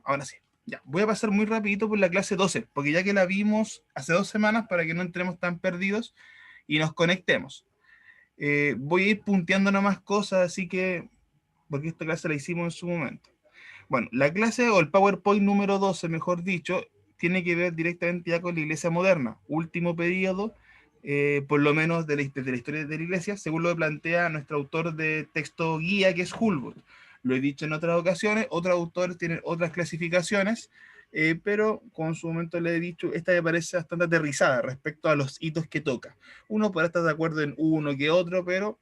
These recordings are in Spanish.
Ahora sí. Ya, voy a pasar muy rapidito por la clase 12, porque ya que la vimos hace 2 semanas, para que no entremos tan perdidos y nos conectemos. Voy a ir punteando nomás cosas, así que, porque esta clase la hicimos en su momento. Bueno, la clase o el PowerPoint número 12, mejor dicho, tiene que ver directamente ya con la iglesia moderna, último periodo, por lo menos de la historia de la iglesia, según lo que plantea nuestro autor de texto guía, que es Hulbert. Lo he dicho en otras ocasiones, otros autores tienen otras clasificaciones, pero como en su momento le he dicho, esta me parece bastante aterrizada respecto a los hitos que toca. Uno podrá estar de acuerdo en uno que otro, pero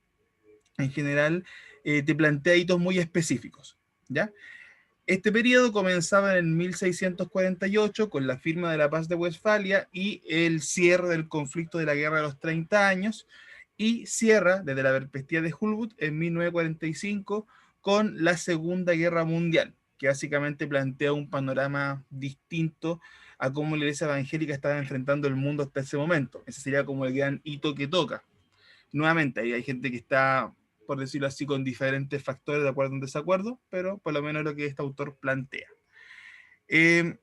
en general te plantea hitos muy específicos, ¿ya? Este periodo comenzaba en 1648 con la firma de la Paz de Westfalia y el cierre del conflicto de la Guerra de los 30 años, y cierra desde la perspectiva de Hulwood en 1945 con la Segunda Guerra Mundial, que básicamente plantea un panorama distinto a cómo la iglesia evangélica estaba enfrentando el mundo hasta ese momento. Ese sería como el gran hito que toca. Nuevamente, ahí hay gente que está, por decirlo así, con diferentes factores de acuerdo o en desacuerdo, pero por lo menos lo que este autor plantea. Eh,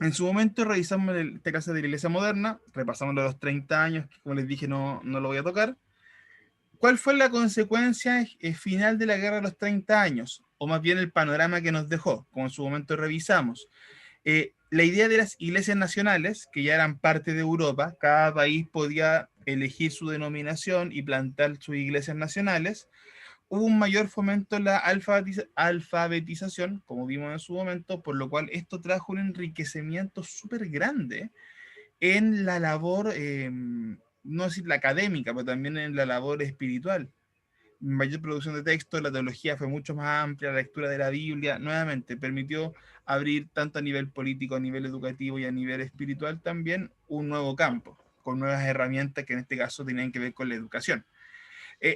en su momento revisamos esta clase de la iglesia moderna, repasamos los 30 años, que como les dije no lo voy a tocar. ¿Cuál fue la consecuencia final de la guerra de los 30 años? O más bien el panorama que nos dejó, como en su momento revisamos. La idea de las iglesias nacionales, que ya eran parte de Europa, cada país podía elegir su denominación y plantar sus iglesias nacionales. Hubo un mayor fomento en la alfabetización, como vimos en su momento, por lo cual esto trajo un enriquecimiento súper grande en la labor, no decir la académica, pero también en la labor espiritual. Mayor producción de texto, la teología fue mucho más amplia, la lectura de la Biblia, nuevamente permitió abrir tanto a nivel político, a nivel educativo y a nivel espiritual también un nuevo campo, con nuevas herramientas que en este caso tenían que ver con la educación.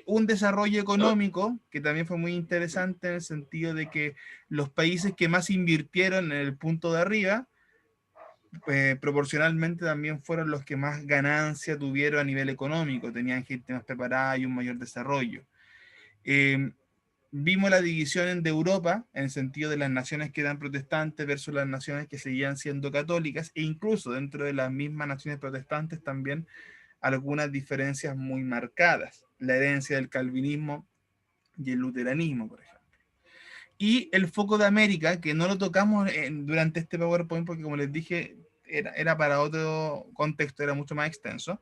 Un desarrollo económico que también fue muy interesante en el sentido de que los países que más invirtieron en el punto de arriba, proporcionalmente también fueron los que más ganancia tuvieron a nivel económico, tenían gente más preparada y un mayor desarrollo. Eh, Vimos la división de Europa en el sentido de las naciones que eran protestantes versus las naciones que seguían siendo católicas, e incluso dentro de las mismas naciones protestantes también algunas diferencias muy marcadas, la herencia del calvinismo y el luteranismo, por ejemplo. Y el foco de América, que no lo tocamos durante este PowerPoint porque como les dije, era para otro contexto, era mucho más extenso.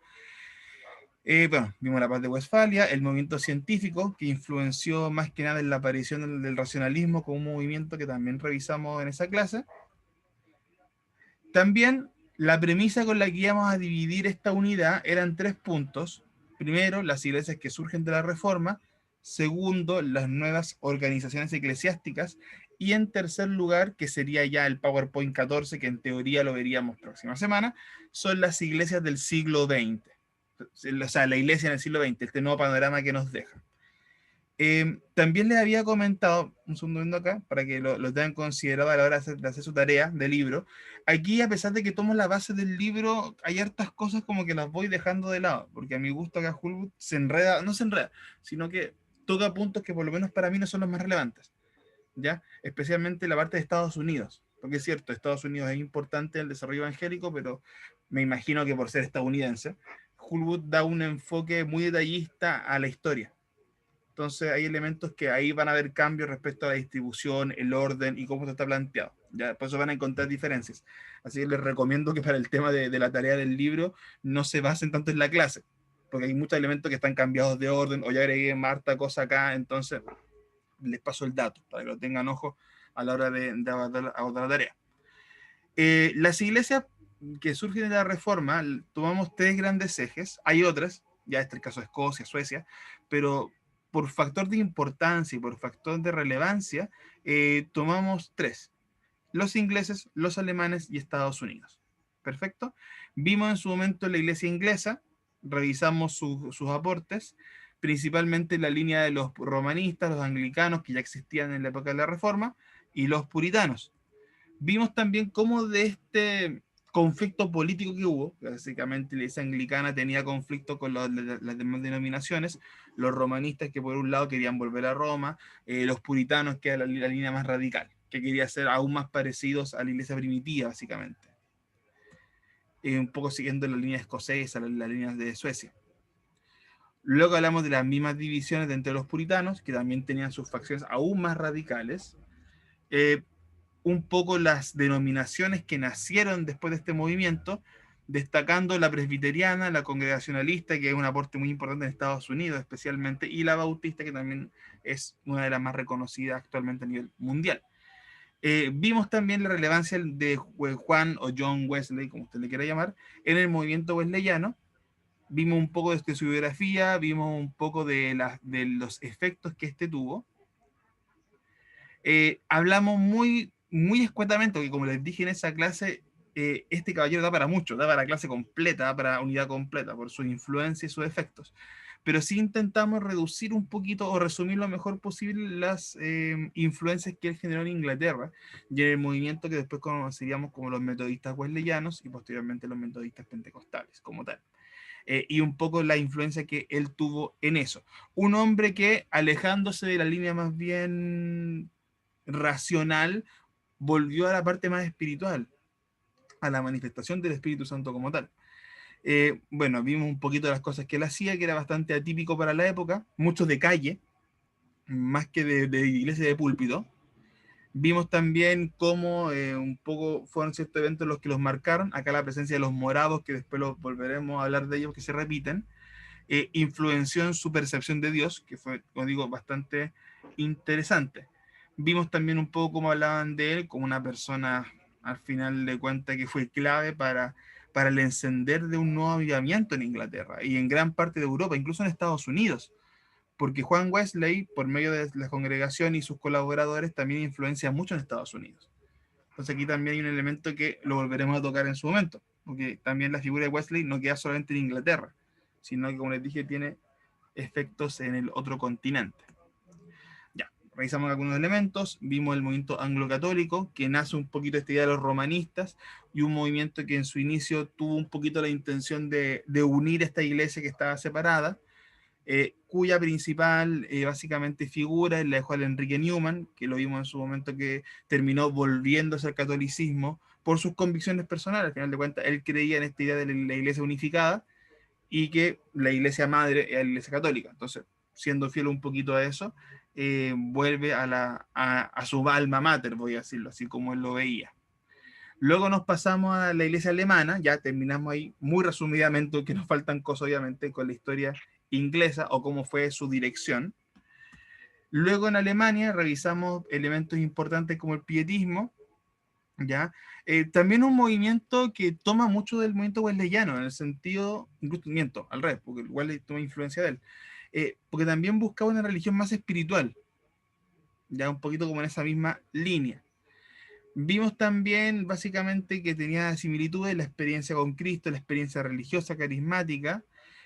Bueno, vimos la paz de Westfalia, el movimiento científico que influenció más que nada en la aparición del racionalismo como un movimiento que también revisamos en esa clase. También la premisa con la que íbamos a dividir esta unidad eran 3 puntos. Primero, las iglesias que surgen de la Reforma. Segundo, las nuevas organizaciones eclesiásticas. Y en tercer lugar, que sería ya el PowerPoint 14, que en teoría lo veríamos próxima semana, son las iglesias del siglo XX. O sea, la iglesia en el siglo XX, este nuevo panorama que nos deja. También les había comentado, un segundo acá, para que lo tengan considerado a la hora de hacer su tarea de libro. Aquí, a pesar de que tomo la base del libro, hay hartas cosas como que las voy dejando de lado, porque a mi gusto acá Hulwood se enreda, no se enreda, sino que toca puntos que por lo menos para mí no son los más relevantes, ¿ya? Especialmente la parte de Estados Unidos, porque es cierto, Estados Unidos es importante en el desarrollo evangélico, pero me imagino que por ser estadounidense, Hulwood da un enfoque muy detallista a la historia. Entonces hay elementos que ahí van a haber cambios respecto a la distribución, el orden y cómo se está planteado. Ya, por eso van a encontrar diferencias. Así que les recomiendo que para el tema de la tarea del libro no se basen tanto en la clase, porque hay muchos elementos que están cambiados de orden o ya agregué Marta cosa acá, entonces les paso el dato para que lo tengan ojo a la hora de abordar la tarea. Las iglesias que surgen de la Reforma, tomamos 3 grandes ejes, hay otras, ya este es el caso de Escocia, Suecia, pero por factor de importancia y por factor de relevancia, tomamos 3, los ingleses, los alemanes y Estados Unidos. Perfecto. Vimos en su momento la iglesia inglesa, revisamos sus aportes, principalmente la línea de los romanistas, los anglicanos, que ya existían en la época de la Reforma, y los puritanos. Vimos también cómo de este conflicto político que hubo, básicamente la iglesia anglicana tenía conflicto con las demás denominaciones, los romanistas que por un lado querían volver a Roma, los puritanos que era la línea más radical. que quería ser aún más parecidos a la iglesia primitiva, básicamente. Un poco siguiendo la línea escocesa, la línea de Suecia. Luego hablamos de las mismas divisiones dentro de los puritanos, que también tenían sus facciones aún más radicales. Un poco las denominaciones que nacieron después de este movimiento, destacando la presbiteriana, la congregacionalista, que es un aporte muy importante en Estados Unidos especialmente, y la bautista, que también es una de las más reconocidas actualmente a nivel mundial. Vimos también la relevancia de Juan o John Wesley, como usted le quiera llamar, en el movimiento wesleyano. Vimos un poco de su biografía, vimos un poco de los efectos que este tuvo. Hablamos muy escuetamente, porque como les dije en esa clase, este caballero da para mucho, da para clase completa, da para unidad completa, por su influencia y sus efectos. Pero sí intentamos reducir un poquito o resumir lo mejor posible las influencias que él generó en Inglaterra y en el movimiento que después conoceríamos como los metodistas wesleyanos y posteriormente los metodistas pentecostales como tal. Y un poco la influencia que él tuvo en eso. Un hombre que, alejándose de la línea más bien racional, volvió a la parte más espiritual, a la manifestación del Espíritu Santo como tal. Bueno, vimos un poquito de las cosas que él hacía, que era bastante atípico para la época, mucho de calle, más que de iglesia de púlpito. Vimos también cómo un poco fueron ciertos eventos los que los marcaron. Acá la presencia de los morados, que después los volveremos a hablar de ellos, que se repiten, influenció en su percepción de Dios, que fue, como digo, bastante interesante. Vimos también un poco cómo hablaban de él como una persona, al final de cuentas, que fue clave para el encender de un nuevo avivamiento en Inglaterra y en gran parte de Europa, incluso en Estados Unidos, porque Juan Wesley, por medio de la congregación y sus colaboradores, también influencia mucho en Estados Unidos. Entonces aquí también hay un elemento que lo volveremos a tocar en su momento, porque también la figura de Wesley no queda solamente en Inglaterra, sino que, como les dije, tiene efectos en el otro continente. Ya, revisamos algunos elementos, vimos el movimiento anglo-católico, que nace un poquito de esta idea de los romanistas, y un movimiento que en su inicio tuvo un poquito la intención de unir esta iglesia que estaba separada, cuya principal básicamente figura es la de Juan Enrique Newman, que lo vimos en su momento que terminó volviéndose al catolicismo por sus convicciones personales. Al final de cuentas, él creía en esta idea de la iglesia unificada y que la iglesia madre era la iglesia católica. Entonces, siendo fiel un poquito a eso, vuelve a su alma mater, voy a decirlo así como él lo veía. Luego nos pasamos a la iglesia alemana, ya terminamos ahí muy resumidamente, que nos faltan cosas obviamente con la historia inglesa o cómo fue su dirección. Luego en Alemania revisamos elementos importantes como el pietismo, ¿ya? También un movimiento que toma mucho del movimiento wesleyano, en el sentido, incluso miento, al revés, porque igual toma influencia de él, porque también buscaba una religión más espiritual, ya un poquito como en esa misma línea. Vimos también básicamente que tenía similitudes la experiencia con Cristo, la experiencia religiosa, carismática,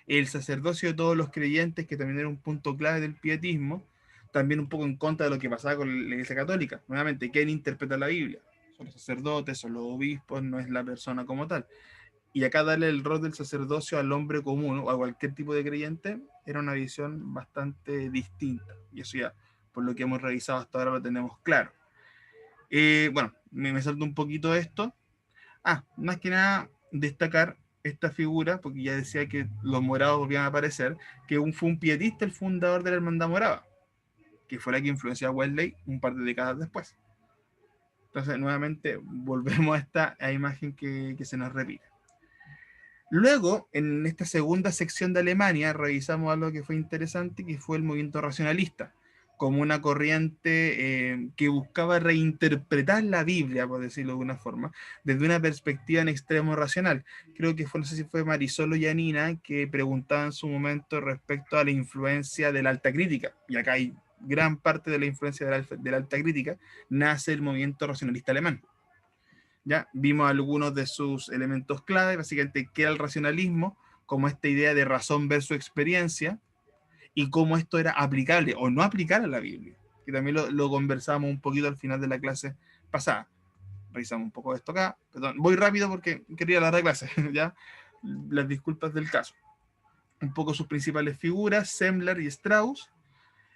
el sacerdocio de todos los creyentes, que también era un punto clave del pietismo, también un poco en contra de lo que pasaba con la Iglesia Católica. Nuevamente, ¿quién interpreta la Biblia? Son los sacerdotes, son los obispos, no es la persona como tal. Y acá darle el rol del sacerdocio al hombre común o a cualquier tipo de creyente era una visión bastante distinta. Y eso ya, por lo que hemos revisado hasta ahora, lo tenemos claro. Bueno, me salto un poquito esto. Más que nada destacar esta figura, porque ya decía que los morados volvían a aparecer, que fue un pietista el fundador de la Hermandad Morada, que fue la que influenció a Wesley un par de décadas después. Entonces, nuevamente, volvemos a esta imagen que se nos repite. Luego, en esta segunda sección de Alemania, revisamos algo que fue interesante, que fue el movimiento racionalista, como una corriente que buscaba reinterpretar la Biblia, por decirlo de alguna forma, desde una perspectiva en extremo racional. Creo que fue, no sé si fue Marisol o Yanina, que preguntaba en su momento respecto a la influencia de la alta crítica, y acá hay gran parte de la influencia de la alta crítica, nace el movimiento racionalista alemán. ¿Ya? Vimos algunos de sus elementos clave, básicamente qué era el racionalismo, como esta idea de razón versus experiencia, y cómo esto era aplicable o no aplicable a la Biblia, que también lo conversamos un poquito al final de la clase pasada. Revisamos un poco esto acá, perdón, voy rápido porque quería hablar de clase, ¿ya? Las disculpas del caso. Un poco sus principales figuras, Semler y Strauss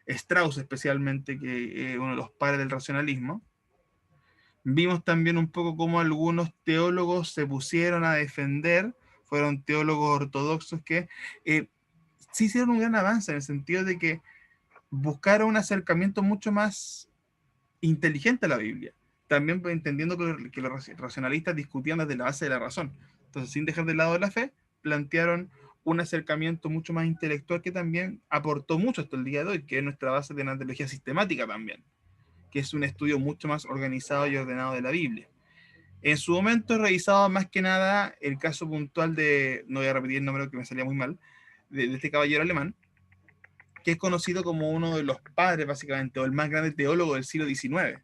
especialmente, que es uno de los padres del racionalismo. Vimos también un poco cómo algunos teólogos se pusieron a defender, fueron teólogos ortodoxos que sí hicieron un gran avance en el sentido de que buscaron un acercamiento mucho más inteligente a la Biblia. También entendiendo que los racionalistas discutían desde la base de la razón. Entonces, sin dejar de lado la fe, plantearon un acercamiento mucho más intelectual que también aportó mucho hasta el día de hoy, que es nuestra base de la teología sistemática también, que es un estudio mucho más organizado y ordenado de la Biblia. En su momento revisaba más que nada el caso puntual de, no voy a repetir el nombre que me salía muy mal, de este caballero alemán, que es conocido como uno de los padres, básicamente, o el más grande teólogo del siglo XIX.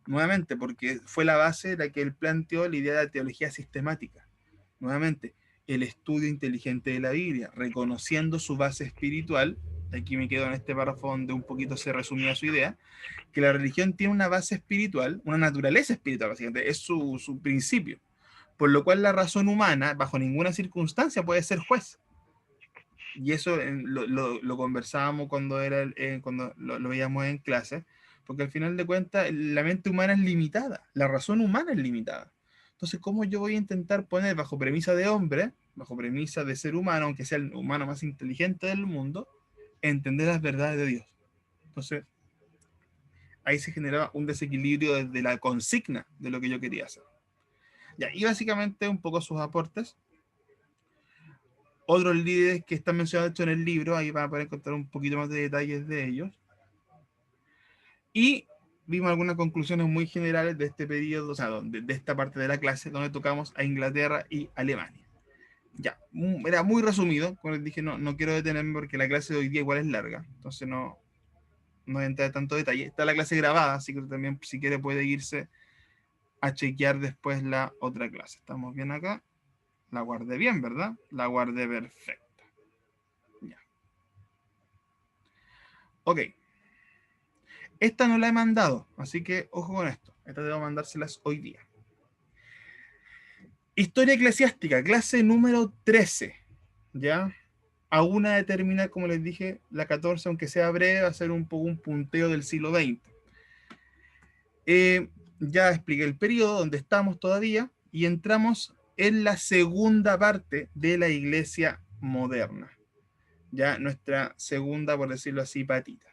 Nuevamente, porque fue la base de la que él planteó la idea de la teología sistemática. Nuevamente, el estudio inteligente de la Biblia, reconociendo su base espiritual. Aquí me quedo en este párrafo donde un poquito se resumía su idea, que la religión tiene una base espiritual, una naturaleza espiritual, básicamente, es su principio, por lo cual la razón humana, bajo ninguna circunstancia, puede ser juez. Y eso lo conversábamos cuando, cuando lo veíamos en clase, porque al final de cuentas la mente humana es limitada, la razón humana es limitada. Entonces, ¿cómo yo voy a intentar poner bajo premisa de hombre, bajo premisa de ser humano, aunque sea el humano más inteligente del mundo, entender las verdades de Dios? Entonces, ahí se generaba un desequilibrio desde la consigna de lo que yo quería hacer. Ya, y básicamente un poco sus aportes. Otros líderes que están mencionados en el libro, ahí van a poder encontrar un poquito más de detalles de ellos. Y vimos algunas conclusiones muy generales de este periodo, o sea, de esta parte de la clase, donde tocamos a Inglaterra y Alemania. Ya, era muy resumido, como les dije, no quiero detenerme porque la clase de hoy día igual es larga, entonces no voy a entrar en tanto detalle. Está la clase grabada, así que también si quiere puede irse a chequear después la otra clase. ¿Estamos bien acá? La guardé bien, ¿verdad? La guardé perfecta. Ya. Ok. Esta no la he mandado, así que ojo con esto. Esta debo mandárselas hoy día. Historia eclesiástica, clase número 13. ¿Ya? A una determinar, como les dije, la 14, aunque sea breve, va a ser un poco un punteo del siglo XX. Ya expliqué el periodo donde estamos todavía y entramos en la segunda parte de la iglesia moderna. Ya nuestra segunda, por decirlo así, patita.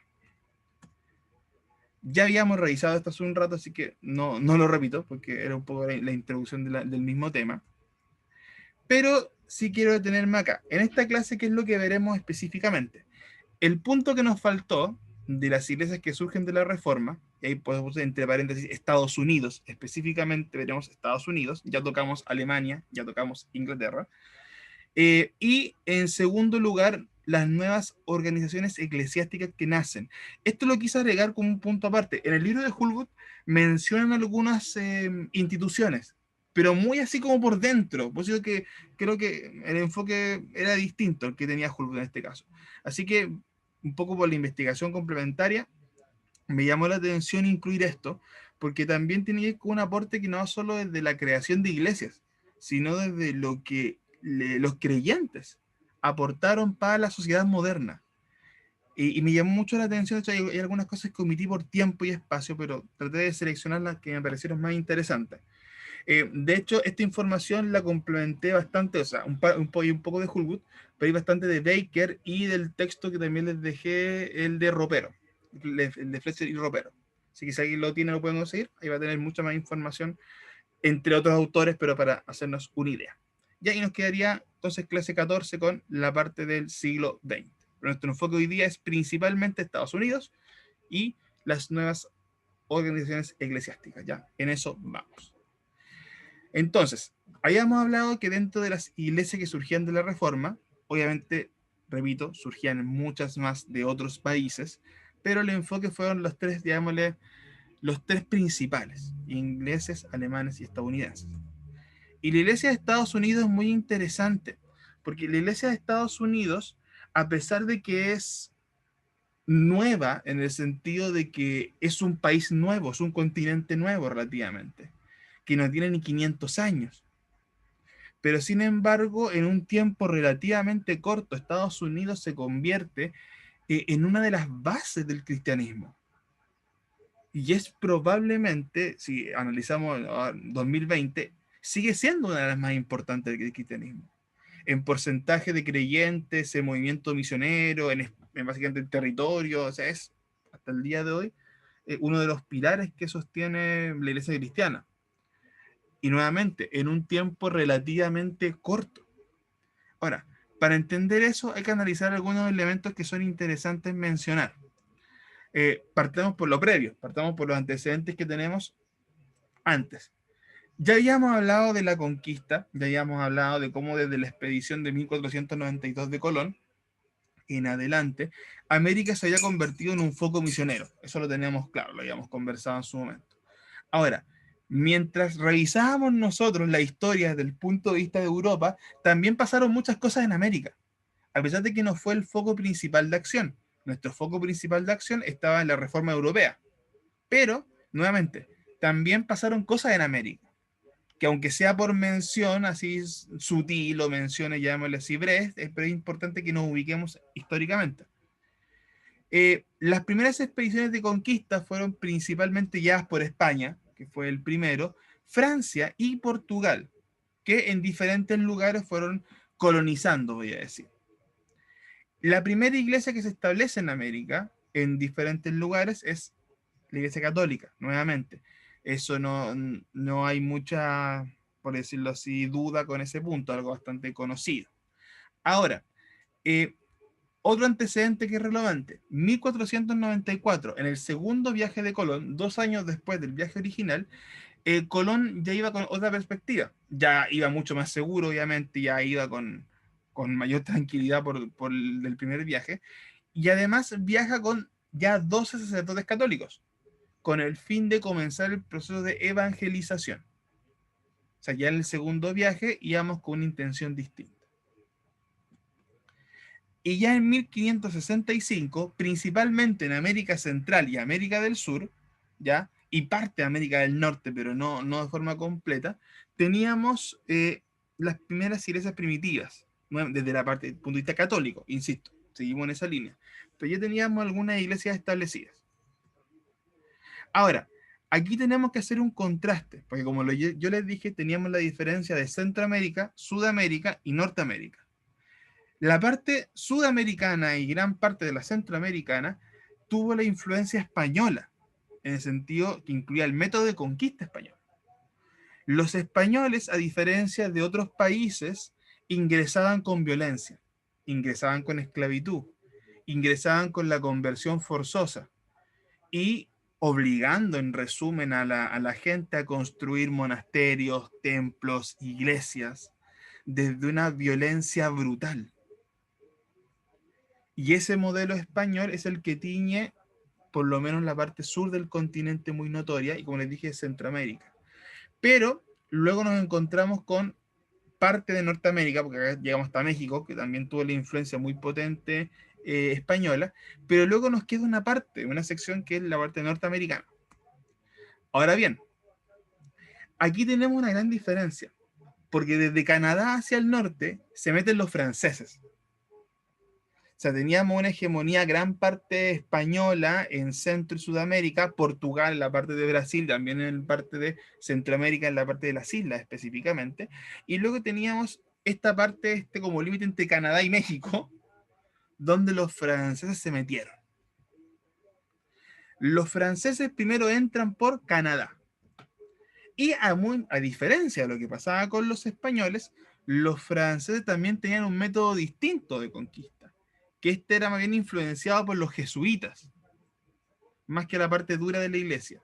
Ya habíamos revisado esto hace un rato, así que no lo repito, porque era un poco la introducción del mismo tema. Pero sí quiero detenerme acá. En esta clase, ¿qué es lo que veremos específicamente? El punto que nos faltó de las iglesias que surgen de la Reforma, y ahí podemos entre paréntesis Estados Unidos, específicamente veremos Estados Unidos, ya tocamos Alemania, ya tocamos Inglaterra, y en segundo lugar, las nuevas organizaciones eclesiásticas que nacen. Esto lo quise agregar como un punto aparte. En el libro de Hulwood mencionan algunas instituciones, pero muy así como por dentro. Por eso que creo que el enfoque era distinto al que tenía Hulwood en este caso. Así que, un poco por la investigación complementaria, me llamó la atención incluir esto, porque también tiene un aporte que no solo desde la creación de iglesias, sino desde lo que los creyentes aportaron para la sociedad moderna. Y me llamó mucho la atención, de hecho, hay algunas cosas que omití por tiempo y espacio, pero traté de seleccionar las que me parecieron más interesantes. De hecho, esta información la complementé bastante, o sea, un poco de Hulwood, pero hay bastante de Baker y del texto que también les dejé, el de Ropero, el de Fletcher y Ropero. Así que si alguien lo tiene, lo pueden conseguir. Ahí va a tener mucha más información, entre otros autores, pero para hacernos una idea. Y ahí nos quedaría entonces clase 14 con la parte del siglo XX. Pero nuestro enfoque hoy día es principalmente Estados Unidos y las nuevas organizaciones eclesiásticas. Ya, en eso vamos. Entonces, habíamos hablado que dentro de las iglesias que surgían de la Reforma, obviamente, repito, surgían muchas más de otros países, pero el enfoque fueron los tres, digámosle, los tres principales, ingleses, alemanes y estadounidenses. Y la iglesia de Estados Unidos es muy interesante, porque la iglesia de Estados Unidos, a pesar de que es nueva en el sentido de que es un país nuevo, es un continente nuevo relativamente, que no tiene ni 500 años, pero sin embargo, en un tiempo relativamente corto, Estados Unidos se convierte en una de las bases del cristianismo. Y es probablemente, si analizamos 2020, sigue siendo una de las más importantes del cristianismo. En porcentaje de creyentes, en movimiento misionero, en básicamente el territorio, o sea, es hasta el día de hoy uno de los pilares que sostiene la iglesia cristiana. Y nuevamente, en un tiempo relativamente corto. Ahora, para entender eso hay que analizar algunos elementos que son interesantes mencionar. Partamos por lo previo, partamos por los antecedentes que tenemos antes. Ya habíamos hablado de la conquista, ya habíamos hablado de cómo desde la expedición de 1492 de Colón en adelante, América se había convertido en un foco misionero. Eso lo teníamos claro, lo habíamos conversado en su momento. Ahora, mientras revisábamos nosotros la historia desde el punto de vista de Europa, también pasaron muchas cosas en América, a pesar de que no fue el foco principal de acción. Nuestro foco principal de acción estaba en la reforma europea. Pero, nuevamente, también pasaron cosas en América, que aunque sea por mención, así sutil o menciones, llamémosle así, breve, pero es importante que nos ubiquemos históricamente. Las primeras expediciones de conquista fueron principalmente guiadas por España, que fue el primero, Francia y Portugal, que en diferentes lugares fueron colonizando, voy a decir. La primera iglesia que se establece en América, en diferentes lugares, es la iglesia católica, nuevamente. Eso no hay mucha, por decirlo así, duda con ese punto, algo bastante conocido. Ahora, eh, otro antecedente que es relevante, 1494, en el segundo viaje de Colón, 2 años después del viaje original, Colón ya iba con otra perspectiva, ya iba mucho más seguro, obviamente, ya iba con mayor tranquilidad por el primer viaje, y además viaja con ya 12 sacerdotes católicos, con el fin de comenzar el proceso de evangelización. O sea, ya en el segundo viaje íbamos con una intención distinta. Y ya en 1565, principalmente en América Central y América del Sur, ¿ya? Y parte de América del Norte, pero no de forma completa, teníamos las primeras iglesias primitivas, desde la parte, punto de vista católico, insisto, seguimos en esa línea. Pero ya teníamos algunas iglesias establecidas. Ahora, aquí tenemos que hacer un contraste, porque como yo les dije, teníamos la diferencia de Centroamérica, Sudamérica y Norteamérica. La parte sudamericana y gran parte de la centroamericana tuvo la influencia española, en el sentido que incluía el método de conquista español. Los españoles, a diferencia de otros países, ingresaban con violencia, ingresaban con esclavitud, ingresaban con la conversión forzosa y obligando, en resumen, a la gente a construir monasterios, templos, iglesias, desde una violencia brutal. Y ese modelo español es el que tiñe por lo menos la parte sur del continente muy notoria, y como les dije, Centroamérica. Pero luego nos encontramos con parte de Norteamérica, porque acá llegamos hasta México, que también tuvo la influencia muy potente española, pero luego nos queda una parte, una sección que es la parte norteamericana. Ahora bien, aquí tenemos una gran diferencia, porque desde Canadá hacia el norte se meten los franceses. O sea, teníamos una hegemonía gran parte española en Centro y Sudamérica, Portugal en la parte de Brasil, también en la parte de Centroamérica, en la parte de las islas específicamente, y luego teníamos esta parte, como límite entre Canadá y México, donde los franceses se metieron. Los franceses primero entran por Canadá, y a diferencia de lo que pasaba con los españoles, los franceses también tenían un método distinto de conquista, que este era más bien influenciado por los jesuitas, más que la parte dura de la iglesia.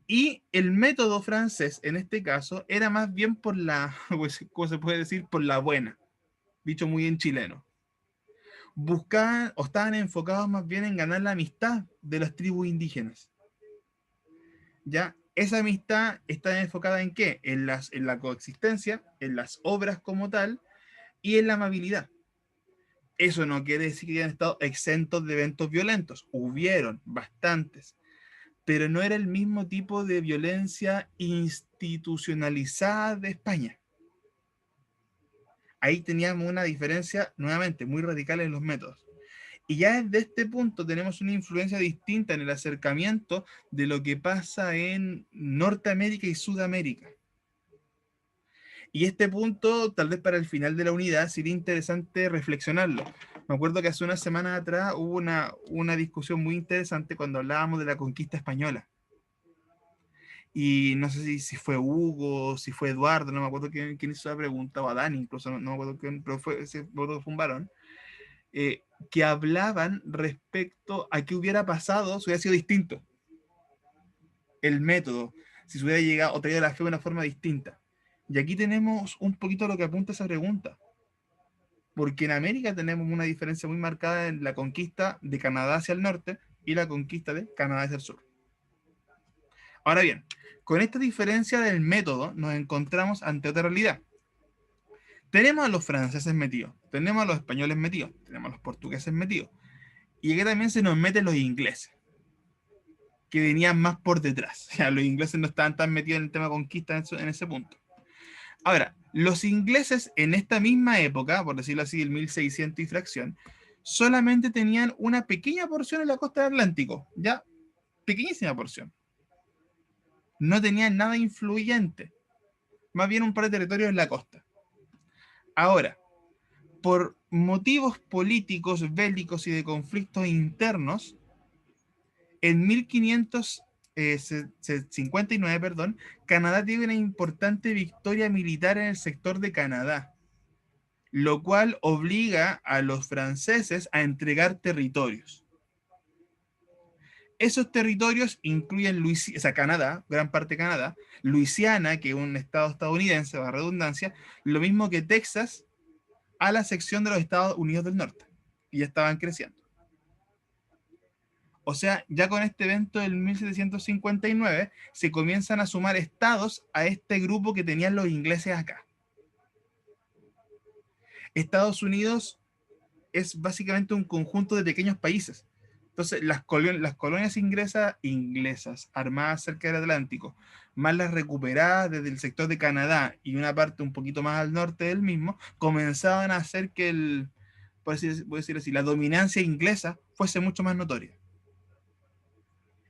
Y el método francés, en este caso, era más bien por la, pues, ¿cómo se puede decir? Por la buena, dicho muy en chileno. Buscaban o estaban enfocados más bien en ganar la amistad de las tribus indígenas. ¿Ya? Esa amistad está enfocada en qué? En la coexistencia, en las obras como tal y en la amabilidad. Eso no quiere decir que hayan estado exentos de eventos violentos. Hubieron bastantes, pero no era el mismo tipo de violencia institucionalizada de España. Ahí teníamos una diferencia nuevamente muy radical en los métodos. Y ya desde este punto tenemos una influencia distinta en el acercamiento de lo que pasa en Norteamérica y Sudamérica. Y este punto, tal vez para el final de la unidad, sería interesante reflexionarlo. Me acuerdo que hace unas semanas atrás hubo una discusión muy interesante cuando hablábamos de la conquista española. Y no sé si fue Hugo, si fue Eduardo, no me acuerdo quién hizo la pregunta, o Adán incluso, no me acuerdo quién, pero fue un varón, que hablaban respecto a qué hubiera pasado si hubiera sido distinto el método, si se hubiera llegado o traído la fe de una forma distinta. Y aquí tenemos un poquito lo que apunta esa pregunta, porque en América tenemos una diferencia muy marcada en la conquista de Canadá hacia el norte y la conquista de Canadá hacia el sur. Ahora bien, con esta diferencia del método nos encontramos ante otra realidad. Tenemos a los franceses metidos, tenemos a los españoles metidos, tenemos a los portugueses metidos, y aquí también se nos meten los ingleses, que venían más por detrás. O sea, los ingleses no estaban tan metidos en el tema de conquista en ese punto. Ahora, los ingleses en esta misma época, por decirlo así, el 1600 y fracción, solamente tenían una pequeña porción en la costa del Atlántico, ya, pequeñísima porción. No tenían nada influyente, más bien un par de territorios en la costa. Ahora, por motivos políticos, bélicos y de conflictos internos, en 1559, perdón, Canadá tiene una importante victoria militar en el sector de Canadá, lo cual obliga a los franceses a entregar territorios. Esos territorios incluyen Luisiana, o sea, Canadá, gran parte de Canadá, Luisiana, que es un estado estadounidense, a redundancia, lo mismo que Texas, a la sección de los Estados Unidos del Norte. Y ya estaban creciendo. O sea, ya con este evento del 1759 se comienzan a sumar estados a este grupo que tenían los ingleses acá. Estados Unidos es básicamente un conjunto de pequeños países. Entonces, las colonias inglesas armadas cerca del Atlántico, más las recuperadas desde el sector de Canadá y una parte un poquito más al norte del mismo, comenzaban a hacer que por decir así, la dominancia inglesa fuese mucho más notoria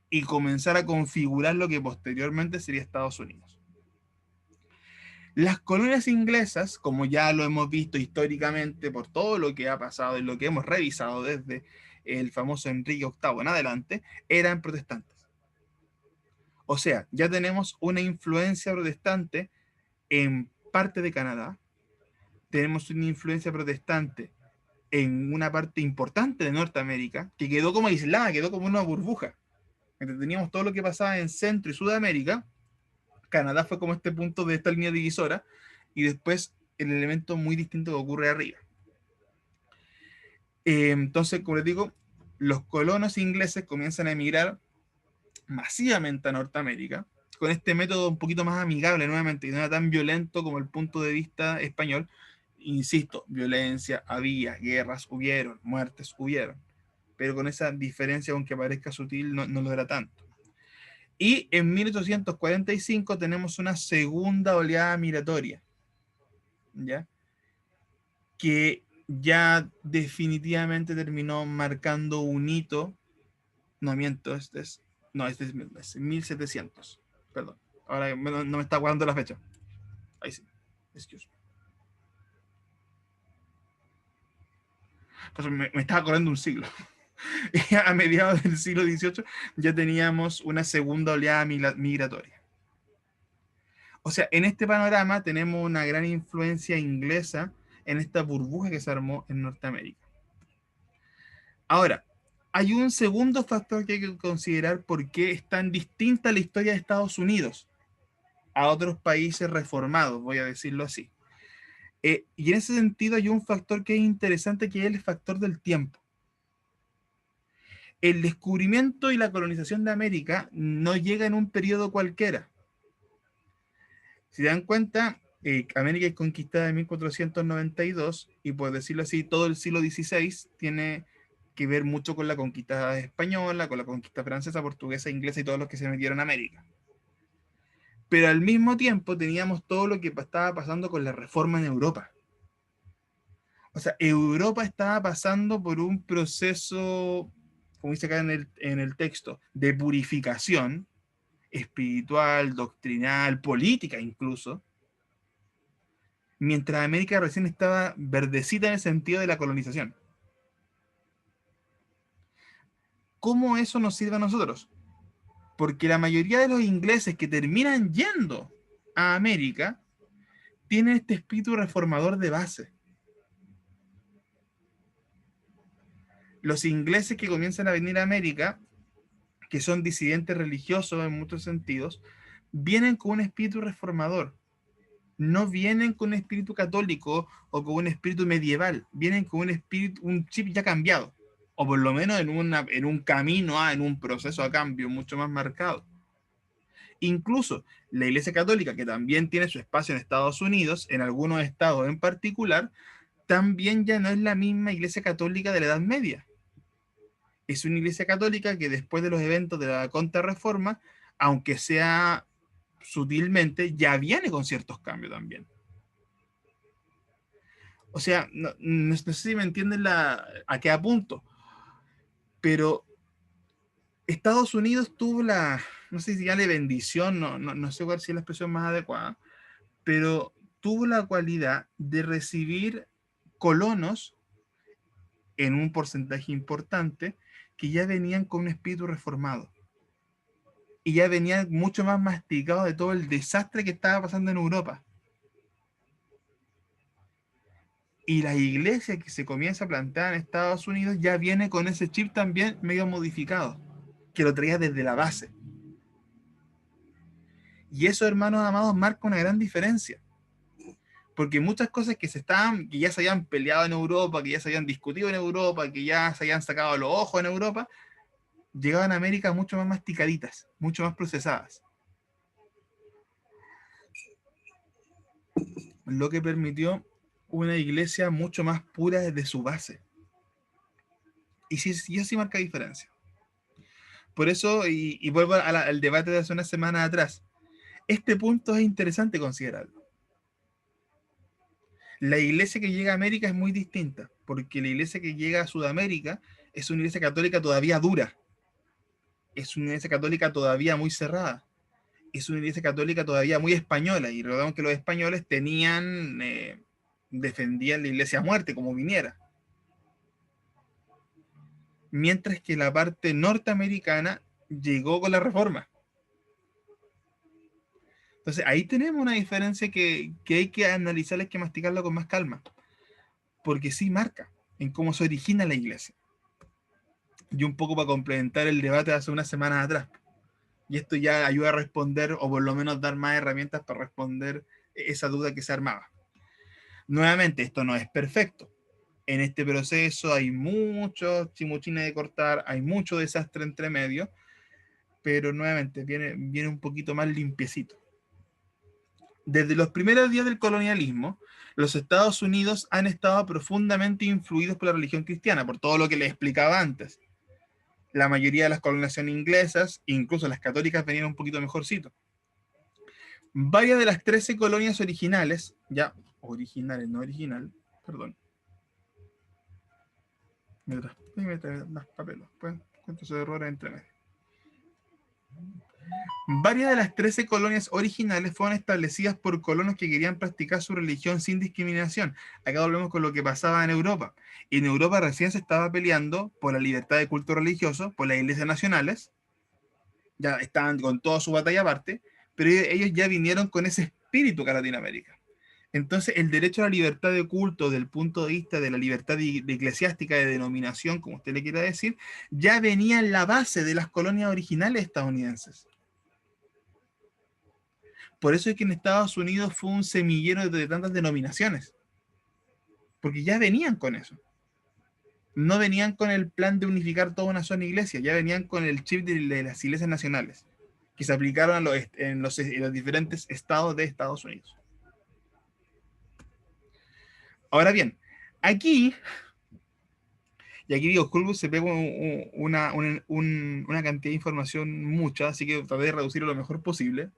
y comenzar a configurar lo que posteriormente sería Estados Unidos. Las colonias inglesas, como ya lo hemos visto históricamente por todo lo que ha pasado y lo que hemos revisado desde el famoso Enrique VIII en adelante, eran protestantes. O sea, ya tenemos una influencia protestante en parte de Canadá, tenemos una influencia protestante en una parte importante de Norteamérica, que quedó como aislada, quedó como una burbuja. Teníamos todo lo que pasaba en Centro y Sudamérica. Canadá fue como este punto de esta línea divisora, y después el elemento muy distinto que ocurre arriba. Entonces, como les digo, los colonos ingleses comienzan a emigrar masivamente a Norteamérica, con este método un poquito más amigable nuevamente, y no era tan violento como el punto de vista español. Insisto, violencia había, guerras hubieron, muertes hubieron, pero con esa diferencia, aunque parezca sutil, no lo era tanto. Y en 1845 tenemos una segunda oleada migratoria, ¿ya? Que ya definitivamente terminó marcando un hito. No miento, este es 1700, perdón. Ahora no me está guardando la fecha. Ahí sí, excuse me. Pues me estaba corriendo un siglo. Y a mediados del siglo XVIII ya teníamos una segunda oleada migratoria. O sea, en este panorama tenemos una gran influencia inglesa en esta burbuja que se armó en Norteamérica. Ahora, hay un segundo factor que hay que considerar por qué es tan distinta la historia de Estados Unidos a otros países reformados, voy a decirlo así. Y en ese sentido hay un factor que es interesante, que es el factor del tiempo. El descubrimiento y la colonización de América no llega en un periodo cualquiera. Si dan cuenta, América es conquistada en 1492 y, por decirlo así, todo el siglo XVI tiene que ver mucho con la conquista española, con la conquista francesa, portuguesa, inglesa y todos los que se metieron a América. Pero al mismo tiempo teníamos todo lo que estaba pasando con la reforma en Europa. O sea, Europa estaba pasando por un proceso, como dice acá en el texto, de purificación espiritual, doctrinal, política incluso, mientras América recién estaba verdecita en el sentido de la colonización. ¿Cómo eso nos sirve a nosotros? Porque la mayoría de los ingleses que terminan yendo a América tienen este espíritu reformador de base. Los ingleses que comienzan a venir a América, que son disidentes religiosos en muchos sentidos, vienen con un espíritu reformador. No vienen con un espíritu católico o con un espíritu medieval, vienen con un espíritu, un chip ya cambiado, o por lo menos en un camino, en un proceso a cambio mucho más marcado. Incluso la Iglesia Católica, que también tiene su espacio en Estados Unidos, en algunos estados en particular, también ya no es la misma Iglesia Católica de la Edad Media. Es una Iglesia Católica que después de los eventos de la Contrarreforma, aunque sea sutilmente, ya viene con ciertos cambios también. O sea, no sé si me entienden a qué apunto, pero Estados Unidos tuvo no sé si ya la bendición, no sé cuál es la expresión más adecuada, pero tuvo la cualidad de recibir colonos en un porcentaje importante que ya venían con un espíritu reformado y ya venían mucho más masticados de todo el desastre que estaba pasando en Europa. Y la iglesia que se comienza a plantear en Estados Unidos ya viene con ese chip también medio modificado, que lo traía desde la base. Y eso, hermanos amados, marca una gran diferencia. Porque muchas cosas que ya se habían peleado en Europa, que ya se habían discutido en Europa, que ya se habían sacado los ojos en Europa, llegaban a América mucho más masticaditas, mucho más procesadas. Lo que permitió una iglesia mucho más pura desde su base. Y eso sí marca diferencia. Por eso, y vuelvo al debate de hace unas semanas atrás, este punto es interesante considerarlo. La iglesia que llega a América es muy distinta, porque la iglesia que llega a Sudamérica es una iglesia católica todavía dura, es una iglesia católica todavía muy cerrada, es una iglesia católica todavía muy española, y recordemos que los españoles defendían la iglesia a muerte como viniera. Mientras que la parte norteamericana llegó con la reforma. Entonces ahí tenemos una diferencia que hay que analizar, hay que masticarla con más calma, porque sí marca en cómo se origina la iglesia. Y un poco para complementar el debate de hace unas semanas atrás. Y esto ya ayuda a responder, o por lo menos dar más herramientas para responder esa duda que se armaba. Nuevamente, esto no es perfecto. En este proceso hay mucho chimuchines de cortar, hay mucho desastre entre medio, pero nuevamente viene un poquito más limpiecito. Desde los primeros días del colonialismo, los Estados Unidos han estado profundamente influidos por la religión cristiana, por todo lo que les explicaba antes. La mayoría de las colonizaciones inglesas, incluso las católicas, venían un poquito mejorcito. Varias de las 13 colonias originales, ya originales, no original, perdón. Me trae más papeles, pues, cuántos errores entre medio. Varias de las 13 colonias originales fueron establecidas por colonos que querían practicar su religión sin discriminación. Acá volvemos con lo que pasaba en Europa. En Europa recién se estaba peleando por la libertad de culto religioso, por las iglesias nacionales. Ya estaban con toda su batalla aparte, pero ellos ya vinieron con ese espíritu a Latinoamérica. Entonces, el derecho a la libertad de culto, desde el punto de vista de la libertad de eclesiástica, de denominación, como usted le quiera decir, ya venía en la base de las colonias originales estadounidenses. Por eso es que en Estados Unidos fue un semillero de tantas denominaciones, porque ya venían con eso. No venían con el plan de unificar toda una sola iglesia, ya venían con el chip de las iglesias nacionales, que se aplicaron en los diferentes estados de Estados Unidos. Ahora bien, aquí, y aquí digo, Culbus se pega una cantidad de información mucha, así que traté de reducirlo lo mejor posible.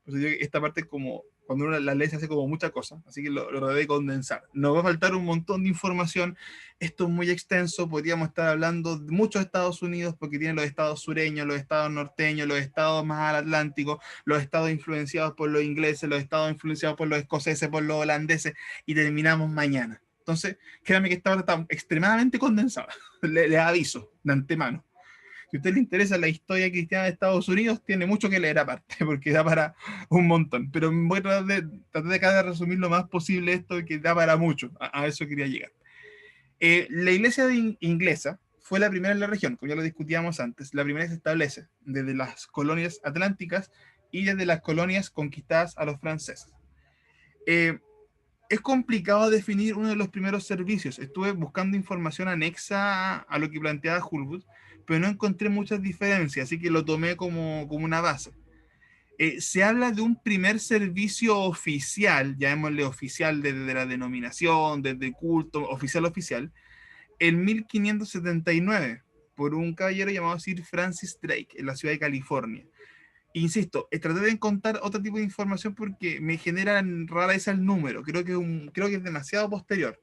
Pues digo que esta parte es como cuando uno la ley se hace como mucha cosa, así que lo traté de condensar. Nos va a faltar un montón de información, esto es muy extenso, podríamos estar hablando de muchos Estados Unidos, porque tiene los estados sureños, los estados norteños, los estados más al Atlántico, los estados influenciados por los ingleses, los estados influenciados por los escoceses, por los holandeses, y terminamos mañana. Entonces, créanme que esta hora está extremadamente condensada, les aviso de antemano. Si a usted le interesa la historia cristiana de Estados Unidos, tiene mucho que leer aparte, porque da para un montón. Pero voy a tratar de cada resumir lo más posible esto, que da para mucho. A eso quería llegar. La iglesia inglesa fue la primera en la región, como ya lo discutíamos antes, la primera que se establece desde las colonias atlánticas y desde las colonias conquistadas a los franceses. Es complicado definir uno de los primeros servicios. Estuve buscando información anexa a lo que planteaba Hulwood, pero no encontré muchas diferencias, así que lo tomé como una base. Se habla de un primer servicio oficial, llamémosle oficial desde la denominación, desde culto, oficial, en 1579, por un caballero llamado Sir Francis Drake, en la ciudad de California. Insisto, traté de encontrar otro tipo de información porque me genera rara vez el número. Creo que es demasiado posterior,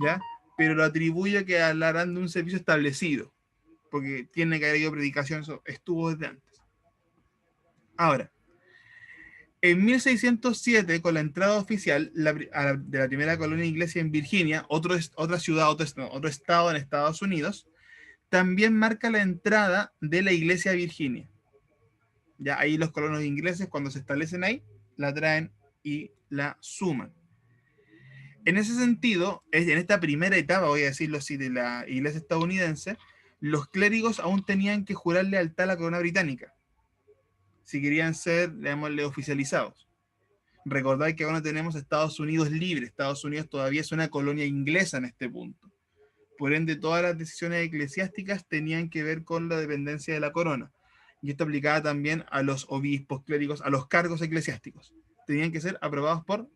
¿ya? Pero lo atribuyo a que hablarán de un servicio establecido, porque tiene que haber ido predicación, eso estuvo desde antes. Ahora, en 1607, con la entrada oficial de la primera colonia inglesa en Virginia, otra ciudad, otro estado en Estados Unidos, también marca la entrada de la iglesia a Virginia. Ya ahí los colonos ingleses, cuando se establecen ahí, la traen y la suman. En ese sentido, en esta primera etapa, voy a decirlo así, de la iglesia estadounidense, los clérigos aún tenían que jurar lealtad a la corona británica, si querían ser, digámosle, oficializados. Recordad que ahora tenemos Estados Unidos libre, Estados Unidos todavía es una colonia inglesa en este punto. Por ende, todas las decisiones eclesiásticas tenían que ver con la dependencia de la corona. Y esto aplicaba también a los obispos, clérigos, a los cargos eclesiásticos. Tenían que ser aprobados por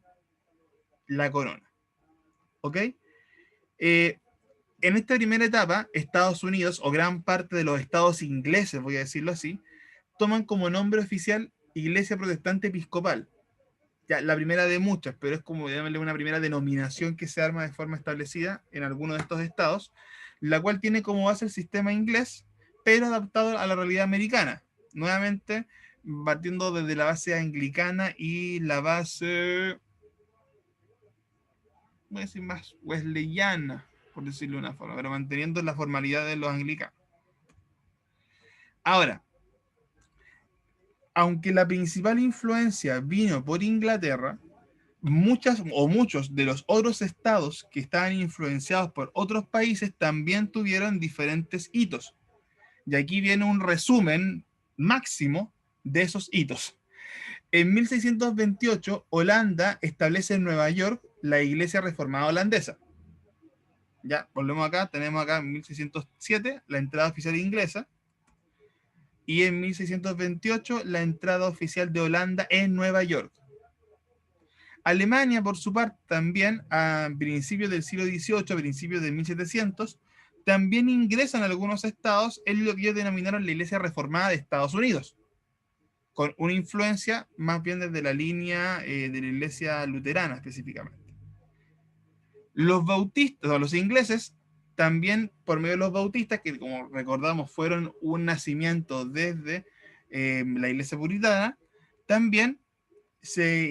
la corona. ¿Ok? En esta primera etapa, Estados Unidos, o gran parte de los estados ingleses, voy a decirlo así, toman como nombre oficial Iglesia Protestante Episcopal. Ya, la primera de muchas, pero es como una primera denominación que se arma de forma establecida en algunos de estos estados, la cual tiene como base el sistema inglés, pero adaptado a la realidad americana. Nuevamente, partiendo desde la base anglicana y la base, voy a decir más wesleyana, por decirlo de una forma, pero manteniendo la formalidad de los anglicanos. Ahora, aunque la principal influencia vino por Inglaterra, muchos de los otros estados que estaban influenciados por otros países también tuvieron diferentes hitos. Y aquí viene un resumen máximo de esos hitos. En 1628, Holanda establece en Nueva York la Iglesia Reformada Holandesa. Ya, volvemos acá, tenemos acá en 1607 la entrada oficial inglesa y en 1628 la entrada oficial de Holanda en Nueva York. Alemania, por su parte, también a principios del siglo XVIII, a principios de 1700, también ingresan algunos estados en lo que ellos denominaron la Iglesia Reformada de Estados Unidos, con una influencia más bien desde la línea de la Iglesia luterana específicamente. Los bautistas, o los ingleses, también por medio de los bautistas, que como recordamos fueron un nacimiento desde la Iglesia puritana, también se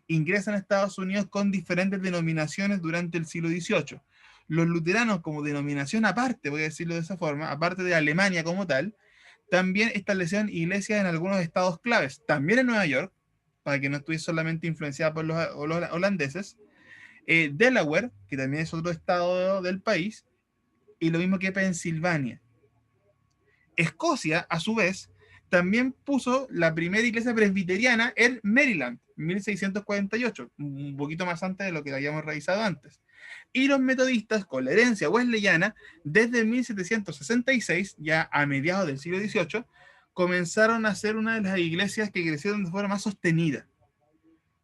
ingresan a Estados Unidos con diferentes denominaciones durante el siglo XVIII. Los luteranos, como denominación aparte, voy a decirlo de esa forma, aparte de Alemania como tal, también establecieron iglesias en algunos estados claves, también en Nueva York, para que no estuviese solamente influenciada por los holandeses, Delaware, que también es otro estado del país, y lo mismo que Pensilvania. Escocia, a su vez, también puso la primera iglesia presbiteriana en Maryland, 1648, un poquito más antes de lo que habíamos revisado antes. Y los metodistas, con la herencia wesleyana, desde 1766, ya a mediados del siglo XVIII, comenzaron a ser una de las iglesias que crecieron de forma más sostenida.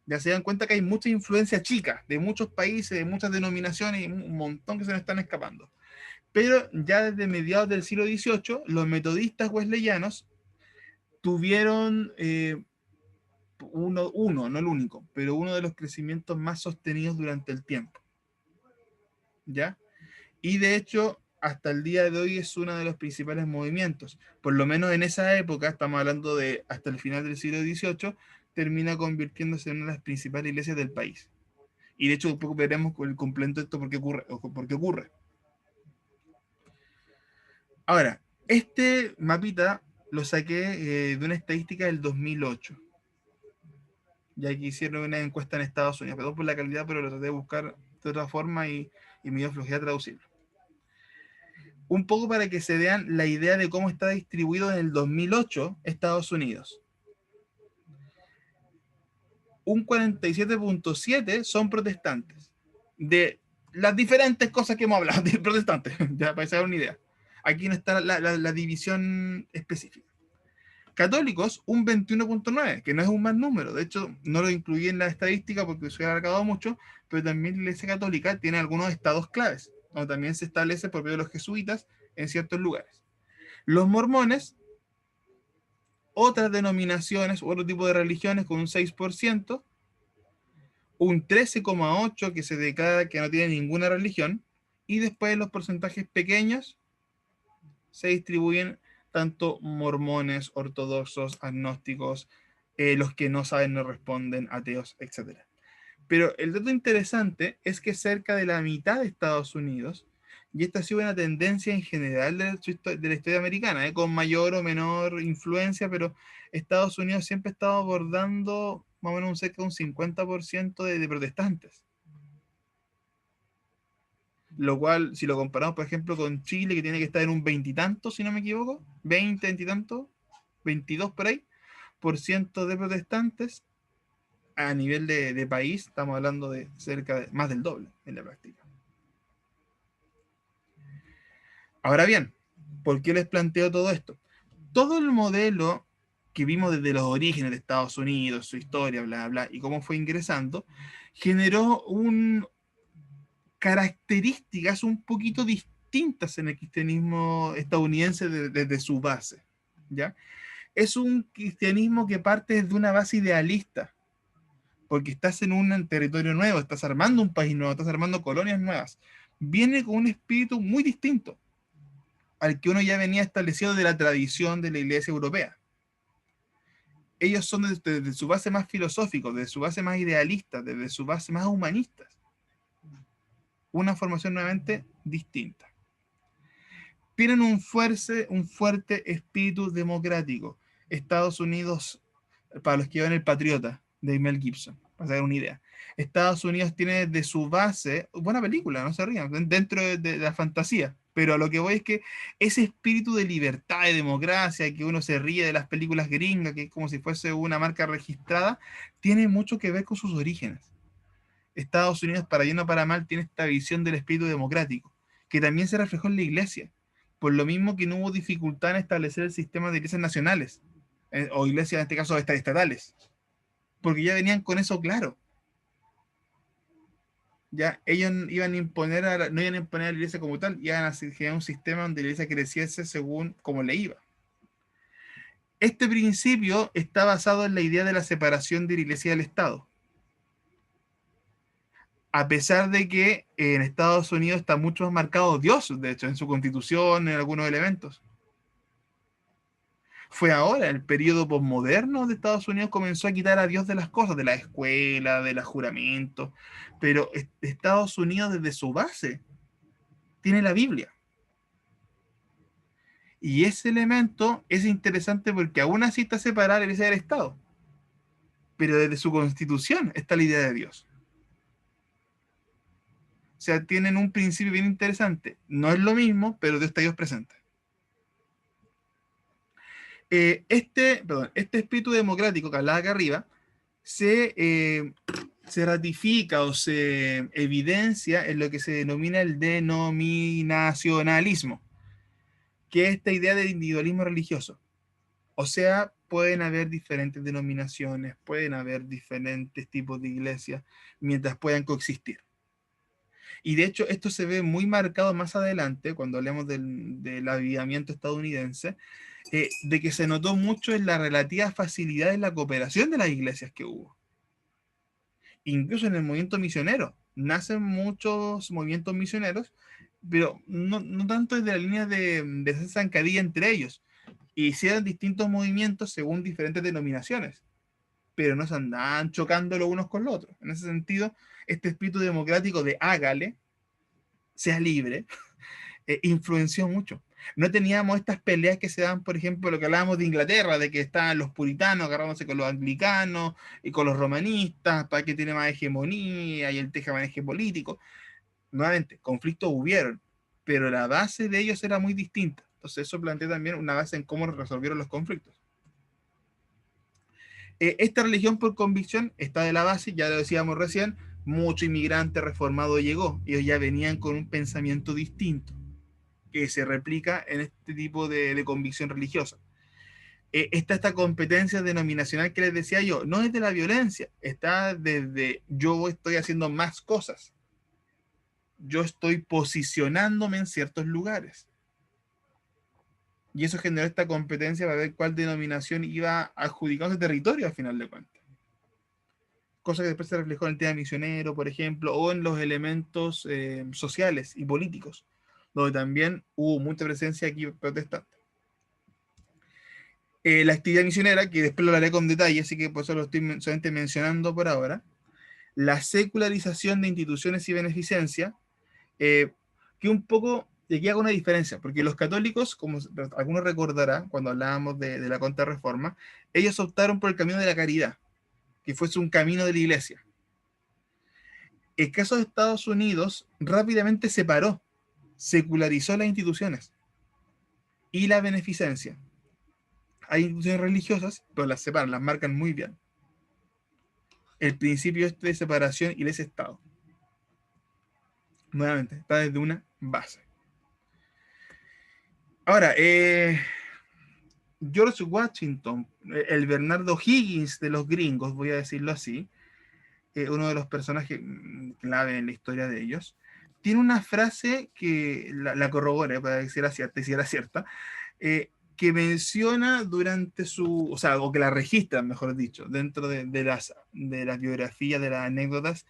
Ya se dan cuenta que hay mucha influencia chica de muchos países, de muchas denominaciones y un montón que se nos están escapando. Pero ya desde mediados del siglo XVIII, los metodistas wesleyanos tuvieron uno, no el único, pero uno de los crecimientos más sostenidos durante el tiempo. ¿Ya? Y de hecho, hasta el día de hoy es uno de los principales movimientos. Por lo menos en esa época, estamos hablando de hasta el final del siglo XVIII, termina convirtiéndose en una de las principales iglesias del país. Y de hecho, un poco veremos con el complemento de esto por qué ocurre. Por qué ocurre. Ahora, este mapita lo saqué de una estadística del 2008. Ya que hicieron una encuesta en Estados Unidos. Perdón por la calidad, pero lo traté de buscar de otra forma y me dio flojera traducirlo. Un poco para que se vean la idea de cómo está distribuido en el 2008 Estados Unidos. Un 47.7 son protestantes. De las diferentes cosas que hemos hablado, de protestantes, ya para que se hagan una idea. Aquí no está la división específica. Católicos, un 21.9, que no es un mal número. De hecho, no lo incluí en la estadística porque se ha alargado mucho, pero también la Iglesia Católica tiene algunos estados claves, donde también se establece por medio de los jesuitas en ciertos lugares. Los mormones, otras denominaciones u otro tipo de religiones con un 6%, un 13,8% que se declara que no tiene ninguna religión, y después los porcentajes pequeños se distribuyen tanto mormones, ortodoxos, agnósticos, los que no saben, no responden, ateos, etc. Pero el dato interesante es que cerca de la mitad de Estados Unidos, y esta ha sido una tendencia en general de la historia americana, con mayor o menor influencia, pero Estados Unidos siempre ha estado abordando más o menos cerca de un 50% de protestantes. Lo cual, si lo comparamos, por ejemplo, con Chile, que tiene que estar en un veintitanto, si no me equivoco, 20, veintitanto, 22 por ahí, por ciento de protestantes, a nivel de país, estamos hablando de cerca de más del doble en la práctica. Ahora bien, ¿por qué les planteo todo esto? Todo el modelo que vimos desde los orígenes de Estados Unidos, su historia, bla, bla, y cómo fue ingresando, generó características un poquito distintas en el cristianismo estadounidense desde su base. ¿Ya? Es un cristianismo que parte desde una base idealista, porque estás en un territorio nuevo, estás armando un país nuevo, estás armando colonias nuevas. Viene con un espíritu muy distinto al que uno ya venía establecido de la tradición de la iglesia europea. Ellos son desde su base más filosófico, desde su base más idealista, desde su base más humanista. Una formación nuevamente distinta. Tienen un fuerte espíritu democrático. Estados Unidos, para los que ven El Patriota, de Mel Gibson, para dar una idea. Estados Unidos tiene de su base, buena película, no se rían, dentro de la fantasía, pero a lo que voy es que ese espíritu de libertad, de democracia, que uno se ríe de las películas gringas, que es como si fuese una marca registrada, tiene mucho que ver con sus orígenes. Estados Unidos, para bien o para mal, tiene esta visión del espíritu democrático, que también se reflejó en la iglesia, por lo mismo que no hubo dificultad en establecer el sistema de iglesias nacionales, o iglesias en este caso estatales, porque ya venían con eso claro. Ya ellos iban a imponer no iban a imponer a la iglesia como tal, iban a generar un sistema donde la iglesia creciese según como le iba. Este principio está basado en la idea de la separación de la iglesia del Estado. A pesar de que en Estados Unidos está mucho más marcado Dios, de hecho, en su constitución, en algunos elementos. Fue ahora, el periodo posmoderno de Estados Unidos comenzó a quitar a Dios de las cosas, de la escuela, de los juramentos, pero Estados Unidos desde su base tiene la Biblia. Y ese elemento es interesante porque aún así está separada la iglesia del Estado, pero desde su constitución está la idea de Dios. O sea, tienen un principio bien interesante. No es lo mismo, pero Dios está Dios presente. Este espíritu democrático que hablaba acá arriba se ratifica o se evidencia en lo que se denomina el denominacionalismo, que es esta idea del individualismo religioso. O sea, pueden haber diferentes denominaciones, pueden haber diferentes tipos de iglesias, mientras puedan coexistir. Y de hecho, esto se ve muy marcado más adelante, cuando hablemos del avivamiento estadounidense, de que se notó mucho en la relativa facilidad en la cooperación de las iglesias que hubo. Incluso en el movimiento misionero. Nacen muchos movimientos misioneros, pero no tanto desde la línea de hacer zancadilla entre ellos. Hicieron distintos movimientos según diferentes denominaciones, pero no se andaban chocando los unos con los otros. En ese sentido, este espíritu democrático de hágale, sea libre, influenció mucho. No teníamos estas peleas que se dan, por ejemplo, lo que hablábamos de Inglaterra, de que estaban los puritanos agarrándose con los anglicanos y con los romanistas, para que tiene más hegemonía y el tejemaneje político. Nuevamente, conflictos hubieron, pero la base de ellos era muy distinta. Entonces eso plantea también una base en cómo resolvieron los conflictos. Esta religión por convicción está de la base, ya lo decíamos recién, mucho inmigrante reformado llegó, ellos ya venían con un pensamiento distinto que se replica en este tipo de convicción religiosa. Está esta competencia denominacional que les decía yo, no es de la violencia, está desde yo estoy haciendo más cosas, yo estoy posicionándome en ciertos lugares. Y eso generó esta competencia para ver cuál denominación iba adjudicando ese territorio al final de cuentas. Cosa que después se reflejó en el tema misionero, por ejemplo, o en los elementos sociales y políticos, donde también hubo mucha presencia aquí protestante. La actividad misionera, que después lo haré con detalle, así que por eso lo estoy solamente mencionando por ahora, la secularización de instituciones y beneficencia, que un poco, y aquí hago una diferencia, porque los católicos, como algunos recordarán cuando hablábamos de la contrarreforma, ellos optaron por el camino de la caridad, que fuese un camino de la iglesia. El caso de Estados Unidos rápidamente separó, secularizó las instituciones y la beneficencia. Hay instituciones religiosas, pero las separan, las marcan muy bien. El principio este de separación y ese Estado. Nuevamente, está desde una base. Ahora, George Washington, el Bernardo Higgins de los gringos, voy a decirlo así, uno de los personajes clave en la historia de ellos, tiene una frase que la corrobora, para decir si era cierta, que menciona durante su, o sea, o que la registra, mejor dicho, dentro de las biografías, de las anécdotas,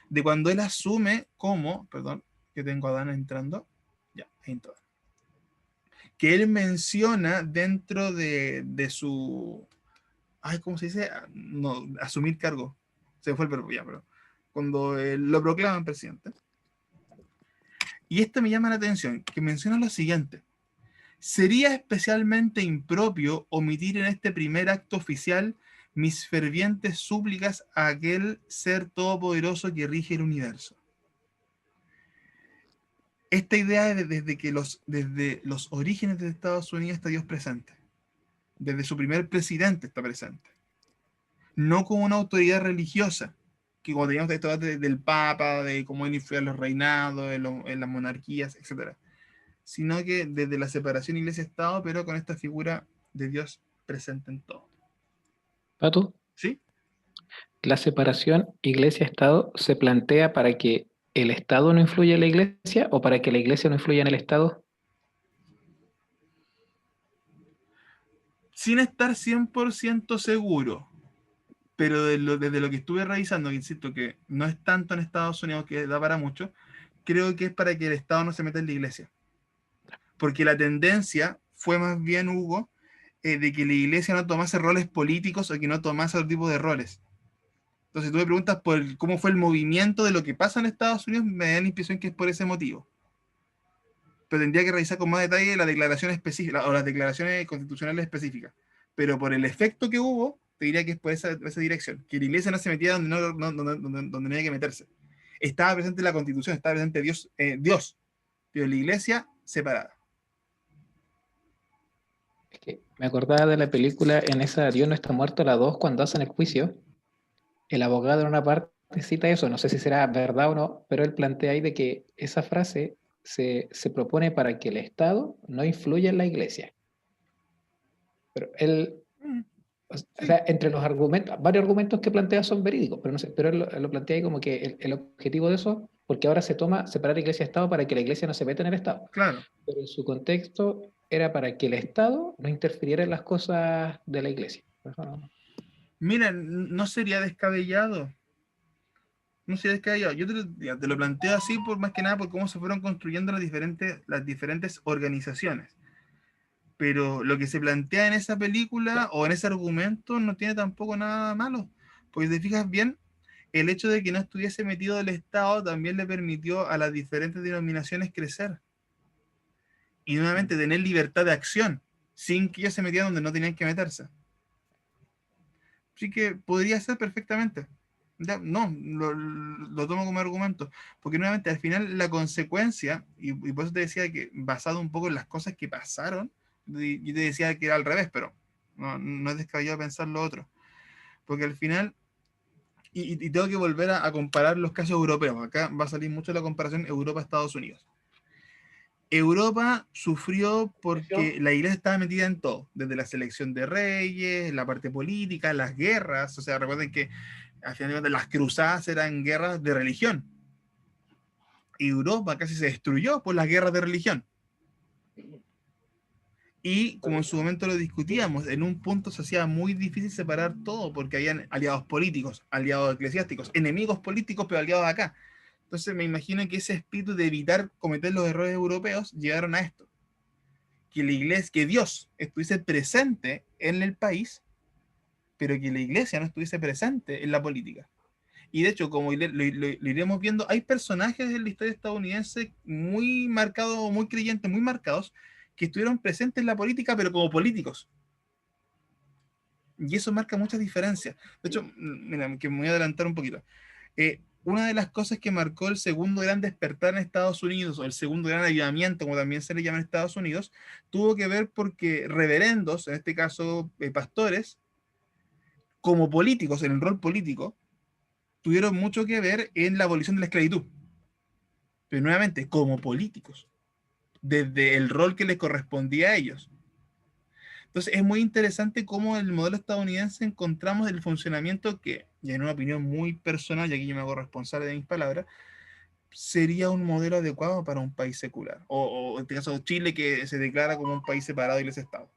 de cuando él asume como, perdón, que tengo a Dana entrando, ya, ahí todo, que él menciona dentro de su, ay, ¿cómo se dice? No, asumir cargo, se fue el verbo ya, pero cuando lo proclaman presidente. Y esto me llama la atención, que menciona lo siguiente: sería especialmente impropio omitir en este primer acto oficial mis fervientes súplicas a aquel ser todopoderoso que rige el universo. Esta idea desde los orígenes de Estados Unidos está Dios presente. Desde su primer presidente está presente. No como una autoridad religiosa, que como teníamos esto del Papa, de cómo él influye en los reinados, en las monarquías, etc. Sino que desde la separación iglesia-estado, pero con esta figura de Dios presente en todo. Pato, ¿Sí? la separación iglesia-estado se plantea para que el Estado no influya en la iglesia o para que la iglesia no influya en el Estado. Sin estar 100% seguro, pero desde lo que estuve revisando, que insisto que no es tanto en Estados Unidos, que da para mucho, creo que es para que el Estado no se meta en la iglesia. Porque la tendencia fue más bien, Hugo, de que la iglesia no tomase roles políticos o que no tomase otro tipo de roles. Entonces, tú me preguntas por cómo fue el movimiento de lo que pasa en Estados Unidos, me da la impresión que es por ese motivo. Pero tendría que revisar con más detalle la declaración específica o las declaraciones constitucionales específicas. Pero por el efecto que hubo, te diría que es por esa dirección, que la iglesia no se metía donde no había que meterse. Estaba presente la constitución, estaba presente Dios, pero la iglesia separada. Es que me acordaba de la película En esa Dios no está muerto, la 2 cuando hacen el juicio. El abogado en una parte cita eso, no sé si será verdad o no, pero él plantea ahí de que esa frase se propone para que el Estado no influya en la iglesia. Pero él, o Sí, sea, entre los argumentos, varios argumentos que plantea son verídicos, pero no sé, pero él lo plantea ahí como que el objetivo de eso, porque ahora se toma separar iglesia y Estado para que la iglesia no se meta en el Estado. claro. Pero en su contexto era para que el Estado no interfiriera en las cosas de la iglesia. Eso no. Mira, no sería descabellado. No sería descabellado. Yo ya te lo planteo así por más que nada por cómo se fueron construyendo las diferentes organizaciones. Pero lo que se plantea en esa película o en ese argumento no tiene tampoco nada malo. Porque si te fijas bien, el hecho de que no estuviese metido el Estado también le permitió a las diferentes denominaciones crecer. Y nuevamente tener libertad de acción, sin que ellos se metieran donde no tenían que meterse. Así que podría ser perfectamente. Ya, no, lo tomo como argumento. Porque nuevamente al final la consecuencia, y por eso te decía que basado un poco en las cosas que pasaron, yo te decía que era al revés, pero no es descabellado pensar lo otro. Porque al final, y tengo que volver a comparar los casos europeos. Acá va a salir mucho la comparación Europa-Estados Unidos. Europa sufrió porque la iglesia estaba metida en todo, desde la selección de reyes, la parte política, las guerras. O sea, recuerden que al final de cuentas, las cruzadas eran guerras de religión. Europa casi se destruyó por las guerras de religión. Y como en su momento lo discutíamos, en un punto se hacía muy difícil separar todo porque habían aliados políticos, aliados eclesiásticos, enemigos políticos, pero aliados acá. Entonces me imagino que ese espíritu de evitar cometer los errores europeos llegaron a esto. Que la iglesia, que Dios estuviese presente en el país, pero que la iglesia no estuviese presente en la política. Y de hecho, como lo iremos viendo, hay personajes en la historia estadounidense muy marcados, muy creyentes, muy marcados, que estuvieron presentes en la política, pero como políticos. Y eso marca muchas diferencias. De hecho, mira, que me voy a adelantar un poquito. Una de las cosas que marcó el segundo gran despertar en Estados Unidos, o el segundo gran avivamiento, como también se le llama en Estados Unidos, tuvo que ver porque reverendos, en este caso pastores, como políticos, en el rol político, tuvieron mucho que ver en la abolición de la esclavitud. Pero nuevamente, como políticos, desde el rol que les correspondía a ellos. Entonces es muy interesante cómo en el modelo estadounidense encontramos el funcionamiento que, y en una opinión muy personal, y aquí yo me hago responsable de mis palabras, sería un modelo adecuado para un país secular. O en este caso Chile, que se declara como un país separado de Iglesia-Estado.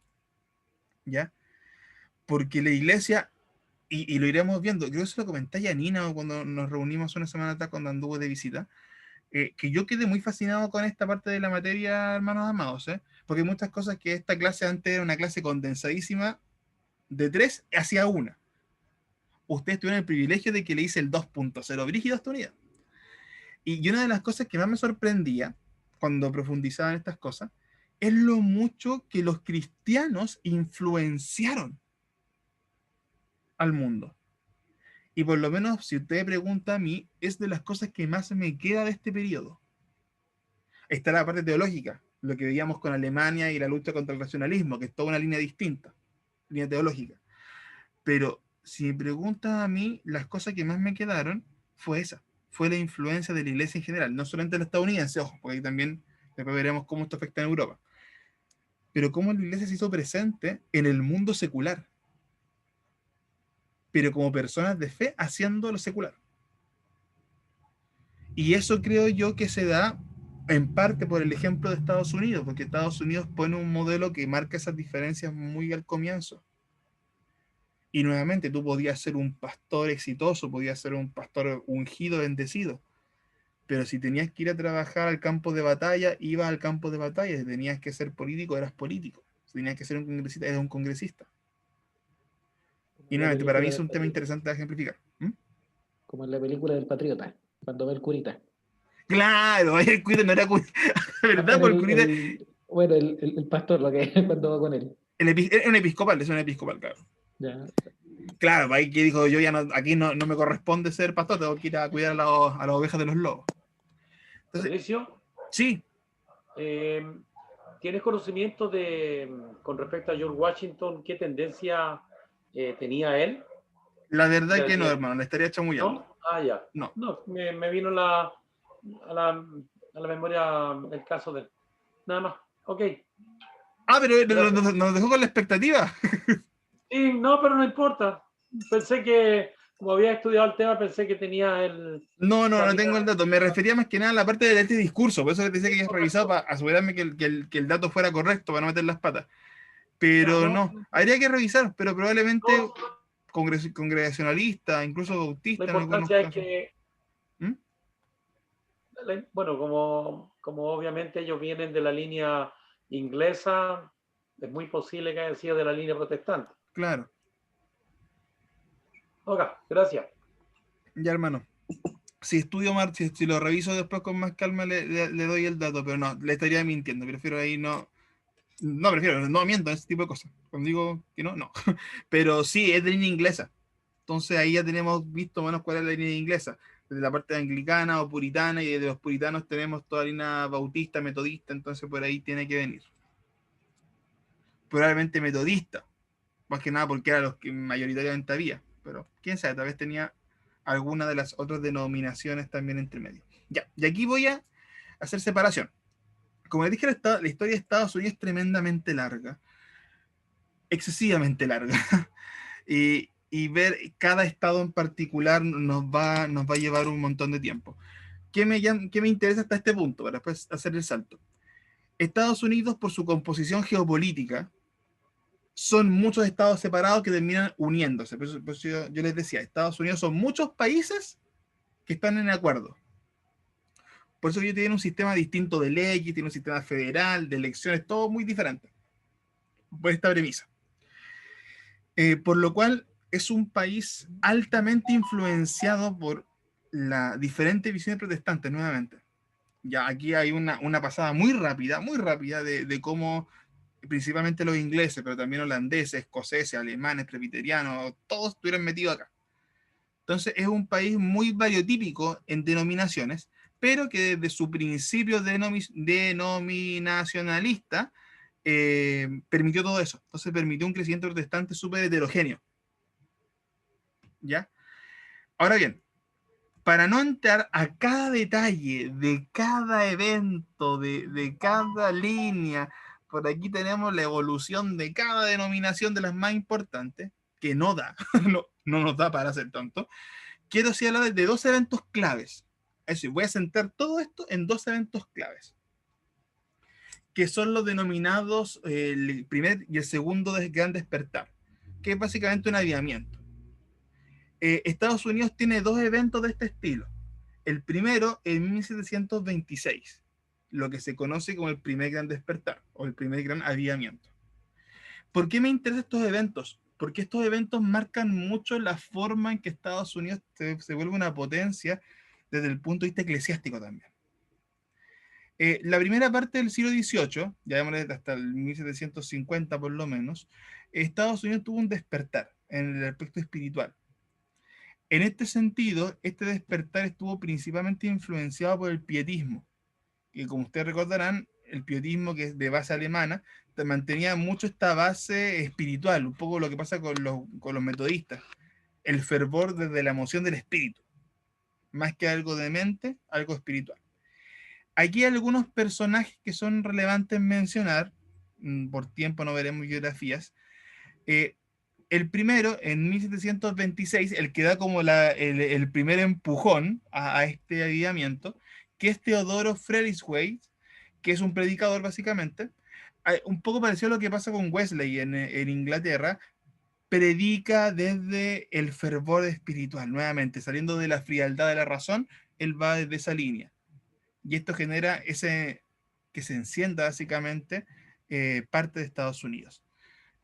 ¿Ya? Porque la iglesia, y lo iremos viendo, creo que se lo comenté a Nina cuando nos reunimos una semana atrás cuando anduvo de visita, que yo quedé muy fascinado con esta parte de la materia, hermanos amados, porque hay muchas cosas que esta clase antes era una clase condensadísima de 3 hacia 1. Ustedes tuvieron el privilegio de que le hice el 2.0 brígido esta unidad. Y una de las cosas que más me sorprendía cuando profundizaba en estas cosas es lo mucho que los cristianos influenciaron al mundo. Y por lo menos, si usted me pregunta a mí, es de las cosas que más me queda de este periodo. Está la parte teológica, lo que veíamos con Alemania y la lucha contra el racionalismo, que es toda una línea distinta, línea teológica. Pero si me preguntas a mí, las cosas que más me quedaron fue esa, fue la influencia de la iglesia en general, no solamente la estadounidense, ojo, porque ahí también después veremos cómo esto afecta en Europa, pero cómo la iglesia se hizo presente en el mundo secular, pero como personas de fe haciendo lo secular. Y eso creo yo que se da en parte por el ejemplo de Estados Unidos, porque Estados Unidos pone un modelo que marca esas diferencias muy al comienzo. Y nuevamente tú podías ser un pastor exitoso, podías ser un pastor ungido, bendecido, pero si tenías que ir a trabajar al campo de batalla, ibas al campo de batalla. Si tenías que ser político, eras político. Si tenías que ser un congresista, eras un congresista. Como Y en la nuevamente, para mí película es del un tema Patriota. interesante de ejemplificar. ¿Mm? Como en la película del Patriota, cuando ve el curita. Claro, el cuida no era cuida. Más ¿Verdad? bien Por el curita, bueno, el pastor, lo que cuando va con él. es un episcopal, es un episcopal, claro. Ya. Claro, ahí que dijo, yo ya no, aquí no me corresponde ser pastor, tengo que ir a cuidar a las ovejas de los lobos. Entonces, Patricio, sí, ¿tienes conocimiento con respecto a George Washington, qué tendencia tenía él? la verdad que no, Ya, hermano, le estaría chamullando. ¿no? Ah, ya. No. No, me vino a la memoria el caso de él. Nada más. Ok. Ah, pero Gracias. nos dejó con la expectativa. Sí, no, pero no importa. Pensé que como había estudiado el tema, pensé que tenía el... No tengo el sabía- dato. Me refería más que nada a la parte de este discurso. Por eso les decía que había revisado Correcto. para asegurarme que el dato fuera correcto, para no meter las patas. Ya, Pero no, no, habría que revisar, pero probablemente no, congregacionalista, incluso la bautista en algunos importancia es casos. que, ¿Mm? bueno, como obviamente ellos vienen de la línea inglesa, es muy posible que haya sido de la línea protestante. Claro, Ok, gracias. ya hermano. Si estudio más, si lo reviso después con más calma, le doy el dato, pero no, le estaría mintiendo. Prefiero ahí no. No, prefiero, no miento, ese tipo de cosas. Cuando digo que no, no. Pero sí, es de línea inglesa. Entonces ahí ya tenemos visto menos cuál es la línea inglesa. De la parte anglicana o puritana, y de los puritanos tenemos toda la línea bautista, metodista, entonces por ahí tiene que venir. Probablemente metodista, más que nada porque era los que mayoritariamente había. Pero quién sabe, tal vez tenía alguna de las otras denominaciones también entre medio. Ya, y aquí voy a hacer separación. Como les dije, la historia de Estados Unidos es tremendamente larga, excesivamente larga. Y ver cada estado en particular nos va a llevar un montón de tiempo. ¿Qué me interesa hasta este punto? Para después hacer el salto. Estados Unidos, por su composición geopolítica, son muchos estados separados que terminan uniéndose. Por eso yo les decía, Estados Unidos son muchos países que están en acuerdo. Por eso ellos tienen un sistema distinto de leyes, tienen un sistema federal, de elecciones, todo muy diferente. Por esta premisa. Por lo cual es un país altamente influenciado por las diferentes visiones protestantes, nuevamente. Ya aquí hay una pasada muy rápida de cómo principalmente los ingleses, pero también holandeses, escoceses, alemanes, presbiterianos, todos estuvieron metidos acá. Entonces es un país muy variotípico en denominaciones, pero que desde su principio denominacionalista permitió todo eso. Entonces permitió un crecimiento protestante súper heterogéneo. ¿Ya? Ahora bien, para no entrar a cada detalle de cada evento, de cada línea, por aquí tenemos la evolución de cada denominación de las más importantes, que no da, no nos da para hacer tanto. Quiero sí hablar de dos eventos claves. Es decir, voy a centrar todo esto en dos eventos claves, que son los denominados el primer y el segundo gran despertar, que es básicamente un avivamiento. Estados Unidos tiene dos eventos de este estilo. El primero en 1726, lo que se conoce como el primer gran despertar o el primer gran avivamiento. ¿Por qué me interesan estos eventos? Porque estos eventos marcan mucho la forma en que Estados Unidos se vuelve una potencia desde el punto de vista eclesiástico también. La primera parte del siglo XVIII, ya hasta el 1750 por lo menos, Estados Unidos tuvo un despertar en el aspecto espiritual. En este sentido, este despertar estuvo principalmente influenciado por el pietismo, que como ustedes recordarán, el pietismo, que es de base alemana, mantenía mucho esta base espiritual, un poco lo que pasa con los metodistas, el fervor desde la emoción del espíritu, más que algo de mente, algo espiritual. Aquí hay algunos personajes que son relevantes mencionar, por tiempo no veremos biografías. Eh, el primero, en 1726, el que da como el primer empujón a este avivamiento, que es Teodoro Freliswey, que es un predicador básicamente, un poco parecido a lo que pasa con Wesley en Inglaterra, predica desde el fervor espiritual, nuevamente, saliendo de la frialdad de la razón, él va desde esa línea. Y esto genera que se encienda básicamente parte de Estados Unidos.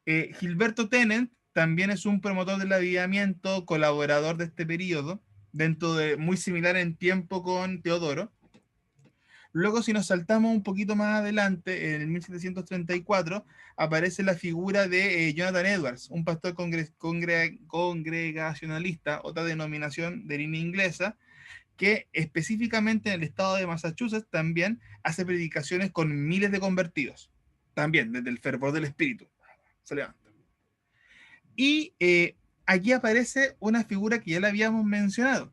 Gilberto Tennant también es un promotor del avivamiento, colaborador de este periodo, dentro de muy similar en tiempo con Teodoro. Luego, si nos saltamos un poquito más adelante, en el 1734, aparece la figura de Jonathan Edwards, un pastor congregacionalista, otra denominación de línea inglesa, que específicamente en el estado de Massachusetts también hace predicaciones con miles de convertidos, también desde el fervor del espíritu. Se levanta. Y aquí aparece una figura que ya la habíamos mencionado.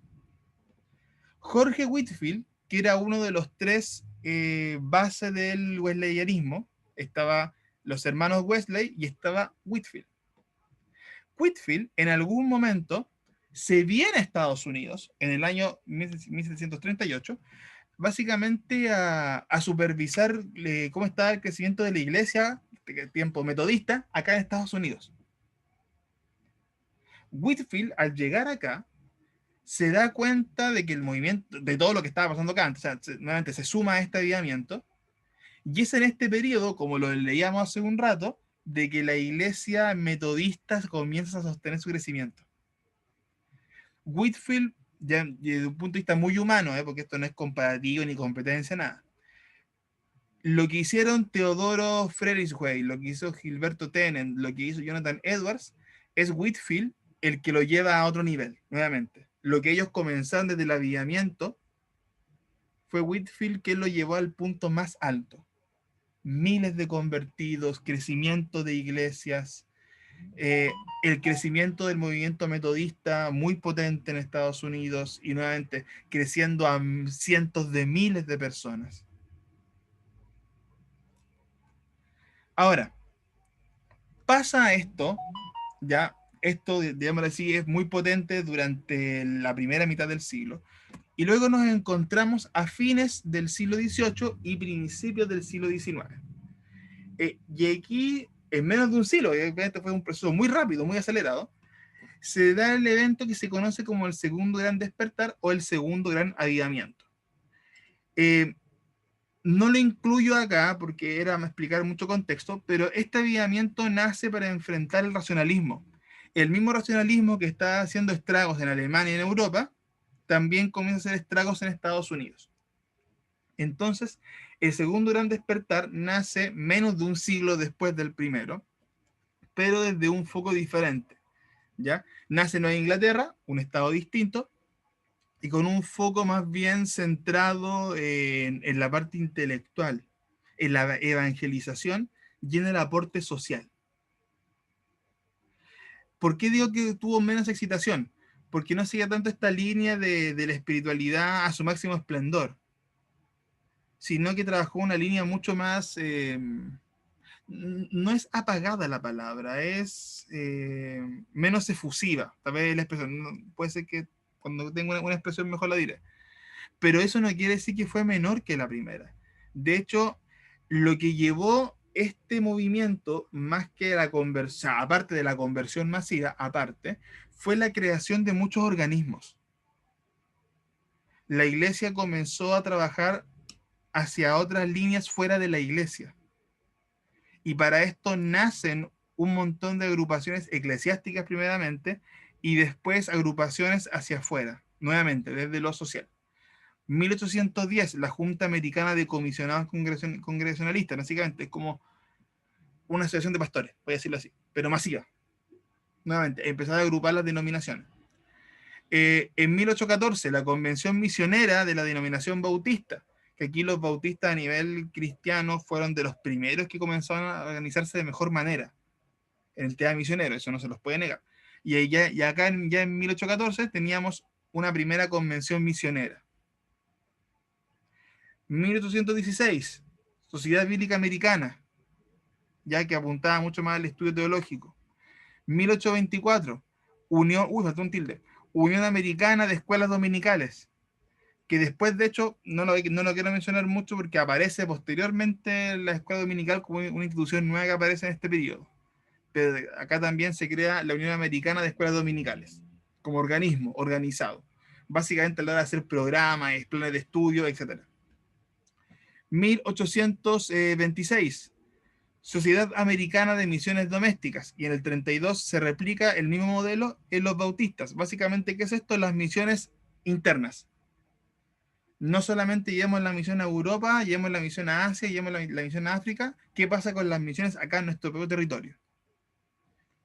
Jorge Whitefield, que era uno de los tres bases del wesleyanismo. Estaba los hermanos Wesley y estaba Whitefield. Whitefield en algún momento se viene a Estados Unidos en el año 1738, básicamente a supervisar cómo estaba el crecimiento de la iglesia, de tiempo metodista, acá en Estados Unidos. Whitefield, al llegar acá, se da cuenta de que el movimiento, de todo lo que estaba pasando acá, o sea, nuevamente se suma a este avivamiento, y es en este periodo, como lo leíamos hace un rato, de que la iglesia metodista comienza a sostener su crecimiento. Whitefield, ya, desde un punto de vista muy humano, porque esto no es comparativo ni competencia, nada. Lo que hicieron Teodoro Frerichswey, lo que hizo Gilberto Tennent, lo que hizo Jonathan Edwards, es Whitefield el que lo lleva a otro nivel, nuevamente. Lo que ellos comenzaron desde el avivamiento fue Whitefield que lo llevó al punto más alto. Miles de convertidos, crecimiento de iglesias, el crecimiento del movimiento metodista muy potente en Estados Unidos y nuevamente creciendo a cientos de miles de personas. Ahora, pasa esto, ya, esto, digámoslo así, es muy potente durante la primera mitad del siglo, y luego nos encontramos a fines del siglo XVIII y principios del siglo XIX. Y aquí, en menos de un siglo, obviamente fue un proceso muy rápido, muy acelerado, se da el evento que se conoce como el segundo gran despertar o el segundo gran avivamiento. No lo incluyo acá porque era explicar mucho contexto, pero este avivamiento nace para enfrentar el racionalismo. El mismo racionalismo que está haciendo estragos en Alemania y en Europa, también comienza a hacer estragos en Estados Unidos. Entonces, el segundo gran despertar nace menos de un siglo después del primero, pero desde un foco diferente. ¿Ya? Nace en Nueva Inglaterra, un estado distinto, y con un foco más bien centrado en la parte intelectual, en la evangelización y en el aporte social. ¿Por qué digo que tuvo menos excitación? Porque no seguía tanto esta línea de la espiritualidad a su máximo esplendor, sino que trabajó una línea mucho más, no es apagada la palabra, es menos efusiva, tal vez la expresión, puede ser que cuando tenga una expresión mejor la diré, pero eso no quiere decir que fue menor que la primera. De hecho, lo que llevó este movimiento, más que la conversión, aparte de la conversión masiva, aparte, fue la creación de muchos organismos. La iglesia comenzó a trabajar hacia otras líneas fuera de la iglesia. Y para esto nacen un montón de agrupaciones eclesiásticas primeramente y después agrupaciones hacia afuera, nuevamente, desde lo social. 1810, la Junta Americana de Comisionados Congresionalistas, básicamente es como una asociación de pastores, voy a decirlo así, pero masiva. Nuevamente, empezar a agrupar las denominaciones. En 1814, la Convención Misionera de la Denominación Bautista, que aquí los bautistas a nivel cristiano fueron de los primeros que comenzaron a organizarse de mejor manera en el tema misionero, eso no se los puede negar. Y acá ya en 1814 teníamos una primera convención misionera. 1816, Sociedad Bíblica Americana, ya que apuntaba mucho más al estudio teológico. 1824, Unión Americana de Escuelas Dominicales, que después, de hecho, no lo quiero mencionar mucho porque aparece posteriormente la Escuela Dominical como una institución nueva que aparece en este periodo. Pero acá también se crea la Unión Americana de Escuelas Dominicales, como organismo organizado, básicamente a la hora de hacer programas, planes de estudio, etc. 1826, Sociedad Americana de Misiones Domésticas, y en el 32 se replica el mismo modelo en los bautistas. Básicamente, ¿qué es esto? Las misiones internas. No solamente llevamos la misión a Europa, llevamos la misión a Asia, llevamos la misión a África. ¿Qué pasa con las misiones acá en nuestro propio territorio?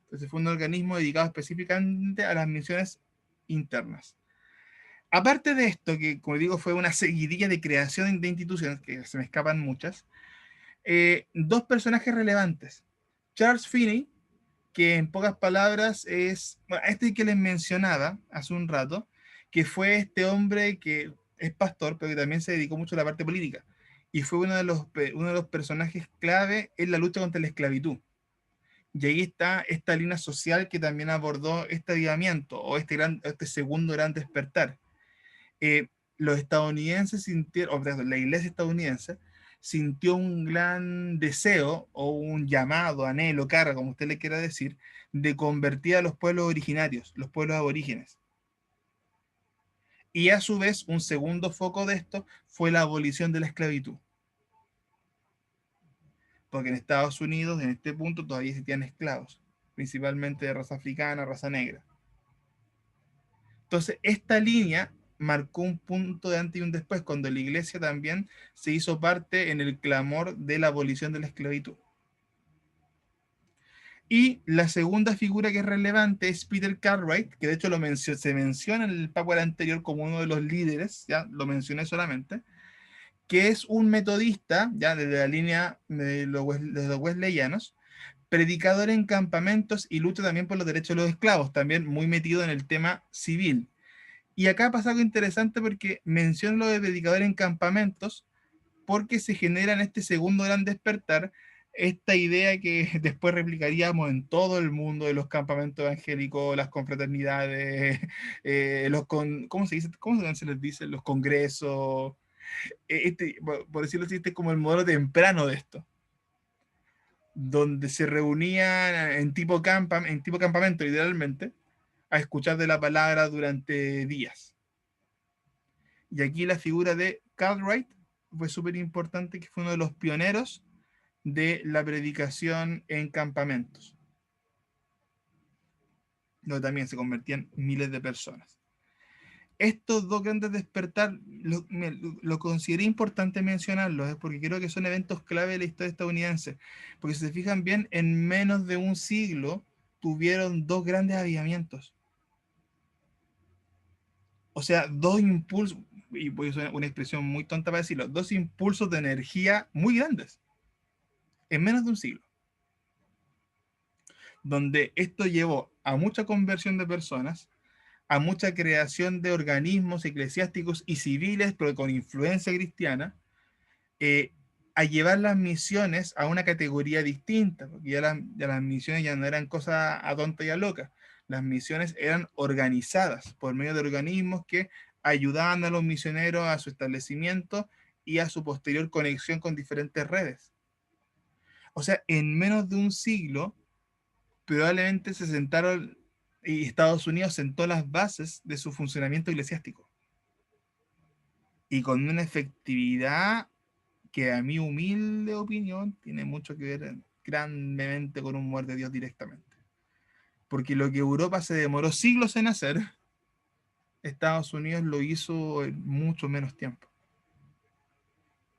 Entonces fue un organismo dedicado específicamente a las misiones internas. Aparte de esto, que como digo fue una seguidilla de creación de instituciones, que se me escapan muchas, dos personajes relevantes. Charles Finney, que en pocas palabras es, bueno, este que les mencionaba hace un rato, que fue este hombre que es pastor, pero que también se dedicó mucho a la parte política, y fue uno de los personajes clave en la lucha contra la esclavitud, Y ahí está esta línea social que también abordó este avivamiento o este segundo gran despertar. Los estadounidenses sintieron, o perdón, la iglesia estadounidense sintió un gran deseo o un llamado, anhelo, carga, como usted le quiera decir, de convertir a los pueblos originarios, los pueblos aborígenes. Y a su vez, un segundo foco de esto fue la abolición de la esclavitud. Porque en Estados Unidos, en este punto, todavía existían esclavos, principalmente de raza africana, raza negra. Entonces, esta línea marcó un punto de antes y un después, cuando la iglesia también se hizo parte en el clamor de la abolición de la esclavitud. Y la segunda figura que es relevante es Peter Cartwright, que de hecho se menciona en el PowerPoint anterior como uno de los líderes, ya lo mencioné solamente, que es un metodista, ya desde la línea de los wesleyanos, predicador en campamentos y lucha también por los derechos de los esclavos, también muy metido en el tema civil. Y acá pasa algo interesante porque menciono lo de predicador en campamentos, porque se genera en este segundo gran despertar esta idea que después replicaríamos en todo el mundo de los campamentos evangélicos, las confraternidades, ¿cómo se dice? ¿Cómo se les dice? Los congresos, por decirlo así, este es como el modelo temprano de esto, donde se reunían en tipo campamento, literalmente, a escuchar de la palabra durante días. Y aquí la figura de Cartwright fue súper importante, que fue uno de los pioneros de la predicación en campamentos, donde también se convertían miles de personas. Estos dos grandes despertar lo consideré importante mencionarlos, porque creo que son eventos clave de la historia estadounidense, porque si se fijan bien, en menos de un siglo tuvieron dos grandes avivamientos. O sea, dos impulsos, y voy a usar una expresión muy tonta para decirlo, dos impulsos de energía muy grandes, en menos de un siglo, donde esto llevó a mucha conversión de personas, a mucha creación de organismos eclesiásticos y civiles, pero con influencia cristiana, eh, a llevar las misiones a una categoría distinta, porque ya las misiones ya no eran cosas a tonta y a loca, las misiones eran organizadas por medio de organismos que ayudaban a los misioneros a su establecimiento y a su posterior conexión con diferentes redes. O sea, en menos de un siglo, probablemente se sentaron y Estados Unidos sentó las bases de su funcionamiento eclesiástico. Y con una efectividad que a mi humilde opinión tiene mucho que ver grandemente con un muerte de Dios directamente. Porque lo que Europa se demoró siglos en hacer, Estados Unidos lo hizo en mucho menos tiempo.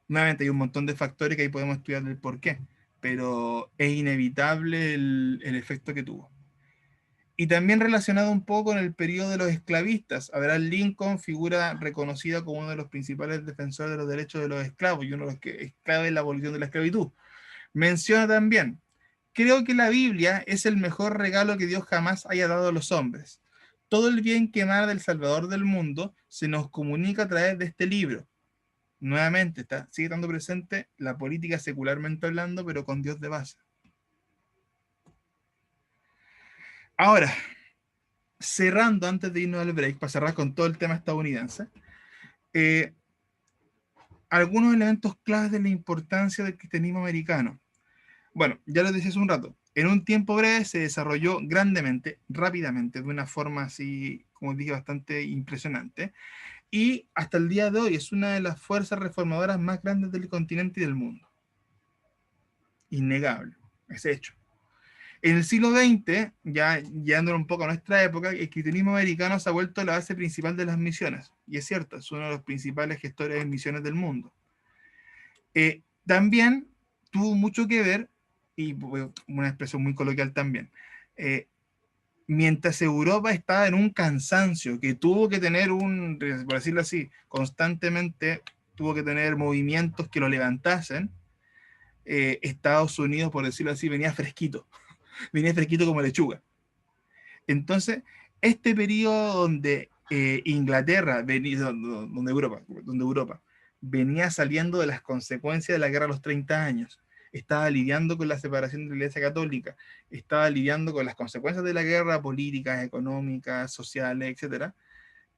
Nuevamente hay un montón de factores que ahí podemos estudiar el por qué, pero es inevitable el efecto que tuvo. Y también relacionado un poco con el periodo de los esclavistas. Abraham Lincoln, figura reconocida como uno de los principales defensores de los derechos de los esclavos y uno de los que es clave en la abolición de la esclavitud. Menciona también: creo que la Biblia es el mejor regalo que Dios jamás haya dado a los hombres. Todo el bien que emana del Salvador del mundo se nos comunica a través de este libro. Nuevamente, sigue estando presente la política secularmente hablando, pero con Dios de base. Ahora, cerrando antes de irnos al break, para cerrar con todo el tema estadounidense, algunos elementos claves de la importancia del cristianismo americano. Bueno, ya lo decía hace un rato, en un tiempo breve se desarrolló grandemente, rápidamente, de una forma así, como dije, bastante impresionante, y hasta el día de hoy es una de las fuerzas reformadoras más grandes del continente y del mundo. Innegable, ese hecho. En el siglo XX, ya llevándolo un poco a nuestra época, el cristianismo americano se ha vuelto la base principal de las misiones. Y es cierto, es uno de los principales gestores de misiones del mundo. También tuvo mucho que ver, y una expresión muy coloquial también, mientras Europa estaba en un cansancio, que tuvo que tener por decirlo así, constantemente tuvo que tener movimientos que lo levantasen, Estados Unidos, por decirlo así, venía fresquito como lechuga. Entonces, este periodo donde Inglaterra, donde Europa venía saliendo de las consecuencias de la guerra de los 30 años, estaba lidiando con la separación de la Iglesia Católica, estaba lidiando con las consecuencias de la guerra, políticas, económicas, sociales, etcétera,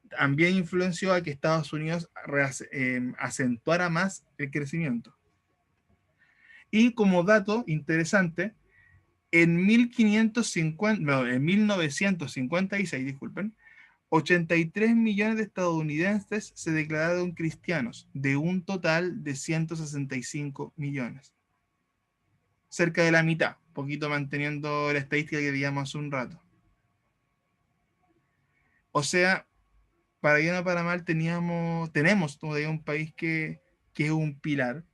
también influenció a que Estados Unidos acentuara más el crecimiento. Y como dato interesante, en 1956, disculpen, 83 millones de estadounidenses se declararon cristianos, de un total de 165 millones. Cerca de la mitad, poquito manteniendo la estadística que veíamos hace un rato. O sea, para bien o para mal, tenemos todavía un país que es un pilar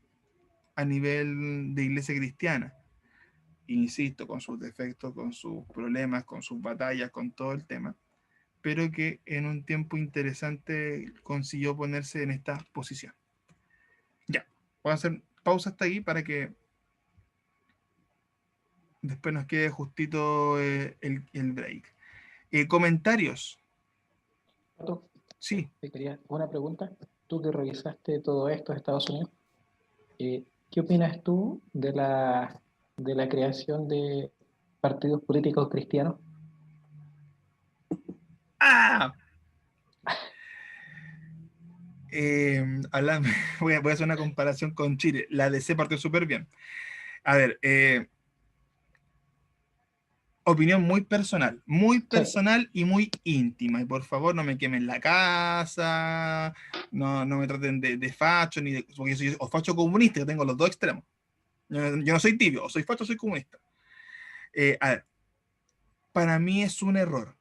a nivel de iglesia cristiana. Insisto, con sus defectos, con sus problemas, con sus batallas, con todo el tema, pero que en un tiempo interesante consiguió ponerse en esta posición. Ya, voy a hacer pausa hasta ahí para que después nos quede justito el break. Comentarios. Pato, Sí. te quería una pregunta. Tú que revisaste todo esto de Estados Unidos, ¿qué opinas tú de la creación de partidos políticos cristianos? ¡Ah! Voy a hacer una comparación con Chile. La DC partió súper bien. A ver, opinión muy Sí. personal y muy íntima. Y por favor, no me quemen la casa, no me traten de facho, porque yo soy o facho comunista, yo tengo los dos extremos. Yo no soy tibio, o soy facho o soy comunista. A ver, para mí es un error.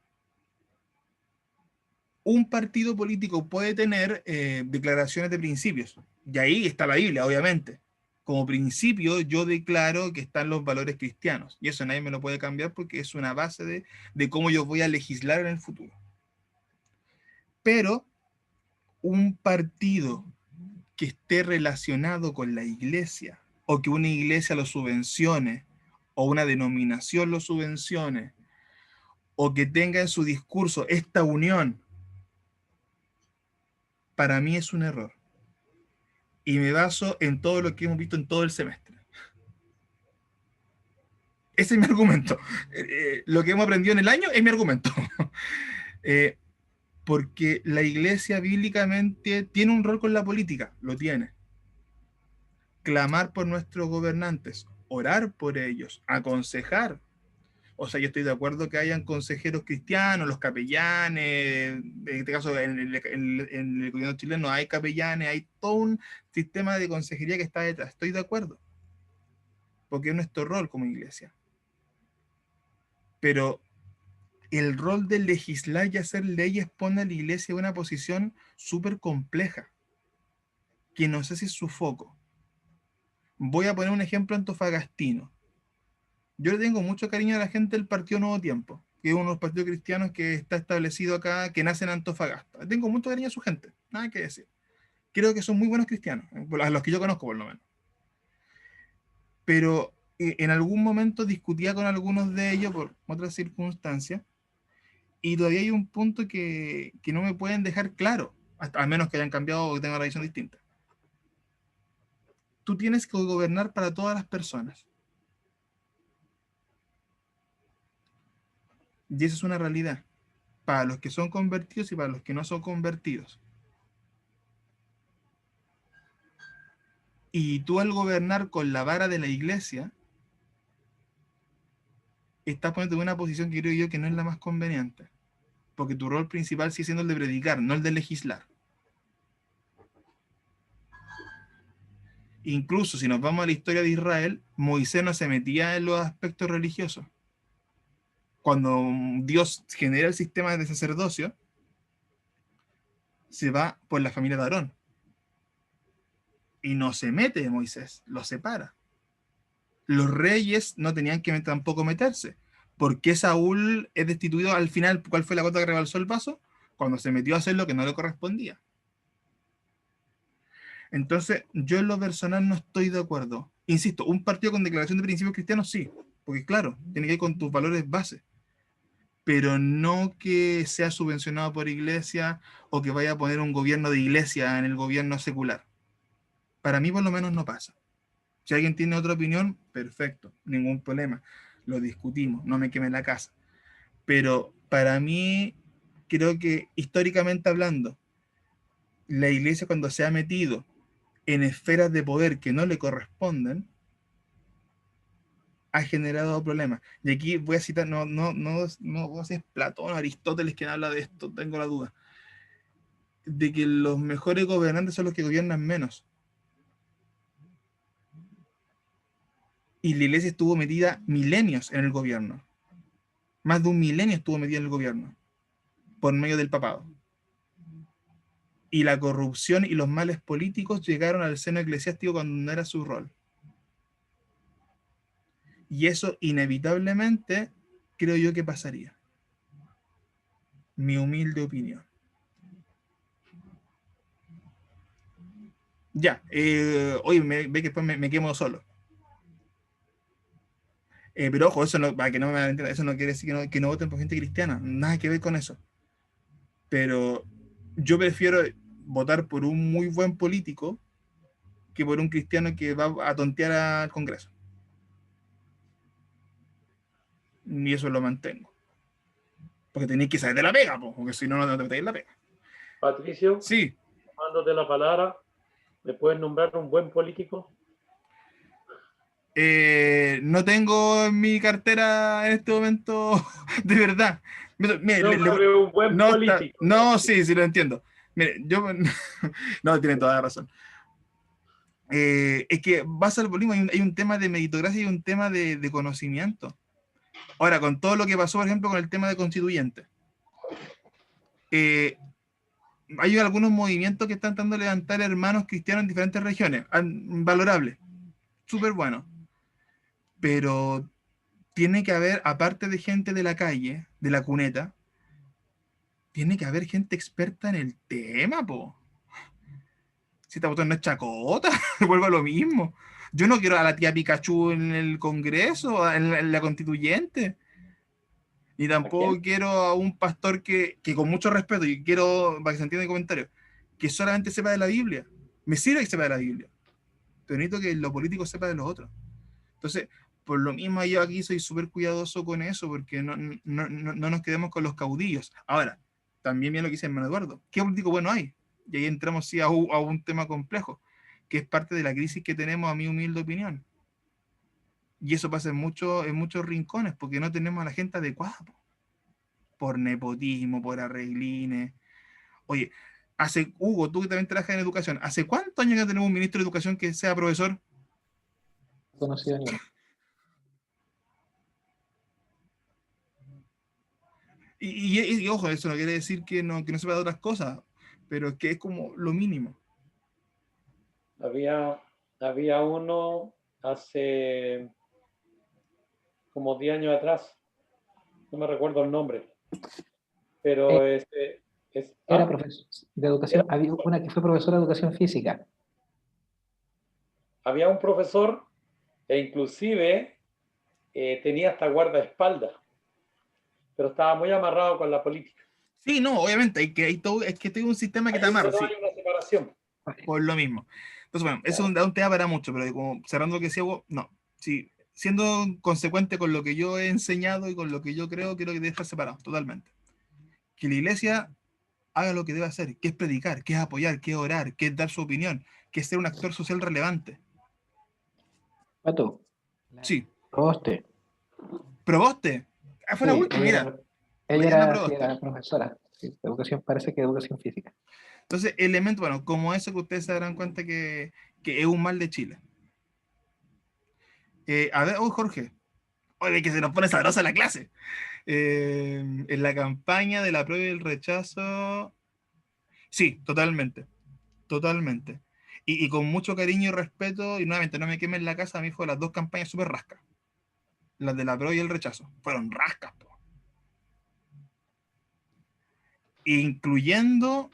Un partido político puede tener declaraciones de principios, y ahí está la Biblia, obviamente. Como principio, yo declaro que están los valores cristianos, y eso nadie me lo puede cambiar porque es una base de cómo yo voy a legislar en el futuro. Pero un partido que esté relacionado con la iglesia, o que una iglesia lo subvencione, o una denominación lo subvencione, o que tenga en su discurso esta unión, para mí es un error. Y me baso en todo lo que hemos visto en todo el semestre. Ese es mi argumento. Lo que hemos aprendido en el año es mi argumento. eh, porque la iglesia bíblicamente tiene un rol con la política, lo tiene. Clamar por nuestros gobernantes, orar por ellos, aconsejar. O sea, yo estoy de acuerdo que hayan consejeros cristianos, los capellanes, en este caso en el gobierno chileno hay capellanes, hay todo un sistema de consejería que está detrás. Estoy de acuerdo, porque es nuestro rol como iglesia. Pero el rol de legislar y hacer leyes pone a la iglesia en una posición súper compleja, que no sé si es su foco. Voy a poner un ejemplo antofagastino. Yo le tengo mucho cariño a la gente del Partido Nuevo Tiempo, que es uno de los partidos cristianos que está establecido acá, que nace en Antofagasta. Tengo mucho cariño a su gente, nada que decir. Creo que son muy buenos cristianos, a los que yo conozco por lo menos. Pero en algún momento discutía con algunos de ellos por otras circunstancias, y todavía hay un punto que no me pueden dejar claro, hasta, a menos que hayan cambiado o que tengan una visión distinta. Tú tienes que gobernar para todas las personas. Y esa es una realidad, para los que son convertidos y para los que no son convertidos. Y tú al gobernar con la vara de la iglesia, estás poniendo en una posición que creo yo que no es la más conveniente. Porque tu rol principal sigue siendo el de predicar, no el de legislar. Incluso si nos vamos a la historia de Israel, Moisés no se metía en los aspectos religiosos. Cuando Dios genera el sistema de sacerdocio, se va por la familia de Aarón. Y no se mete Moisés, lo separa. Los reyes no tenían que tampoco meterse. ¿Por qué Saúl es destituido al final? ¿Cuál fue la gota que rebalsó el vaso? Cuando se metió a hacer lo que no le correspondía. Entonces, yo en lo personal no estoy de acuerdo. Insisto, un partido con declaración de principios cristianos, sí, porque claro, tiene que ir con tus valores base, pero no que sea subvencionado por iglesia o que vaya a poner un gobierno de iglesia en el gobierno secular. Para mí por lo menos no pasa. Si alguien tiene otra opinión, perfecto, ningún problema. Lo discutimos, no me quemen la casa. Pero para mí, creo que históricamente hablando, la iglesia cuando se ha metido en esferas de poder que no le corresponden, ha generado problemas. Y aquí voy a citar, no sé si es Platón o Aristóteles quien habla de esto, tengo la duda, de que los mejores gobernantes son los que gobiernan menos. Y la iglesia estuvo metida milenios en el gobierno. Más de un milenio estuvo metida en el gobierno, por medio del papado. Y la corrupción y los males políticos llegaron al seno eclesiástico cuando no era su rol. Y eso inevitablemente creo yo que pasaría. Mi humilde opinión. Ya, oye, ve que después me quemo solo. Pero ojo, eso no, para que no me entiendan, eso no quiere decir que no voten por gente cristiana, nada que ver con eso. Pero yo prefiero votar por un muy buen político que por un cristiano que va a tontear al Congreso. Y eso lo mantengo. Porque tenéis que saber de la pega, porque si no, no te metéis en la pega. Patricio, Sí. tomándote la palabra, ¿me puedes nombrar un buen político? No tengo en mi cartera en este momento, de verdad. Mire, un buen no, político. no, sí, sí lo entiendo. Mire, yo no, tiene toda la razón. Es que vas al volumen, hay un tema de meritocracia y un tema de conocimiento. Ahora, con todo lo que pasó, por ejemplo, con el tema de constituyente, hay algunos movimientos que están tratando de levantar hermanos cristianos en diferentes regiones, valorables, súper bueno. Pero tiene que haber, aparte de gente de la calle, de la cuneta, tiene que haber gente experta en el tema, po. Si esta botón no es chacota, vuelvo a lo mismo. Yo no quiero a la tía Pikachu en el Congreso, en la constituyente. Ni tampoco quiero a un pastor que con mucho respeto, y quiero, para que se entienda el comentario, que solamente sepa de la Biblia. Me sirve que sepa de la Biblia. Pero necesito que lo político sepa de los otros. Entonces, por lo mismo yo aquí soy súper cuidadoso con eso, porque no nos quedemos con los caudillos. Ahora, también bien lo que dice hermano Eduardo, ¿qué político bueno hay? Y ahí entramos sí a un tema complejo, que es parte de la crisis que tenemos, a mi humilde opinión. Y eso pasa en muchos rincones, porque no tenemos a la gente adecuada, por nepotismo, por arreglines. Oye, Hugo, tú que también trabajas en educación, ¿hace cuántos años que tenemos un ministro de educación que sea profesor? Conocido ni uno. Y ojo, eso no quiere decir que no sepa de otras cosas, pero es que es como lo mínimo. Había uno hace como 10 años atrás, no me recuerdo el nombre, pero era profesor de educación, había una que fue profesora de educación física. Había un profesor e inclusive tenía hasta guardaespaldas, pero estaba muy amarrado con la política. Sí, no, obviamente, es que tengo un sistema que te amarra. Sí, hay una separación. por lo mismo. Entonces, bueno, eso es un tema para mucho, pero como cerrando lo que decía Hugo, no. Sí, siendo consecuente con lo que yo he enseñado y con lo que yo creo que debe estar separado, totalmente. Que la iglesia haga lo que debe hacer, que es predicar, que es apoyar, que es orar, que es dar su opinión, que es ser un actor social relevante. Pato. Sí. Proboste. ¿Proboste? Fue la última, mira. Ella era profesora. Sí, de educación, parece que de educación física. Entonces, elementos, bueno, como eso que ustedes se darán cuenta que es un mal de Chile. A ver, Jorge. Oye, que se nos pone sabrosa la clase. En la campaña de la prueba y el rechazo. Sí, totalmente. Totalmente. Y con mucho cariño y respeto, y nuevamente no me quemen la casa, a mí fue las dos campañas súper rascas. Las de la prueba y el rechazo. Fueron rascas, po. Incluyendo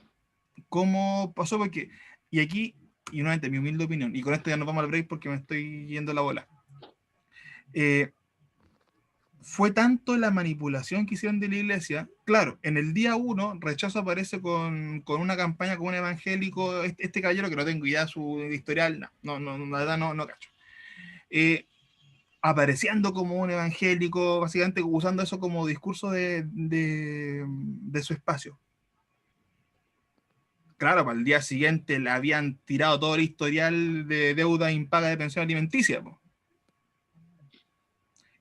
cómo pasó, porque, y aquí, y nuevamente mi humilde opinión, y con esto ya nos vamos al break porque me estoy yendo la bola. Fue tanto la manipulación que hicieron de la iglesia. Claro, en el día 1, Rechazo aparece con una campaña con un evangélico, este caballero que no tengo idea su historial, la verdad no cacho. apareciendo como un evangélico, básicamente usando eso como discurso de su espacio. Claro, para el día siguiente le habían tirado todo el historial de deuda impaga de pensión alimenticia, po.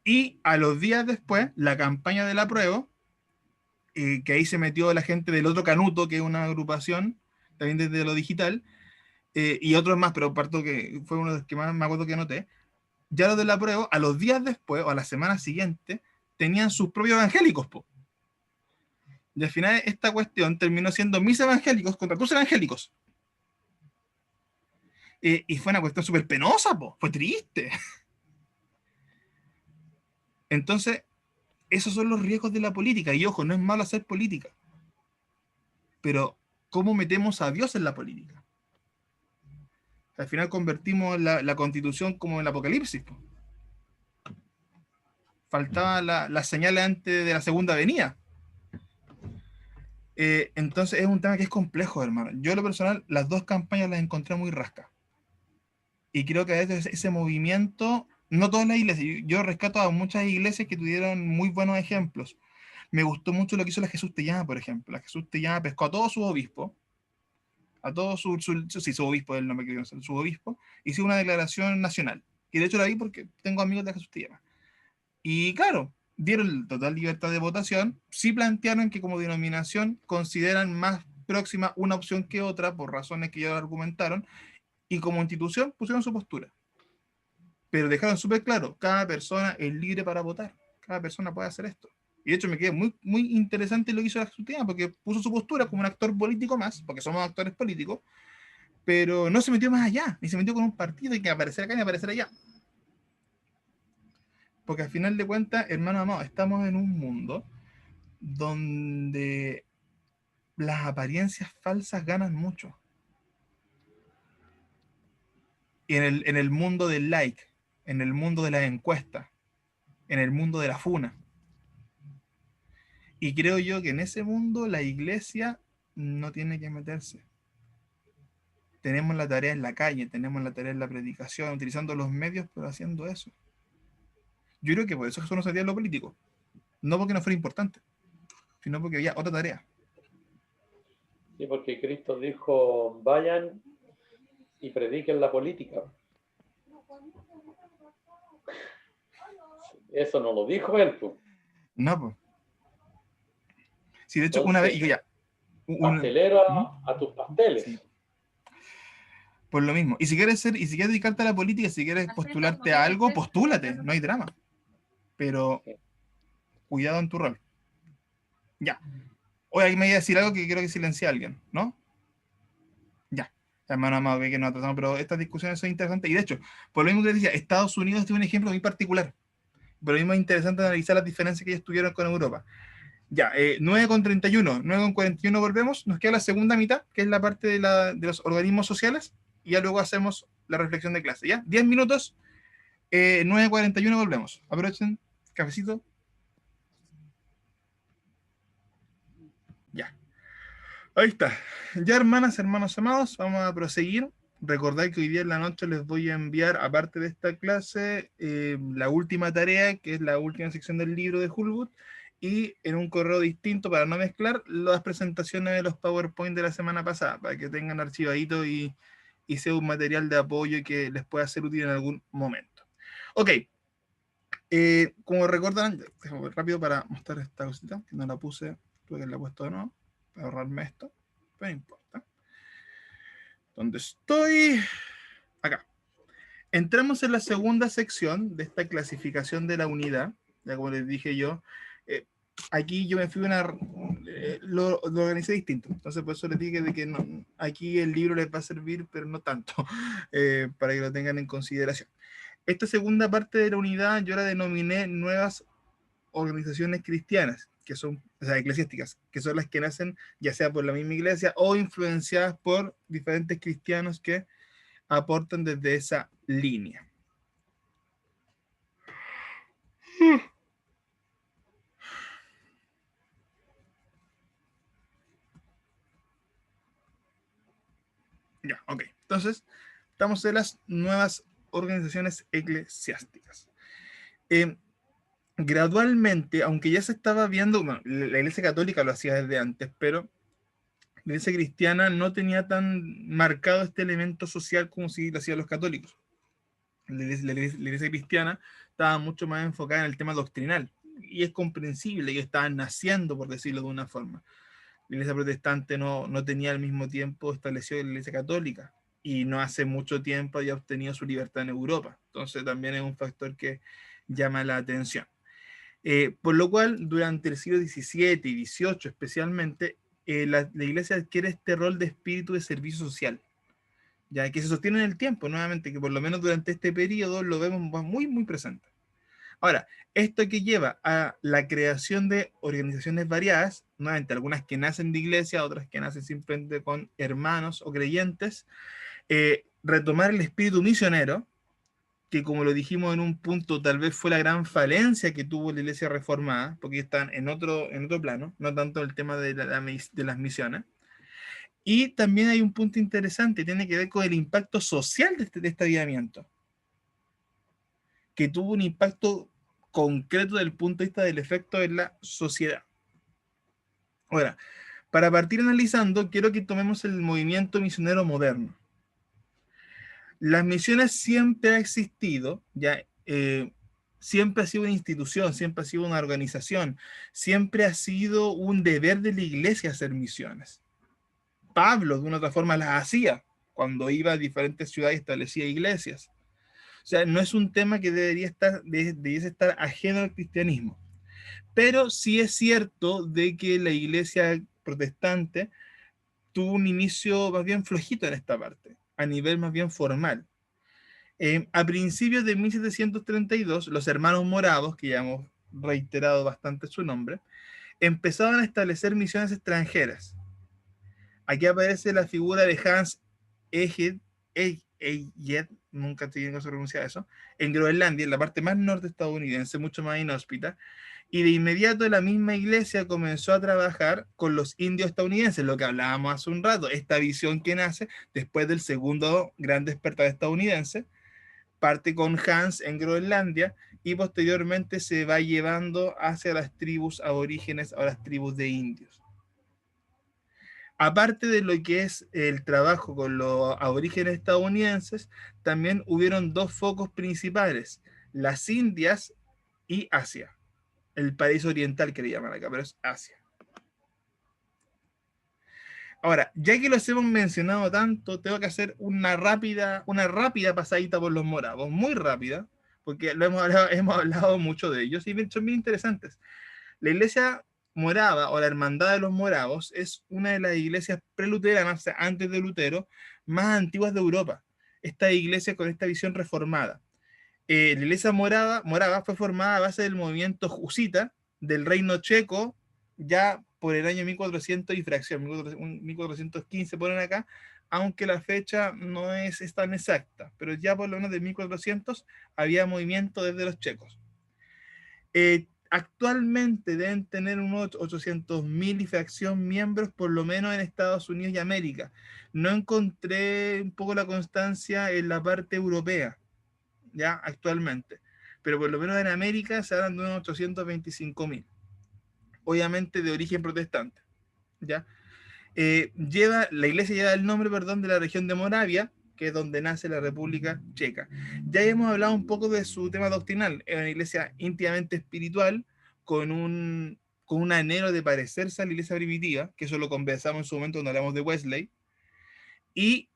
Y a los días después, la campaña del apruebo, que ahí se metió la gente del otro Canuto, que es una agrupación, también desde lo digital, y otros más, pero parto que fue uno de los que más me acuerdo que anoté. Ya los del apruebo, a los días después, o a la semana siguiente, tenían sus propios evangélicos, po. Y al final esta cuestión terminó siendo mis evangélicos contra tus evangélicos. Y fue una cuestión súper penosa, po. Fue triste. Entonces, esos son los riesgos de la política. Y ojo, no es malo hacer política. Pero, ¿cómo metemos a Dios en la política? Al final convertimos la constitución como el apocalipsis, po. Faltaba la señal antes de la segunda venida. Entonces es un tema que es complejo, hermano. Yo, en lo personal, las dos campañas las encontré muy rascas. Y creo que a veces ese movimiento, no todas las iglesias, yo rescato a muchas iglesias que tuvieron muy buenos ejemplos. Me gustó mucho lo que hizo la Jesús Te Llama, por ejemplo. La Jesús Te Llama pescó a todos sus obispos, a todos su obispo, el nombre que quiero decir, su obispo, hizo una declaración nacional. Y de hecho la vi porque tengo amigos de la Jesús Te Llama. Y claro, dieron total libertad de votación, sí plantearon que como denominación consideran más próxima una opción que otra por razones que ya argumentaron, y como institución pusieron su postura. Pero dejaron súper claro, cada persona es libre para votar, cada persona puede hacer esto. Y de hecho me quedé muy, muy interesante lo que hizo la Constitución, porque puso su postura como un actor político más, porque somos actores políticos, pero no se metió más allá, ni se metió con un partido y que aparecer acá ni aparecer allá. Porque al final de cuentas, hermano amado, estamos en un mundo donde las apariencias falsas ganan mucho. Y en el mundo del like, en el mundo de las encuestas, en el mundo de la funa. Y creo yo que en ese mundo la iglesia no tiene que meterse. Tenemos la tarea en la calle, tenemos la tarea en la predicación, utilizando los medios, pero haciendo eso. Yo creo que por eso Jesús no salía en lo político. No porque no fuera importante, sino porque había otra tarea. Sí, porque Cristo dijo, vayan y prediquen la política. Eso no lo dijo él, pues. No, pues. Sí, de hecho, una vez, Entonces, y ya. pastelero ¿Mm? a tus pasteles. Sí, por lo mismo. Y si quieres dedicarte a la política, si quieres postularte a algo, postúlate, no hay drama. Pero Sí. cuidado en tu rol. Ya. Hoy aquí me voy a decir algo que quiero que silencie a alguien, ¿no? Ya. Hermano amado, que no tratamos, pero estas discusiones son interesantes. Y de hecho, por lo mismo que les decía, Estados Unidos tiene un ejemplo muy particular. Por lo mismo es interesante analizar las diferencias que ellos tuvieron con Europa. Ya, 9:31, 9:41 volvemos. Nos queda la segunda mitad, que es la parte de los organismos sociales. Y ya luego hacemos la reflexión de clase. ¿Ya? 10 minutos, 9:41 volvemos. Aprovechen, cafecito. Ya. Ahí está. Ya, hermanas, hermanos amados, vamos a proseguir. Recordad que hoy día en la noche les voy a enviar, aparte de esta clase, la última tarea, que es la última sección del libro de Hulwood, y en un correo distinto para no mezclar las presentaciones de los PowerPoint de la semana pasada, para que tengan archivadito y sea un material de apoyo que les pueda ser útil en algún momento. Ok, como recordarán, déjame ver rápido para mostrar esta cosita, que no la puse, tuve que la he puesto de nuevo, para ahorrarme esto, pero no importa. ¿Dónde estoy? Acá. Entramos en la segunda sección de esta clasificación de la unidad, ya como les dije yo. Aquí yo me fui lo organicé distinto, entonces por eso les dije de que no, aquí el libro les va a servir, pero no tanto, para que lo tengan en consideración. Esta segunda parte de la unidad yo la denominé nuevas organizaciones cristianas, que son, o sea, eclesiásticas, que son las que nacen ya sea por la misma iglesia o influenciadas por diferentes cristianos que aportan desde esa línea. Ya, ok. Entonces, estamos en las nuevas organizaciones eclesiásticas. Gradualmente, aunque ya se estaba viendo, bueno, la Iglesia Católica lo hacía desde antes, pero la Iglesia cristiana no tenía tan marcado este elemento social como si lo hacían los católicos. La Iglesia cristiana estaba mucho más enfocada en el tema doctrinal, y es comprensible que estaban naciendo, por decirlo de una forma. La Iglesia protestante no tenía al mismo tiempo establecido la Iglesia católica, y no hace mucho tiempo había obtenido su libertad en Europa. Entonces también es un factor que llama la atención. Por lo cual, durante el siglo XVII y XVIII especialmente, la Iglesia adquiere este rol de espíritu de servicio social, ya que se sostiene en el tiempo, nuevamente, que por lo menos durante este periodo lo vemos muy, muy presente. Ahora, esto que lleva a la creación de organizaciones variadas, nuevamente, algunas que nacen de iglesia, otras que nacen simplemente con hermanos o creyentes, retomar el espíritu misionero, que como lo dijimos en un punto, tal vez fue la gran falencia que tuvo la iglesia reformada, porque están en otro plano, no tanto el tema de las misiones. Y también hay un punto interesante, tiene que ver con el impacto social de este avivamiento, que tuvo un impacto concreto desde el punto de vista del efecto en la sociedad. Ahora, para partir analizando, quiero que tomemos el movimiento misionero moderno. Las misiones siempre ha existido, ya siempre ha sido una institución, siempre ha sido una organización, siempre ha sido un deber de la iglesia hacer misiones. Pablo, de una otra forma, las hacía cuando iba a diferentes ciudades y establecía iglesias. O sea, no es un tema que debiese estar ajeno al cristianismo. Pero sí es cierto de que la iglesia protestante tuvo un inicio más bien flojito en esta parte, a nivel más bien formal. A principios de 1732, los hermanos moravos, que ya hemos reiterado bastante su nombre, empezaban a establecer misiones extranjeras. Aquí aparece la figura de Hans Eged, nunca estoy bien cómo se pronuncia eso, en Groenlandia, en la parte más norte estadounidense, mucho más inhóspita, y de inmediato la misma iglesia comenzó a trabajar con los indios estadounidenses, lo que hablábamos hace un rato, esta visión que nace después del segundo gran despertar estadounidense, parte con Hans en Groenlandia y posteriormente se va llevando hacia las tribus aborígenes o las tribus de indios. Aparte de lo que es el trabajo con los aborígenes estadounidenses, también hubieron dos focos principales, las Indias y Asia. El paraíso oriental que le llaman acá, pero es Asia. Ahora, ya que los hemos mencionado tanto, tengo que hacer una rápida pasadita por los moravos, muy rápida, porque hemos hablado mucho de ellos y son bien interesantes. La iglesia morava o la hermandad de los moravos es una de las iglesias preluteranas, o sea, antes de Lutero, más antiguas de Europa. Esta iglesia con esta visión reformada. La iglesia morava fue formada a base del movimiento jusita del reino checo, ya por el año 1400 y fracción, 1415 ponen acá, aunque la fecha no es tan exacta, pero ya por lo menos de 1400 había movimiento desde los checos. Actualmente deben tener unos 800.000 y fracción miembros, por lo menos en Estados Unidos y América. No encontré un poco la constancia en la parte europea, ya actualmente, pero por lo menos en América se hablan de unos 825.000, obviamente de origen protestante, ya. La iglesia lleva el nombre, perdón, de la región de Moravia, que es donde nace la República Checa. Ya hemos hablado un poco de su tema doctrinal, es una iglesia íntimamente espiritual, con un anhelo de parecerse a la iglesia primitiva, que eso lo conversamos en su momento cuando hablamos de Wesley, y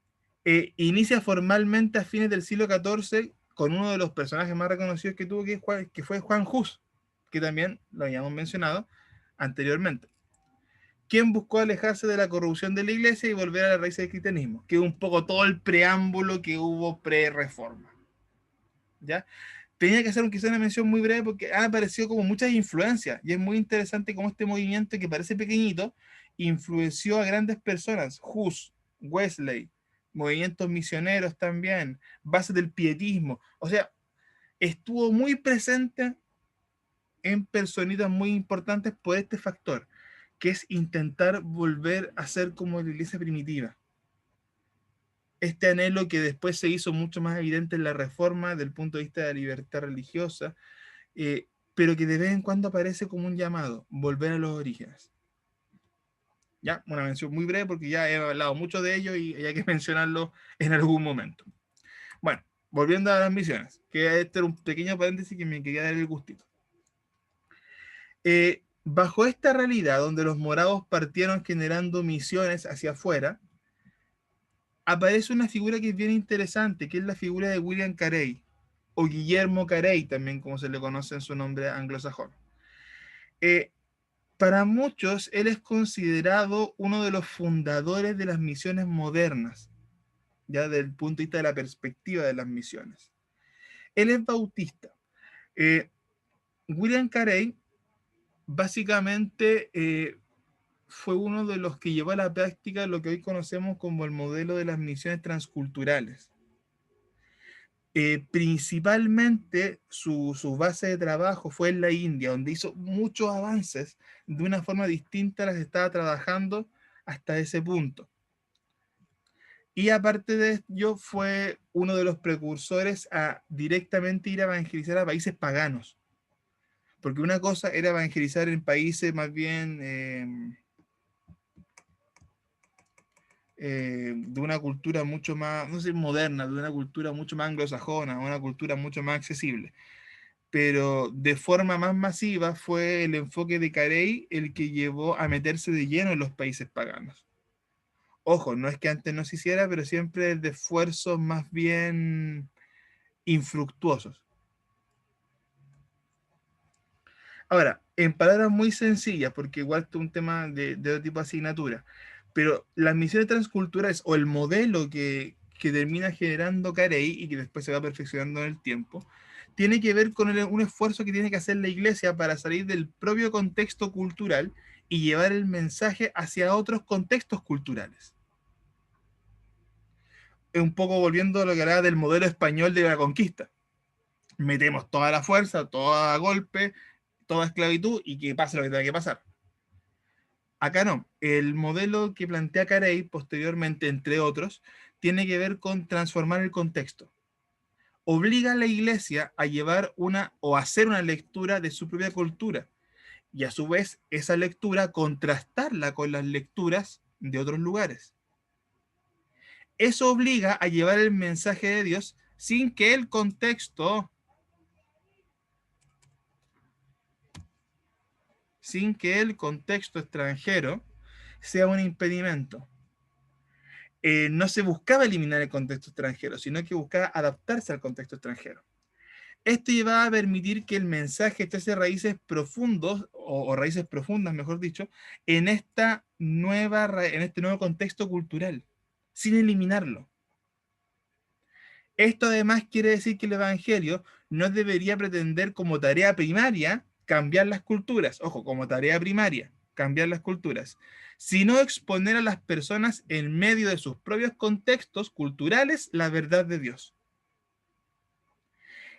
inicia formalmente a fines del siglo XIV con uno de los personajes más reconocidos que tuvo, que fue Juan Hus, que también lo habíamos mencionado anteriormente, quien buscó alejarse de la corrupción de la iglesia y volver a la raíz del cristianismo, que es un poco todo el preámbulo que hubo pre-reforma. ¿Ya? Tenía que hacer quizá una mención muy breve porque han aparecido como muchas influencias, y es muy interesante cómo este movimiento, que parece pequeñito, influenció a grandes personas. Hus, Wesley, movimientos misioneros también, bases del pietismo. O sea, estuvo muy presente en personitas muy importantes por este factor, que es intentar volver a ser como la iglesia primitiva. este anhelo que después se hizo mucho más evidente en la Reforma del punto de vista de la libertad religiosa, pero que de vez en cuando aparece como un llamado, volver a los orígenes. Ya, una mención muy breve porque ya he hablado mucho de ello y hay que mencionarlo en algún momento. Bueno, volviendo a las misiones, que este era un pequeño paréntesis que me quería dar el gustito. Bajo esta realidad, donde los morados partieron generando misiones hacia afuera, aparece una figura que es bien interesante, que es la figura de William Carey, o Guillermo Carey, también como se le conoce en su nombre anglosajón. Para muchos, él es considerado uno de los fundadores de las misiones modernas, ya desde el punto de vista de la perspectiva de las misiones. Él es bautista. William Carey, básicamente, fue uno de los que llevó a la práctica lo que hoy conocemos como el modelo de las misiones transculturales. Principalmente su base de trabajo fue en la India, donde hizo muchos avances de una forma distinta a las que estaba trabajando hasta ese punto. Y aparte de ello, fue uno de los precursores a directamente ir a evangelizar a países paganos. Porque una cosa era evangelizar en países más bien de una cultura mucho más, no sé, moderna, de una cultura mucho más anglosajona, una cultura mucho más accesible. Pero de forma más masiva fue el enfoque de Carey el que llevó a meterse de lleno en los países paganos. Ojo, no es que antes no se hiciera, pero siempre de esfuerzos más bien infructuosos. Ahora, en palabras muy sencillas, porque igual es un tema de otro tipo de asignatura, pero las misiones transculturales o el modelo que termina generando Carey y que después se va perfeccionando en el tiempo, tiene que ver con un esfuerzo que tiene que hacer la iglesia para salir del propio contexto cultural y llevar el mensaje hacia otros contextos culturales. Es un poco volviendo a lo que hablaba del modelo español de la conquista. Metemos toda la fuerza, todo a golpe, toda esclavitud y que pase lo que tenga que pasar. Acá no. El modelo que plantea Carey posteriormente, entre otros, tiene que ver con transformar el contexto. Obliga a la iglesia a llevar una o hacer una lectura de su propia cultura y a su vez esa lectura contrastarla con las lecturas de otros lugares. Eso obliga a llevar el mensaje de Dios sin que el contexto extranjero sea un impedimento. No se buscaba eliminar el contexto extranjero, sino que buscaba adaptarse al contexto extranjero. Esto llevaba a permitir que el mensaje echase raíces profundos, o raíces profundas, mejor dicho, en este nuevo contexto cultural, sin eliminarlo. Esto además quiere decir que el Evangelio no debería pretender como tarea primaria cambiar las culturas, ojo, como tarea primaria, cambiar las culturas, sino exponer a las personas en medio de sus propios contextos culturales la verdad de Dios.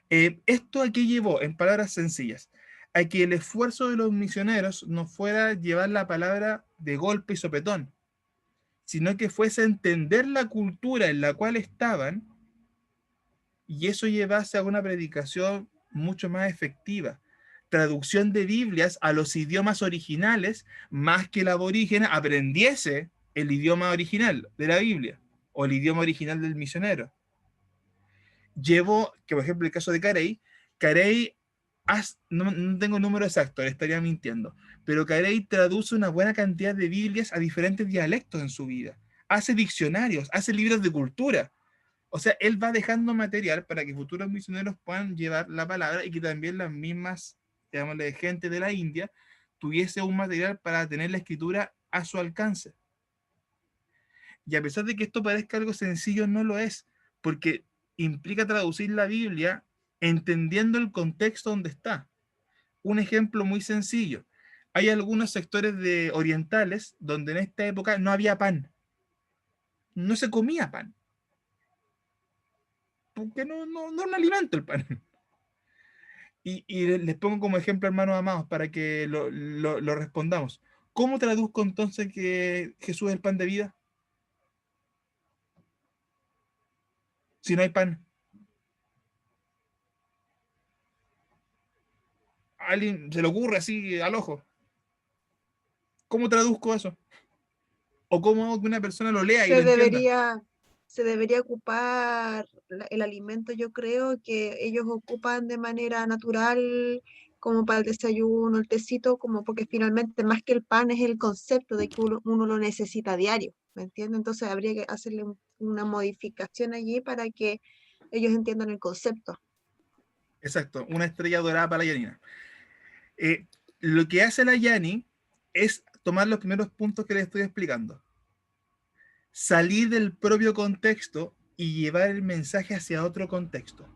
¿Esto a qué llevó? En palabras sencillas, a que el esfuerzo de los misioneros no fuera llevar la palabra de golpe y sopetón, sino que fuese entender la cultura en la cual estaban y eso llevase a una predicación mucho más efectiva. Traducción de Biblias a los idiomas originales, más que el aborígena aprendiese el idioma original de la Biblia o el idioma original del misionero. Llevó, que por ejemplo el caso de Carey no tengo el número exacto, le estaría mintiendo, pero Carey traduce una buena cantidad de Biblias a diferentes dialectos en su vida. Hace diccionarios, hace libros de cultura. O sea, él va dejando material para que futuros misioneros puedan llevar la palabra y que también las mismas, digámosle, gente de la India tuviese un material para tener la escritura a su alcance. Y a pesar de que esto parezca algo sencillo, no lo es, porque implica traducir la Biblia entendiendo el contexto donde está. Un ejemplo muy sencillo. Hay algunos sectores orientales donde en esta época no había pan. No se comía pan. Porque no es un alimento el pan. Y les pongo como ejemplo, hermanos amados, para que lo respondamos. ¿Cómo traduzco entonces que Jesús es el pan de vida? si no hay pan? ¿A alguien se le ocurre así al ojo? ¿Cómo traduzco eso? ¿O cómo hago que una persona lo lea y lo Se entienda? debería, se debería ocupar el alimento, yo creo que ellos ocupan de manera natural, como para el desayuno, el tecito, como porque finalmente más que el pan es el concepto de que uno lo necesita a diario, ¿me entiendes? Entonces habría que hacerle una modificación allí para que ellos entiendan el concepto. Exacto, una estrella dorada para la Yanina. Lo que hace la Yani es tomar los primeros puntos que les estoy explicando. Salir del propio contexto y llevar el mensaje hacia otro contexto.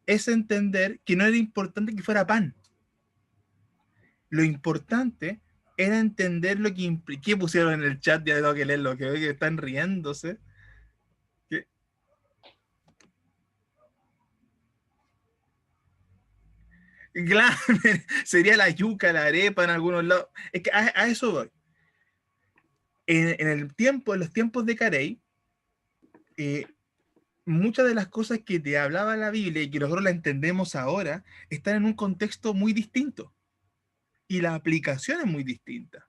Es entender que no era importante que fuera pan. Lo importante era entender lo que implica. ¿Qué pusieron en el chat? Ya tengo que leerlo, que veo que están riéndose. ¿Qué? Claro, sería la yuca, la arepa en algunos lados. Es que a eso voy. En los tiempos de Carey, muchas de las cosas que te hablaba la Biblia y que nosotros la entendemos ahora están en un contexto muy distinto y la aplicación es muy distinta.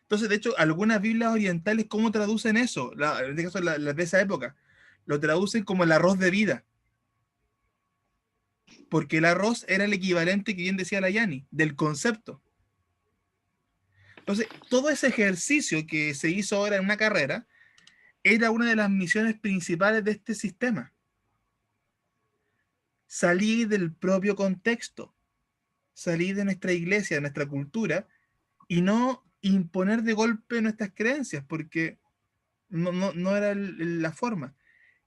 Entonces, de hecho, algunas Biblias orientales, ¿cómo traducen eso? En este caso, las de esa época, lo traducen como el arroz de vida. Porque el arroz era el equivalente, que bien decía la Yani, del concepto. Entonces, todo ese ejercicio que se hizo ahora en una carrera era una de las misiones principales de este sistema. Salir del propio contexto, salir de nuestra iglesia, de nuestra cultura, y no imponer de golpe nuestras creencias, porque no era la forma.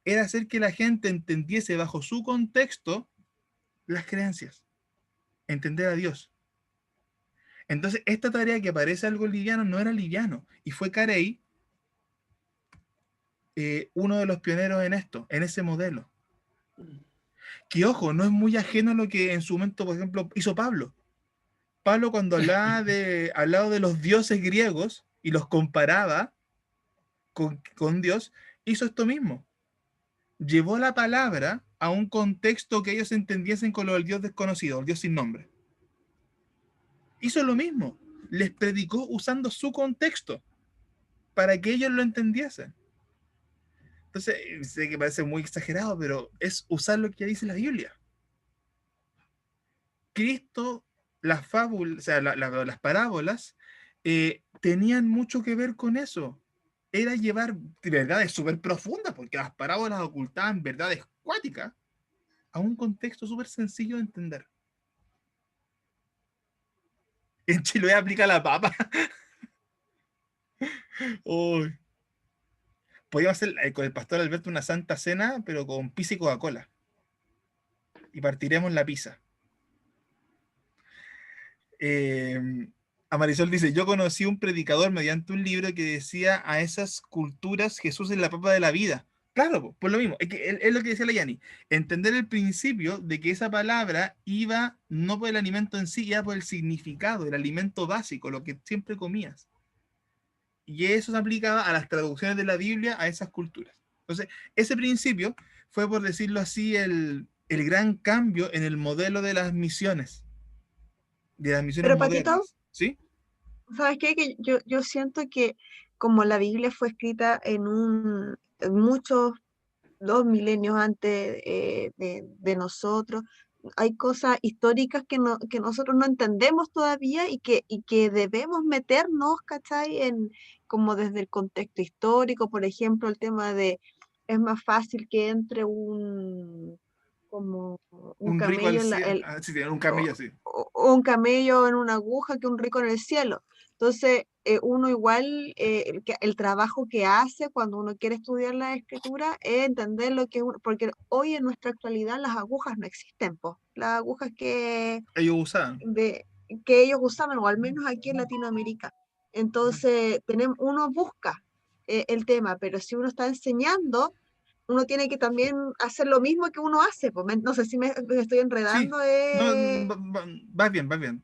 Era hacer que la gente entendiese bajo su contexto las creencias, entender a Dios. Entonces, esta tarea que parece algo liviano no era liviano, y fue Carey uno de los pioneros en esto, en ese modelo. Que ojo, no es muy ajeno a lo que en su momento, por ejemplo, hizo Pablo. Pablo, cuando hablaba de los dioses griegos y los comparaba con Dios, hizo esto mismo. Llevó la palabra a un contexto que ellos entendiesen con lo del Dios desconocido, el Dios sin nombre. Hizo lo mismo. Les predicó usando su contexto para que ellos lo entendiesen. Entonces, sé que parece muy exagerado, pero es usar lo que dice la Biblia. Cristo, las fábulas, o sea, las parábolas, tenían mucho que ver con eso. Era llevar verdades súper profundas, porque las parábolas ocultaban verdades cuáticas a un contexto súper sencillo de entender. En Chiloé aplica la papa. Uy. Podríamos hacer con el pastor Alberto una santa cena, pero con pizza y Coca-Cola. Y partiremos la pizza. Marisol dice, yo conocí un predicador mediante un libro que decía a esas culturas Jesús es la papa de la vida. Claro, por lo mismo, es lo que decía la Yani, entender el principio de que esa palabra iba no por el alimento en sí, iba por el significado, el alimento básico, lo que siempre comías. Y eso se aplicaba a las traducciones de la Biblia a esas culturas. Entonces, ese principio fue, por decirlo así, el gran cambio en el modelo de las misiones Pero Patito, modernas. ¿Sí? ¿sabes qué? Que yo siento que como la Biblia fue escrita en muchos, 2 milenios antes de nosotros, hay cosas históricas que nosotros no entendemos todavía y que debemos meternos, ¿cachai? Como desde el contexto histórico, por ejemplo, el tema de, es más fácil que entre como un Un rico al camello cielo. Sí, un camello, sí. o un camello en una aguja que un rico en el cielo. Entonces, uno igual, el trabajo que hace cuando uno quiere estudiar la escritura es entender lo que porque hoy en nuestra actualidad las agujas no existen, po. Las agujas Ellos usaban. que ellos usaban, o al menos aquí en Latinoamérica. Entonces, uno busca el tema, pero si uno está enseñando, uno tiene que también hacer lo mismo que uno hace. Pues, no sé si me estoy Sí, enredando. no, vas bien, vas bien.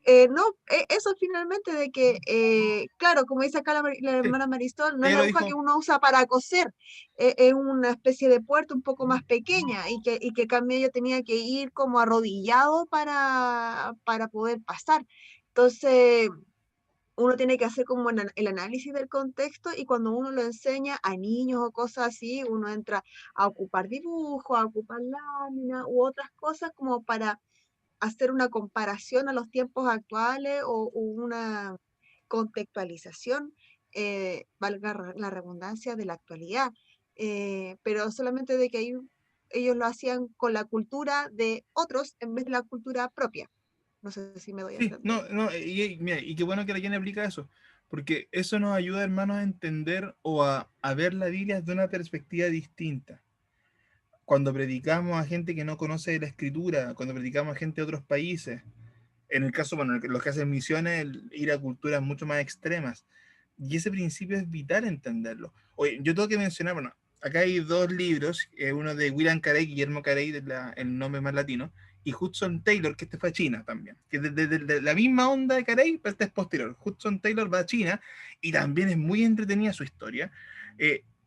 No, eso finalmente de que, claro, como dice acá la Sí, hermana Marisol, no es ella la lo aguja que dijo. uno usa para coser, es una especie de puerta un poco más pequeña y que Camello tenía que ir como arrodillado para poder pasar. Entonces, uno tiene que hacer como el análisis del contexto y cuando uno lo enseña a niños o cosas así, uno entra a ocupar dibujos, a ocupar láminas u otras cosas como para hacer una comparación a los tiempos actuales o una contextualización, valga la redundancia, de la actualidad. Pero solamente de que ellos lo hacían con la cultura de otros en vez de la cultura propia. No sé si me doy a Sí, entender. no, no, mira, y qué bueno que la Jenny aplica eso, porque eso nos ayuda, hermanos, a entender o a ver la Biblia desde una perspectiva distinta. Cuando predicamos a gente que no conoce la escritura, cuando predicamos a gente de otros países, en el caso, bueno, los que hacen misiones, ir a culturas mucho más extremas. Y ese principio es vital entenderlo. Oye, yo tengo que mencionar, bueno, acá hay dos libros, uno de William Carey, Guillermo Carey, el nombre más latino, y Hudson Taylor, que este fue a China también, que de la misma onda de Carey, pero este es posterior. Hudson Taylor va a China y también es muy entretenida su historia,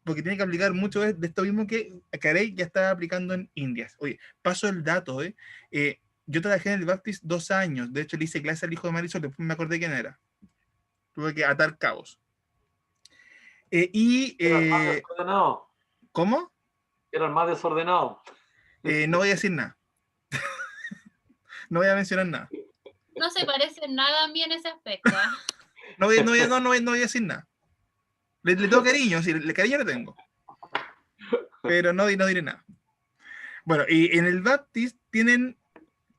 porque tiene que aplicar mucho de esto mismo que Carey ya está aplicando en Indias. Oye, paso el dato, yo trabajé en el Baptist 2 años, de hecho le hice clase al hijo de Marisol, después me acordé quién era. Tuve que atar cabos. Y, Era el más desordenado. ¿cómo? Era el más desordenado. No voy a decir nada. No voy a mencionar nada. No se parece nada a mí en ese aspecto. No voy a decir nada. Le tengo cariño, sí, cariño le tengo. Pero no diré nada. Bueno, y en el Baptist tienen,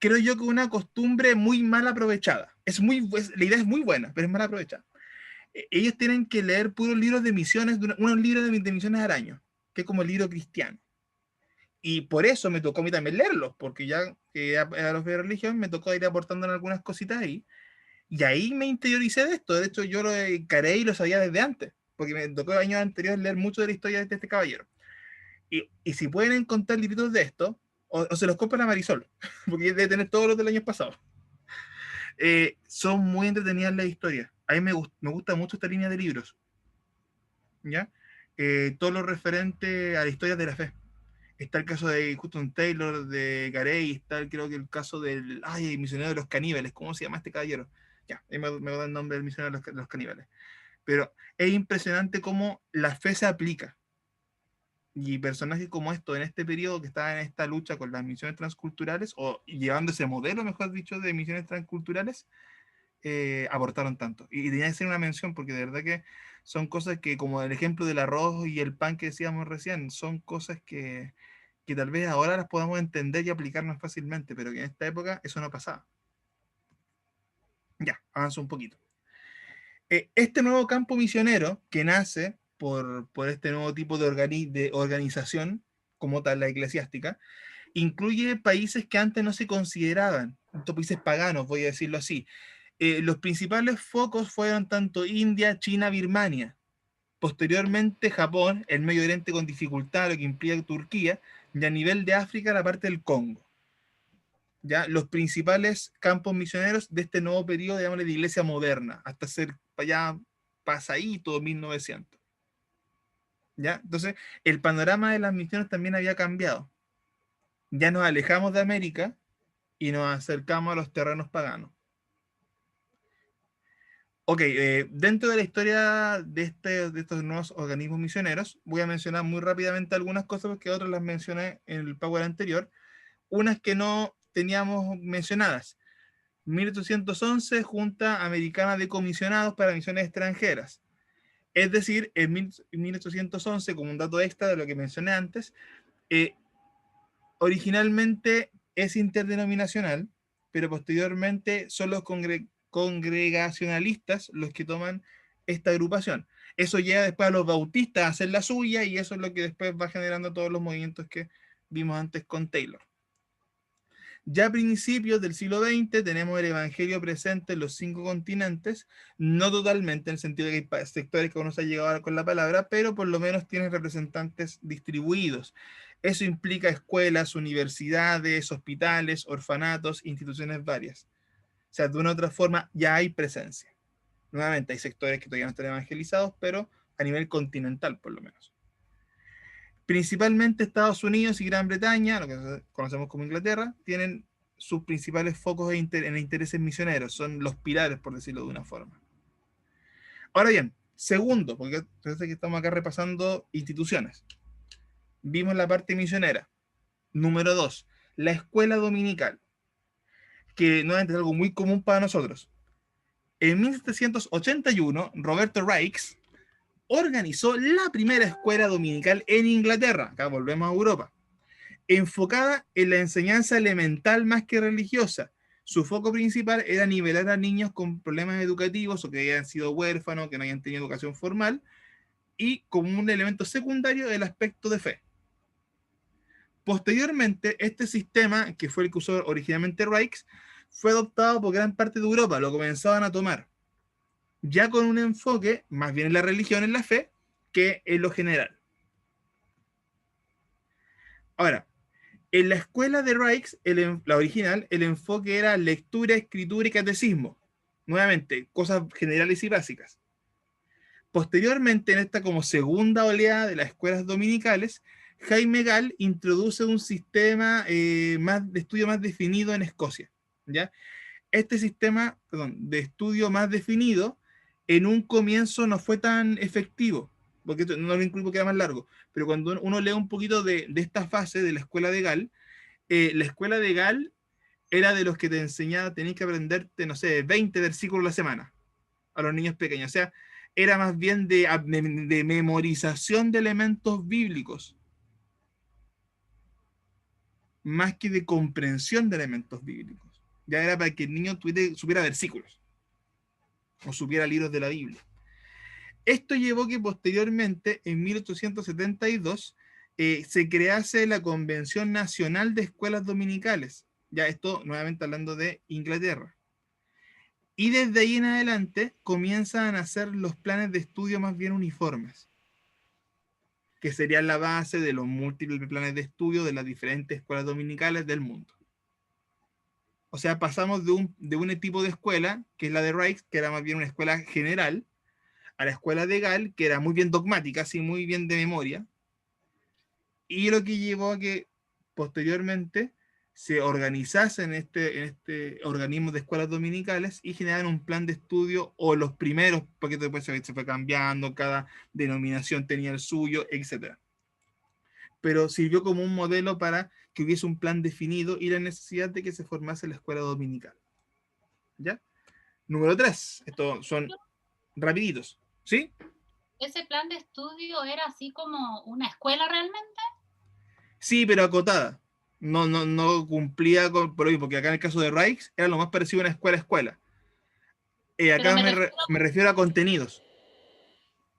creo yo, que una costumbre muy mal aprovechada. La idea es muy buena, pero es mal aprovechada. Ellos tienen que leer puros libros de misiones, unos libros de misiones al año, que es como el libro cristiano. Y por eso me tocó a mí también leerlos, porque ya que a los de religión me tocó ir aportando algunas cositas ahí. Y ahí me interioricé de esto. De hecho, yo lo de Carey lo sabía desde antes, porque me tocó años anteriores leer mucho de la historia de este caballero. Y si pueden encontrar libritos de esto, o se los compran a Marisol, porque debe tener todos los del año pasado. Son muy entretenidas las historias. A mí me gusta mucho esta línea de libros, ¿ya? Todo lo referente a la historia de la fe. Está el caso de Hudson Taylor, de Carey, está creo que el caso del misionero de los caníbales, ¿cómo se llama este caballero? Ya, ahí me da el nombre del misionero de los caníbales. Pero es impresionante cómo la fe se aplica. Y personajes como esto en este periodo que estaban en esta lucha con las misiones transculturales, o llevando ese modelo, mejor dicho, de misiones transculturales, aportaron tanto. Y tenía que ser una mención porque de verdad que son cosas que, como el ejemplo del arroz y el pan que decíamos recién, son cosas que tal vez ahora las podamos entender y aplicarnos fácilmente, pero que en esta época eso no pasaba. Ya, avanzo un poquito. Este nuevo campo misionero que nace por este nuevo tipo de organización, como tal la eclesiástica, incluye países que antes no se consideraban, estos países paganos, voy a decirlo así. Los principales focos fueron tanto India, China, Birmania. Posteriormente Japón, el Medio Oriente con dificultad, lo que implica Turquía, y a nivel de África la parte del Congo. ¿Ya? Los principales campos misioneros de este nuevo periodo, digamos, de iglesia moderna, hasta ser allá pasadito 1900. ¿Ya? Entonces, el panorama de las misiones también había cambiado. Ya nos alejamos de América y nos acercamos a los terrenos paganos. Ok, dentro de la historia de estos nuevos organismos misioneros, voy a mencionar muy rápidamente algunas cosas porque otras las mencioné en el Power anterior, unas que no teníamos mencionadas. 1811, Junta Americana de Comisionados para Misiones Extranjeras. Es decir, en 1811, como un dato extra de lo que mencioné antes, originalmente es interdenominacional, pero posteriormente son los congregacionalistas los que toman esta agrupación. Eso llega después a los bautistas a hacer la suya y eso es lo que después va generando todos los movimientos que vimos antes con Taylor. Ya a principios del siglo XX tenemos el Evangelio presente en los 5 continentes, no totalmente, en el sentido de que hay sectores que uno se ha llegado con la palabra, pero por lo menos tienen representantes distribuidos. Eso implica escuelas, universidades, hospitales, orfanatos, instituciones varias. sea, de una u otra forma ya hay presencia. Nuevamente, hay sectores que todavía no están evangelizados, pero a nivel continental, por lo menos. Principalmente Estados Unidos y Gran Bretaña, lo que conocemos como Inglaterra, tienen sus principales focos en intereses misioneros, son los pilares, por decirlo de una forma. Ahora bien, segundo, porque parece que estamos acá repasando instituciones. Vimos la parte misionera. Número 2, la escuela dominical, que nuevamente es algo muy común para nosotros. En 1781, Roberto Raikes organizó la primera escuela dominical en Inglaterra, acá volvemos a Europa, enfocada en la enseñanza elemental más que religiosa. Su foco principal era nivelar a niños con problemas educativos o que hayan sido huérfanos, que no hayan tenido educación formal, y como un elemento secundario el aspecto de fe. Posteriormente, este sistema, que fue el que usó originalmente Raikes, fue adoptado por gran parte de Europa, lo comenzaban a tomar, ya con un enfoque más bien en la religión, en la fe, que en lo general. Ahora, en la escuela de Raikes, la original, el enfoque era lectura, escritura y catecismo. Nuevamente, cosas generales y básicas. Posteriormente, en esta como segunda oleada de las escuelas dominicales, Jaime Gall introduce un sistema de estudio más definido en Escocia, ¿ya? Este sistema, de estudio más definido, en un comienzo no fue tan efectivo, porque no lo incluyo porque era más largo, pero cuando uno lee un poquito de esta fase de la escuela de Gall, la escuela de Gall era de los que te enseñaba, tenías que aprenderte, no sé, 20 versículos a la semana a los niños pequeños. O sea, era más bien de memorización de elementos bíblicos, más que de comprensión de elementos bíblicos. Ya era para que el niño supiera versículos o supiera libros de la Biblia. Esto llevó que posteriormente, en 1872, se crease la Convención Nacional de Escuelas Dominicales. Ya esto, nuevamente hablando de Inglaterra. Y desde ahí en adelante comienzan a hacer los planes de estudio más bien uniformes, que serían la base de los múltiples planes de estudio de las diferentes escuelas dominicales del mundo. O sea, pasamos de un tipo de escuela, que es la de Rice, que era más bien una escuela general, a la escuela de Gall, que era muy bien dogmática, así muy bien de memoria, y lo que llevó a que posteriormente se organizasen en este organismo de escuelas dominicales y generaran un plan de estudio, o los primeros, porque después se fue cambiando, cada denominación tenía el suyo, etc. Pero sirvió como un modelo para que hubiese un plan definido y la necesidad de que se formase la escuela dominical. ¿Ya? Número 3, estos son rapiditos, ¿sí? ¿Ese plan de estudio era así como una escuela realmente? Sí, pero acotada. No cumplía con, porque acá en el caso de Rice era lo más parecido a una escuela. Acá me refiero a contenidos.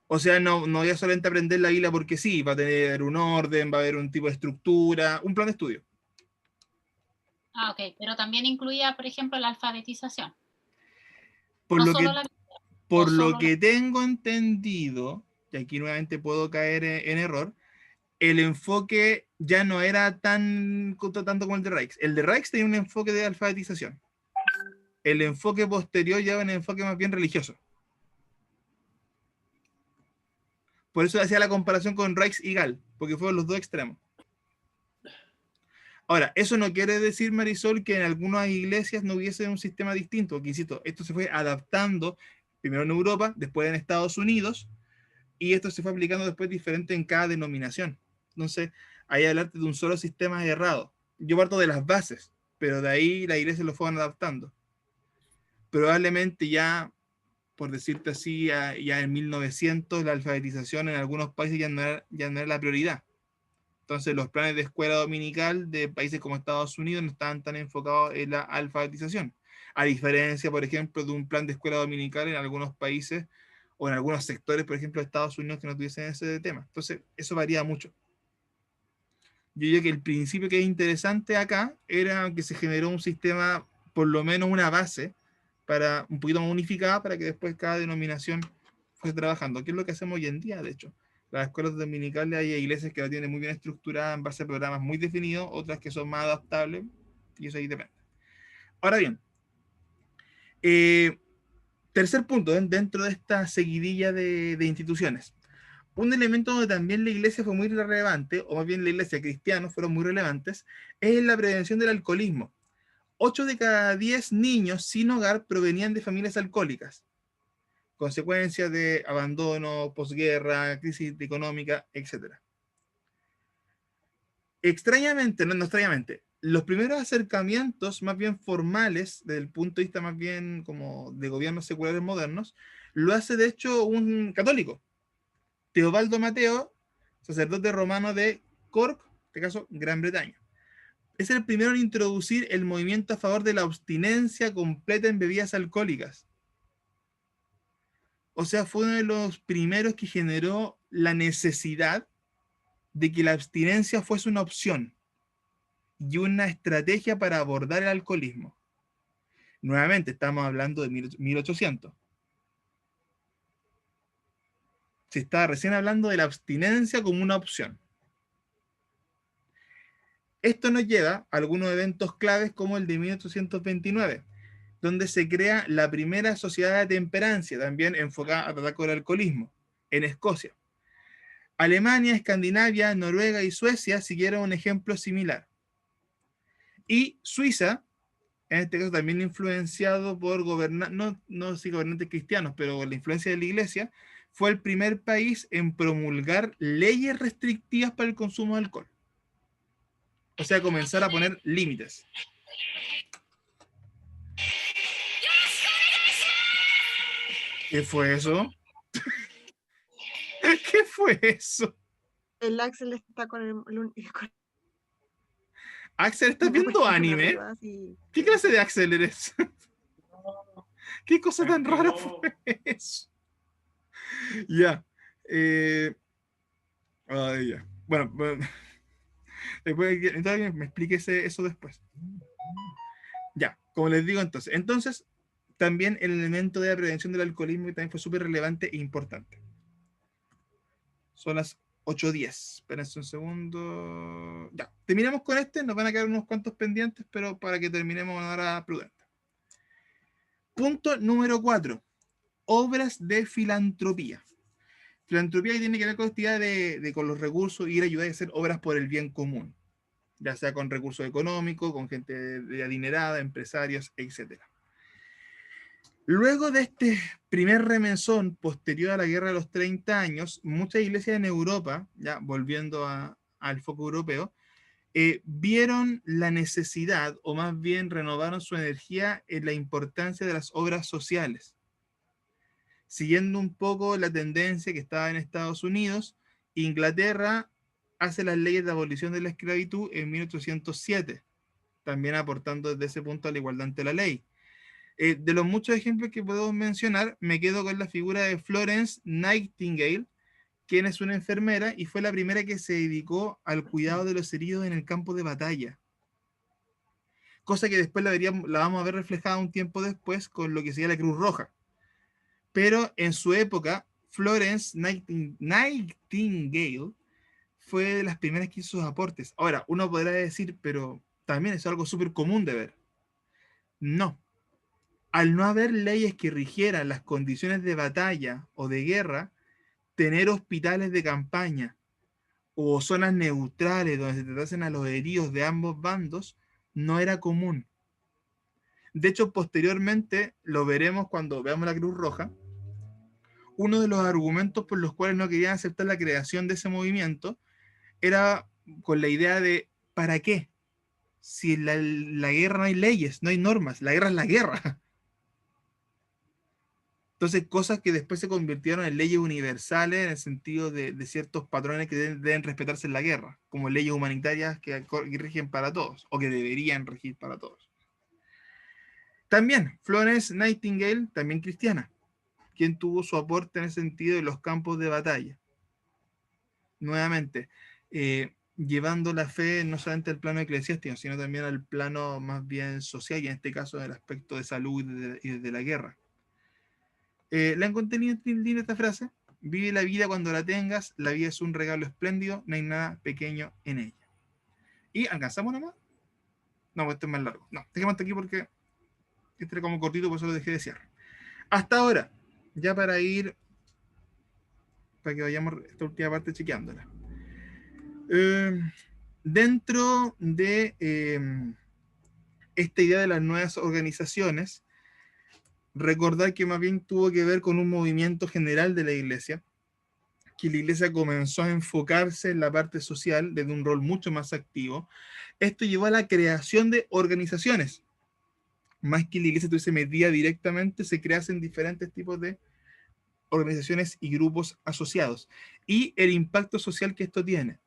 O sea, no voy a solamente aprender la Biblia porque sí, va a tener un orden, va a haber un tipo de estructura, un plan de estudio. Ah, ok, pero también incluía, por ejemplo, la alfabetización. Por No lo solo que, la por lo que tengo entendido, y aquí nuevamente puedo caer en error, el enfoque ya no era tanto como el de Raikes. El de Raikes tenía un enfoque de alfabetización. El enfoque posterior ya era un enfoque más bien religioso. Por eso hacía la comparación con Raikes y Gall, porque fueron los dos extremos. Ahora, eso no quiere decir, Marisol, que en algunas iglesias no hubiese un sistema distinto, porque insisto, esto se fue adaptando primero en Europa, después en Estados Unidos, y esto se fue aplicando después diferente en cada denominación. Entonces, ahí hablarte de un solo sistema es errado. Yo parto de las bases, pero de ahí la iglesia lo fueron adaptando. Probablemente ya, por decirte así, ya en 1900 la alfabetización en algunos países ya no era la prioridad. Entonces los planes de escuela dominical de países como Estados Unidos no estaban tan enfocados en la alfabetización. A diferencia, por ejemplo, de un plan de escuela dominical en algunos países o en algunos sectores, por ejemplo, de Estados Unidos que no tuviesen ese tema. Entonces, eso varía mucho. Yo diría que el principio que es interesante acá era que se generó un sistema, por lo menos una base, para un poquito más unificada, para que después cada denominación fuese trabajando, que es lo que hacemos hoy en día, de hecho. Las escuelas dominicales, hay iglesias que la tienen muy bien estructurada en base a programas muy definidos, otras que son más adaptables, y eso ahí depende. Ahora bien, Tercer punto, dentro de esta seguidilla de instituciones. Un elemento donde también la iglesia fue muy relevante, o más bien la iglesia, cristianos fueron muy relevantes, es la prevención del alcoholismo. 8 de cada 10 niños sin hogar provenían de familias alcohólicas, consecuencias de abandono, posguerra, crisis económica, etc. Extrañamente, no extrañamente, los primeros acercamientos más bien formales, desde el punto de vista más bien como de gobiernos seculares modernos, lo hace de hecho un católico, Teobaldo Mateo, sacerdote romano de Cork, en este caso Gran Bretaña. Es el primero en introducir el movimiento a favor de la abstinencia completa en bebidas alcohólicas. O sea, fue uno de los primeros que generó la necesidad de que la abstinencia fuese una opción y una estrategia para abordar el alcoholismo. Nuevamente, estamos hablando de 1800. Se está recién hablando de la abstinencia como una opción. Esto nos lleva a algunos eventos claves como el de 1829, donde se crea la primera sociedad de temperancia, también enfocada a tratar con el alcoholismo, en Escocia. Alemania, Escandinavia, Noruega y Suecia siguieron un ejemplo similar. Y Suiza, en este caso también influenciado por gobernantes cristianos, pero por la influencia de la iglesia, fue el primer país en promulgar leyes restrictivas para el consumo de alcohol. O sea, comenzar a poner límites. ¿Qué fue eso? ¿Qué fue eso? El Axel está con con Axel, ¿estás una viendo cuestión anime? arriba, así. ¿Qué clase de Axel eres? ¿Qué cosa tan rara Activó. fue eso? Ya. Ya. Bueno, después entonces me explique eso después. Ya, como les digo entonces, también el elemento de la prevención del alcoholismo también fue súper relevante e importante. Son las 8:10. Espérense un segundo. Ya, terminamos con este. Nos van a quedar unos cuantos pendientes, pero para que terminemos una hora prudente. Punto número 4. Obras de filantropía. Filantropía que tiene que ver con esta idea de con los recursos, ir a ayudar a hacer obras por el bien común. Ya sea con recursos económicos, con gente adinerada, empresarios, etc. Luego de este primer remesón posterior a la Guerra de los 30 años, muchas iglesias en Europa, ya volviendo al foco europeo, vieron la necesidad, o más bien renovaron su energía en la importancia de las obras sociales. Siguiendo un poco la tendencia que estaba en Estados Unidos, Inglaterra hace las leyes de abolición de la esclavitud en 1807, también aportando desde ese punto a la igualdad ante la ley. De los muchos ejemplos que podemos mencionar, me quedo con la figura de Florence Nightingale, quien es una enfermera y fue la primera que se dedicó al cuidado de los heridos en el campo de batalla. Cosa que después la vamos a ver reflejada un tiempo después con lo que sería la Cruz Roja. Pero en su época, Florence Nightingale fue de las primeras que hizo sus aportes. Ahora, uno podrá decir, pero también es algo súper común de ver. No. Al no haber leyes que rigieran las condiciones de batalla o de guerra, tener hospitales de campaña o zonas neutrales donde se tratasen a los heridos de ambos bandos no era común. De hecho, posteriormente, lo veremos cuando veamos la Cruz Roja, uno de los argumentos por los cuales no querían aceptar la creación de ese movimiento era con la idea de ¿para qué? Si en la guerra no hay leyes, no hay normas, la guerra es la guerra. Entonces, cosas que después se convirtieron en leyes universales en el sentido de ciertos patrones que deben respetarse en la guerra, como leyes humanitarias que rigen para todos, o que deberían regir para todos. También, Florence Nightingale, también cristiana, quien tuvo su aporte en el sentido de los campos de batalla. Nuevamente, llevando la fe no solamente al plano eclesiástico, sino también al plano más bien social, y en este caso del aspecto de salud y de la guerra. ¿La encontré linda esta frase? Vive la vida cuando la tengas, la vida es un regalo espléndido, no hay nada pequeño en ella. ¿Y alcanzamos nomás? No, pues este es más largo. No, dejemos hasta aquí porque Este era como cortito, por eso lo dejé de cierre. Hasta ahora, ya para ir, para que vayamos esta última parte chequeándola. Dentro de esta idea de las nuevas organizaciones, recordar que más bien tuvo que ver con un movimiento general de la Iglesia, que la Iglesia comenzó a enfocarse en la parte social desde un rol mucho más activo. Esto llevó a la creación de organizaciones. Más que la Iglesia estuviese metida directamente, se creasen diferentes tipos de organizaciones y grupos asociados. Y el impacto social que esto tiene.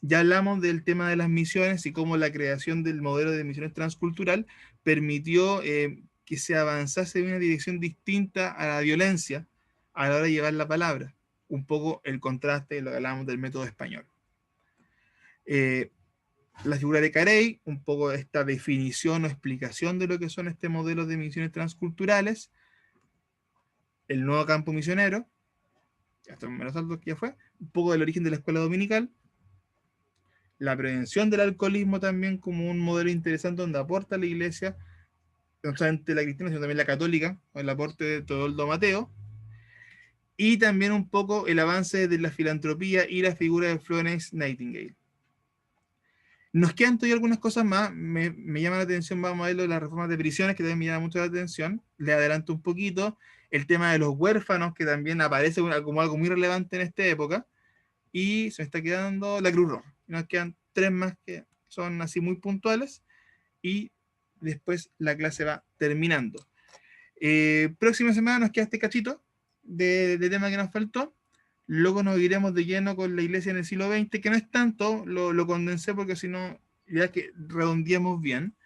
Ya hablamos del tema de las misiones y cómo la creación del modelo de misiones transcultural permitió que se avanzase en una dirección distinta a la violencia a la hora de llevar la palabra. Un poco el contraste de lo que hablábamos del método español. La figura de Carey, un poco esta definición o explicación de lo que son este modelo de misiones transculturales, el nuevo campo misionero, hasta menos alto que ya fue, un poco del origen de la escuela dominical, la prevención del alcoholismo también como un modelo interesante donde aporta la Iglesia, no solamente la cristiana, sino también la católica, con el aporte de Teodoro Mateo, y también un poco el avance de la filantropía y la figura de Florence Nightingale. Nos quedan todavía algunas cosas más, me llama la atención, vamos a ver lo de las reformas de prisiones, que también me llama mucho la atención, le adelanto un poquito, el tema de los huérfanos, que también aparece como algo muy relevante en esta época, y se me está quedando la Cruz Roja. Nos quedan 3 más que son así muy puntuales, y después la clase va terminando. Próxima semana nos queda este cachito de tema que nos faltó. Luego nos iremos de lleno con la Iglesia en el siglo XX, que no es tanto, lo condensé porque si no, ya que redondeamos bien.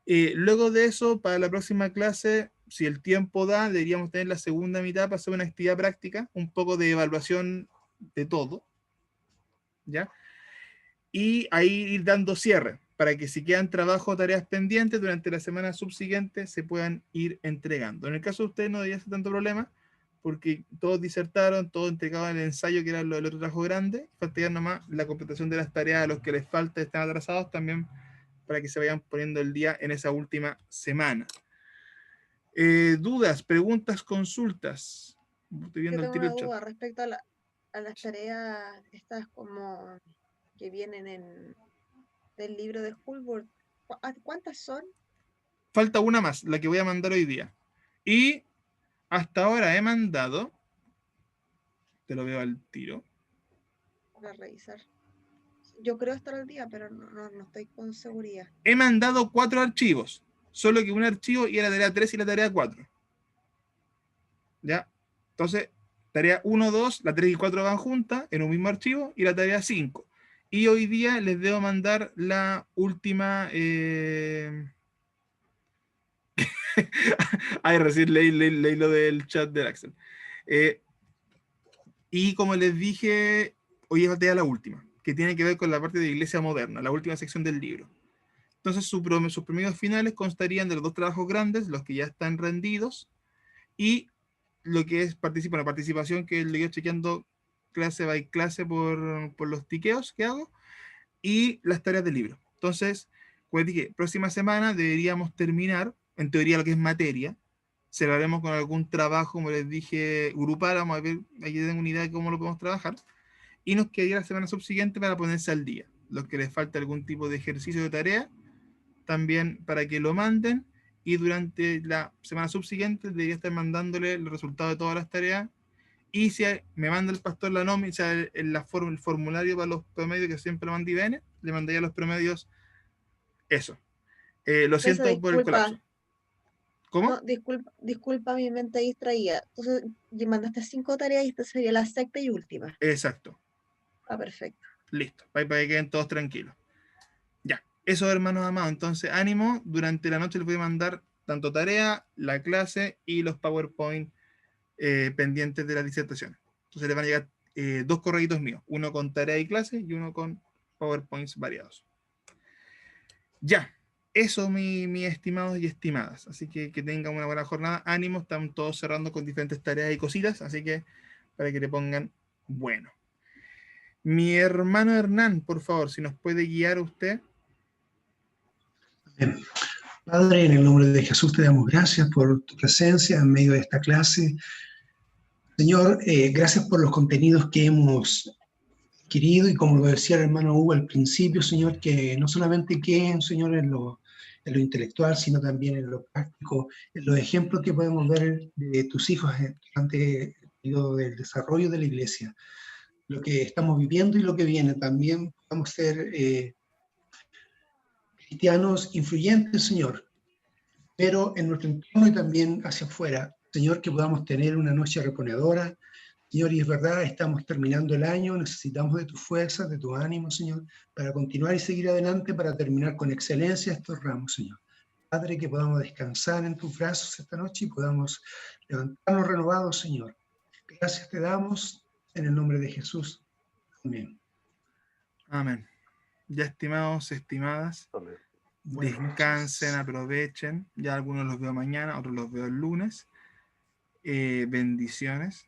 Luego de eso, para la próxima clase, si el tiempo da, deberíamos tener la segunda mitad para hacer una actividad práctica, un poco de evaluación de todo, ¿ya? Y ahí ir dando cierre, para que si quedan trabajo o tareas pendientes durante la semana subsiguiente se puedan ir entregando. En el caso de ustedes no debería ser tanto problema, porque todos disertaron, todos entregaban el ensayo, que era lo del otro trabajo grande, falta ya nomás la completación de las tareas a los que les falta, están atrasados también, para que se vayan poniendo el día en esa última semana. Dudas, preguntas, consultas. Estoy viendo Yo el tengo tiro una del chat. duda respecto a las tareas estas como que vienen del libro de Hulbert. ¿Cuántas son? Falta una más, la que voy a mandar hoy día. Y hasta ahora he mandado, te lo veo al tiro. Para revisar. Yo creo estar al día, pero no estoy con seguridad. He mandado 4 archivos, solo que un archivo y la tarea 3 y la tarea 4. ¿Ya? Entonces, tarea 1, 2, la 3 y 4 van juntas en un mismo archivo y la tarea 5. Y hoy día les debo mandar la última... Ay, recién leí lo del chat del Axel. Y como les dije, hoy es la última, que tiene que ver con la parte de Iglesia Moderna, la última sección del libro. Entonces, sus promedios finales constarían de los 2 trabajos grandes, los que ya están rendidos, y lo que es la participación, que le voy chequeando clase by clase por los tiqueos que hago, y las tareas del libro. Entonces, pues dije, próxima semana deberíamos terminar, en teoría, lo que es materia. Cerraremos con algún trabajo, como les dije, grupal. Vamos a ver, aquí tengo una idea de cómo lo podemos trabajar. Y nos quedaría la semana subsiguiente para ponerse al día. Los que les falta algún tipo de ejercicio de tarea, también para que lo manden. Y durante la semana subsiguiente debería estar mandándole los resultados de todas las tareas. Y si me manda el pastor la nómina, o sea, el formulario para los promedios, que siempre lo manda IBN, le mandaría los promedios. Eso. Lo siento por el colapso. ¿Cómo? No, disculpa mi mente distraída. Entonces, le mandaste 5 tareas y esta sería la sexta y última. Exacto. Ah, perfecto. Listo. Para que queden todos tranquilos. Ya. Eso, hermanos amados. Entonces, ánimo. Durante la noche les voy a mandar tanto tarea, la clase y los PowerPoint pendientes de la disertación. Entonces les van a llegar 2 correitos míos. Uno con tarea y clase y uno con PowerPoints variados. Ya. Eso, mis estimados y estimadas. Así que tengan una buena jornada. Ánimo, están todos cerrando con diferentes tareas y cositas. Así que para que le pongan bueno. Mi hermano Hernán, por favor, si nos puede guiar usted. Bien. Padre, en el nombre de Jesús te damos gracias por tu presencia en medio de esta clase. Señor, gracias por los contenidos que hemos adquirido y como lo decía el hermano Hugo al principio, Señor, que no solamente queden, Señor, en lo intelectual, sino también en lo práctico, en los ejemplos que podemos ver de tus hijos durante el periodo del desarrollo de la iglesia, lo que estamos viviendo y lo que viene. También podamos ser cristianos influyentes, Señor, pero en nuestro entorno y también hacia afuera. Señor, que podamos tener una noche reponedora. Señor, y es verdad, estamos terminando el año, necesitamos de tus fuerzas, de tu ánimo, Señor, para continuar y seguir adelante, para terminar con excelencia estos ramos, Señor. Padre, que podamos descansar en tus brazos esta noche y podamos levantarnos renovados, Señor. Gracias te damos en el nombre de Jesús. Amén. Amén. Ya estimados, estimadas, Amén. Buenas descansen, noches. aprovechen. Ya algunos los veo mañana, otros los veo el lunes. Bendiciones.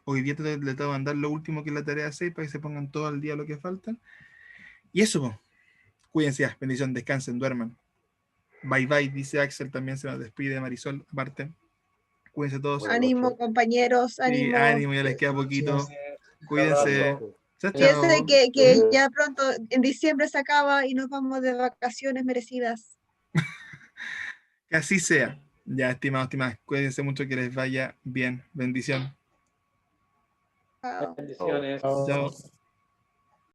Hoy día les tengo que mandar lo último que es la tarea 6 para que se pongan todo al día lo que faltan. Y eso, po. Cuídense ya. Bendición, descansen, duerman. Bye bye, dice Axel, también se nos despide Marisol, aparte. Cuídense todos. Buenas Ánimo, noches. compañeros, Sí, ánimo. ánimo, ya les queda poquito. Cuídense. Abrazo. Chao, Piensen chao. que ya pronto, en diciembre se acaba y nos vamos de vacaciones merecidas. Que así sea. Ya, estimados, estimadas, cuídense mucho, que les vaya bien. Bendición. Chao. Bendiciones. Chao.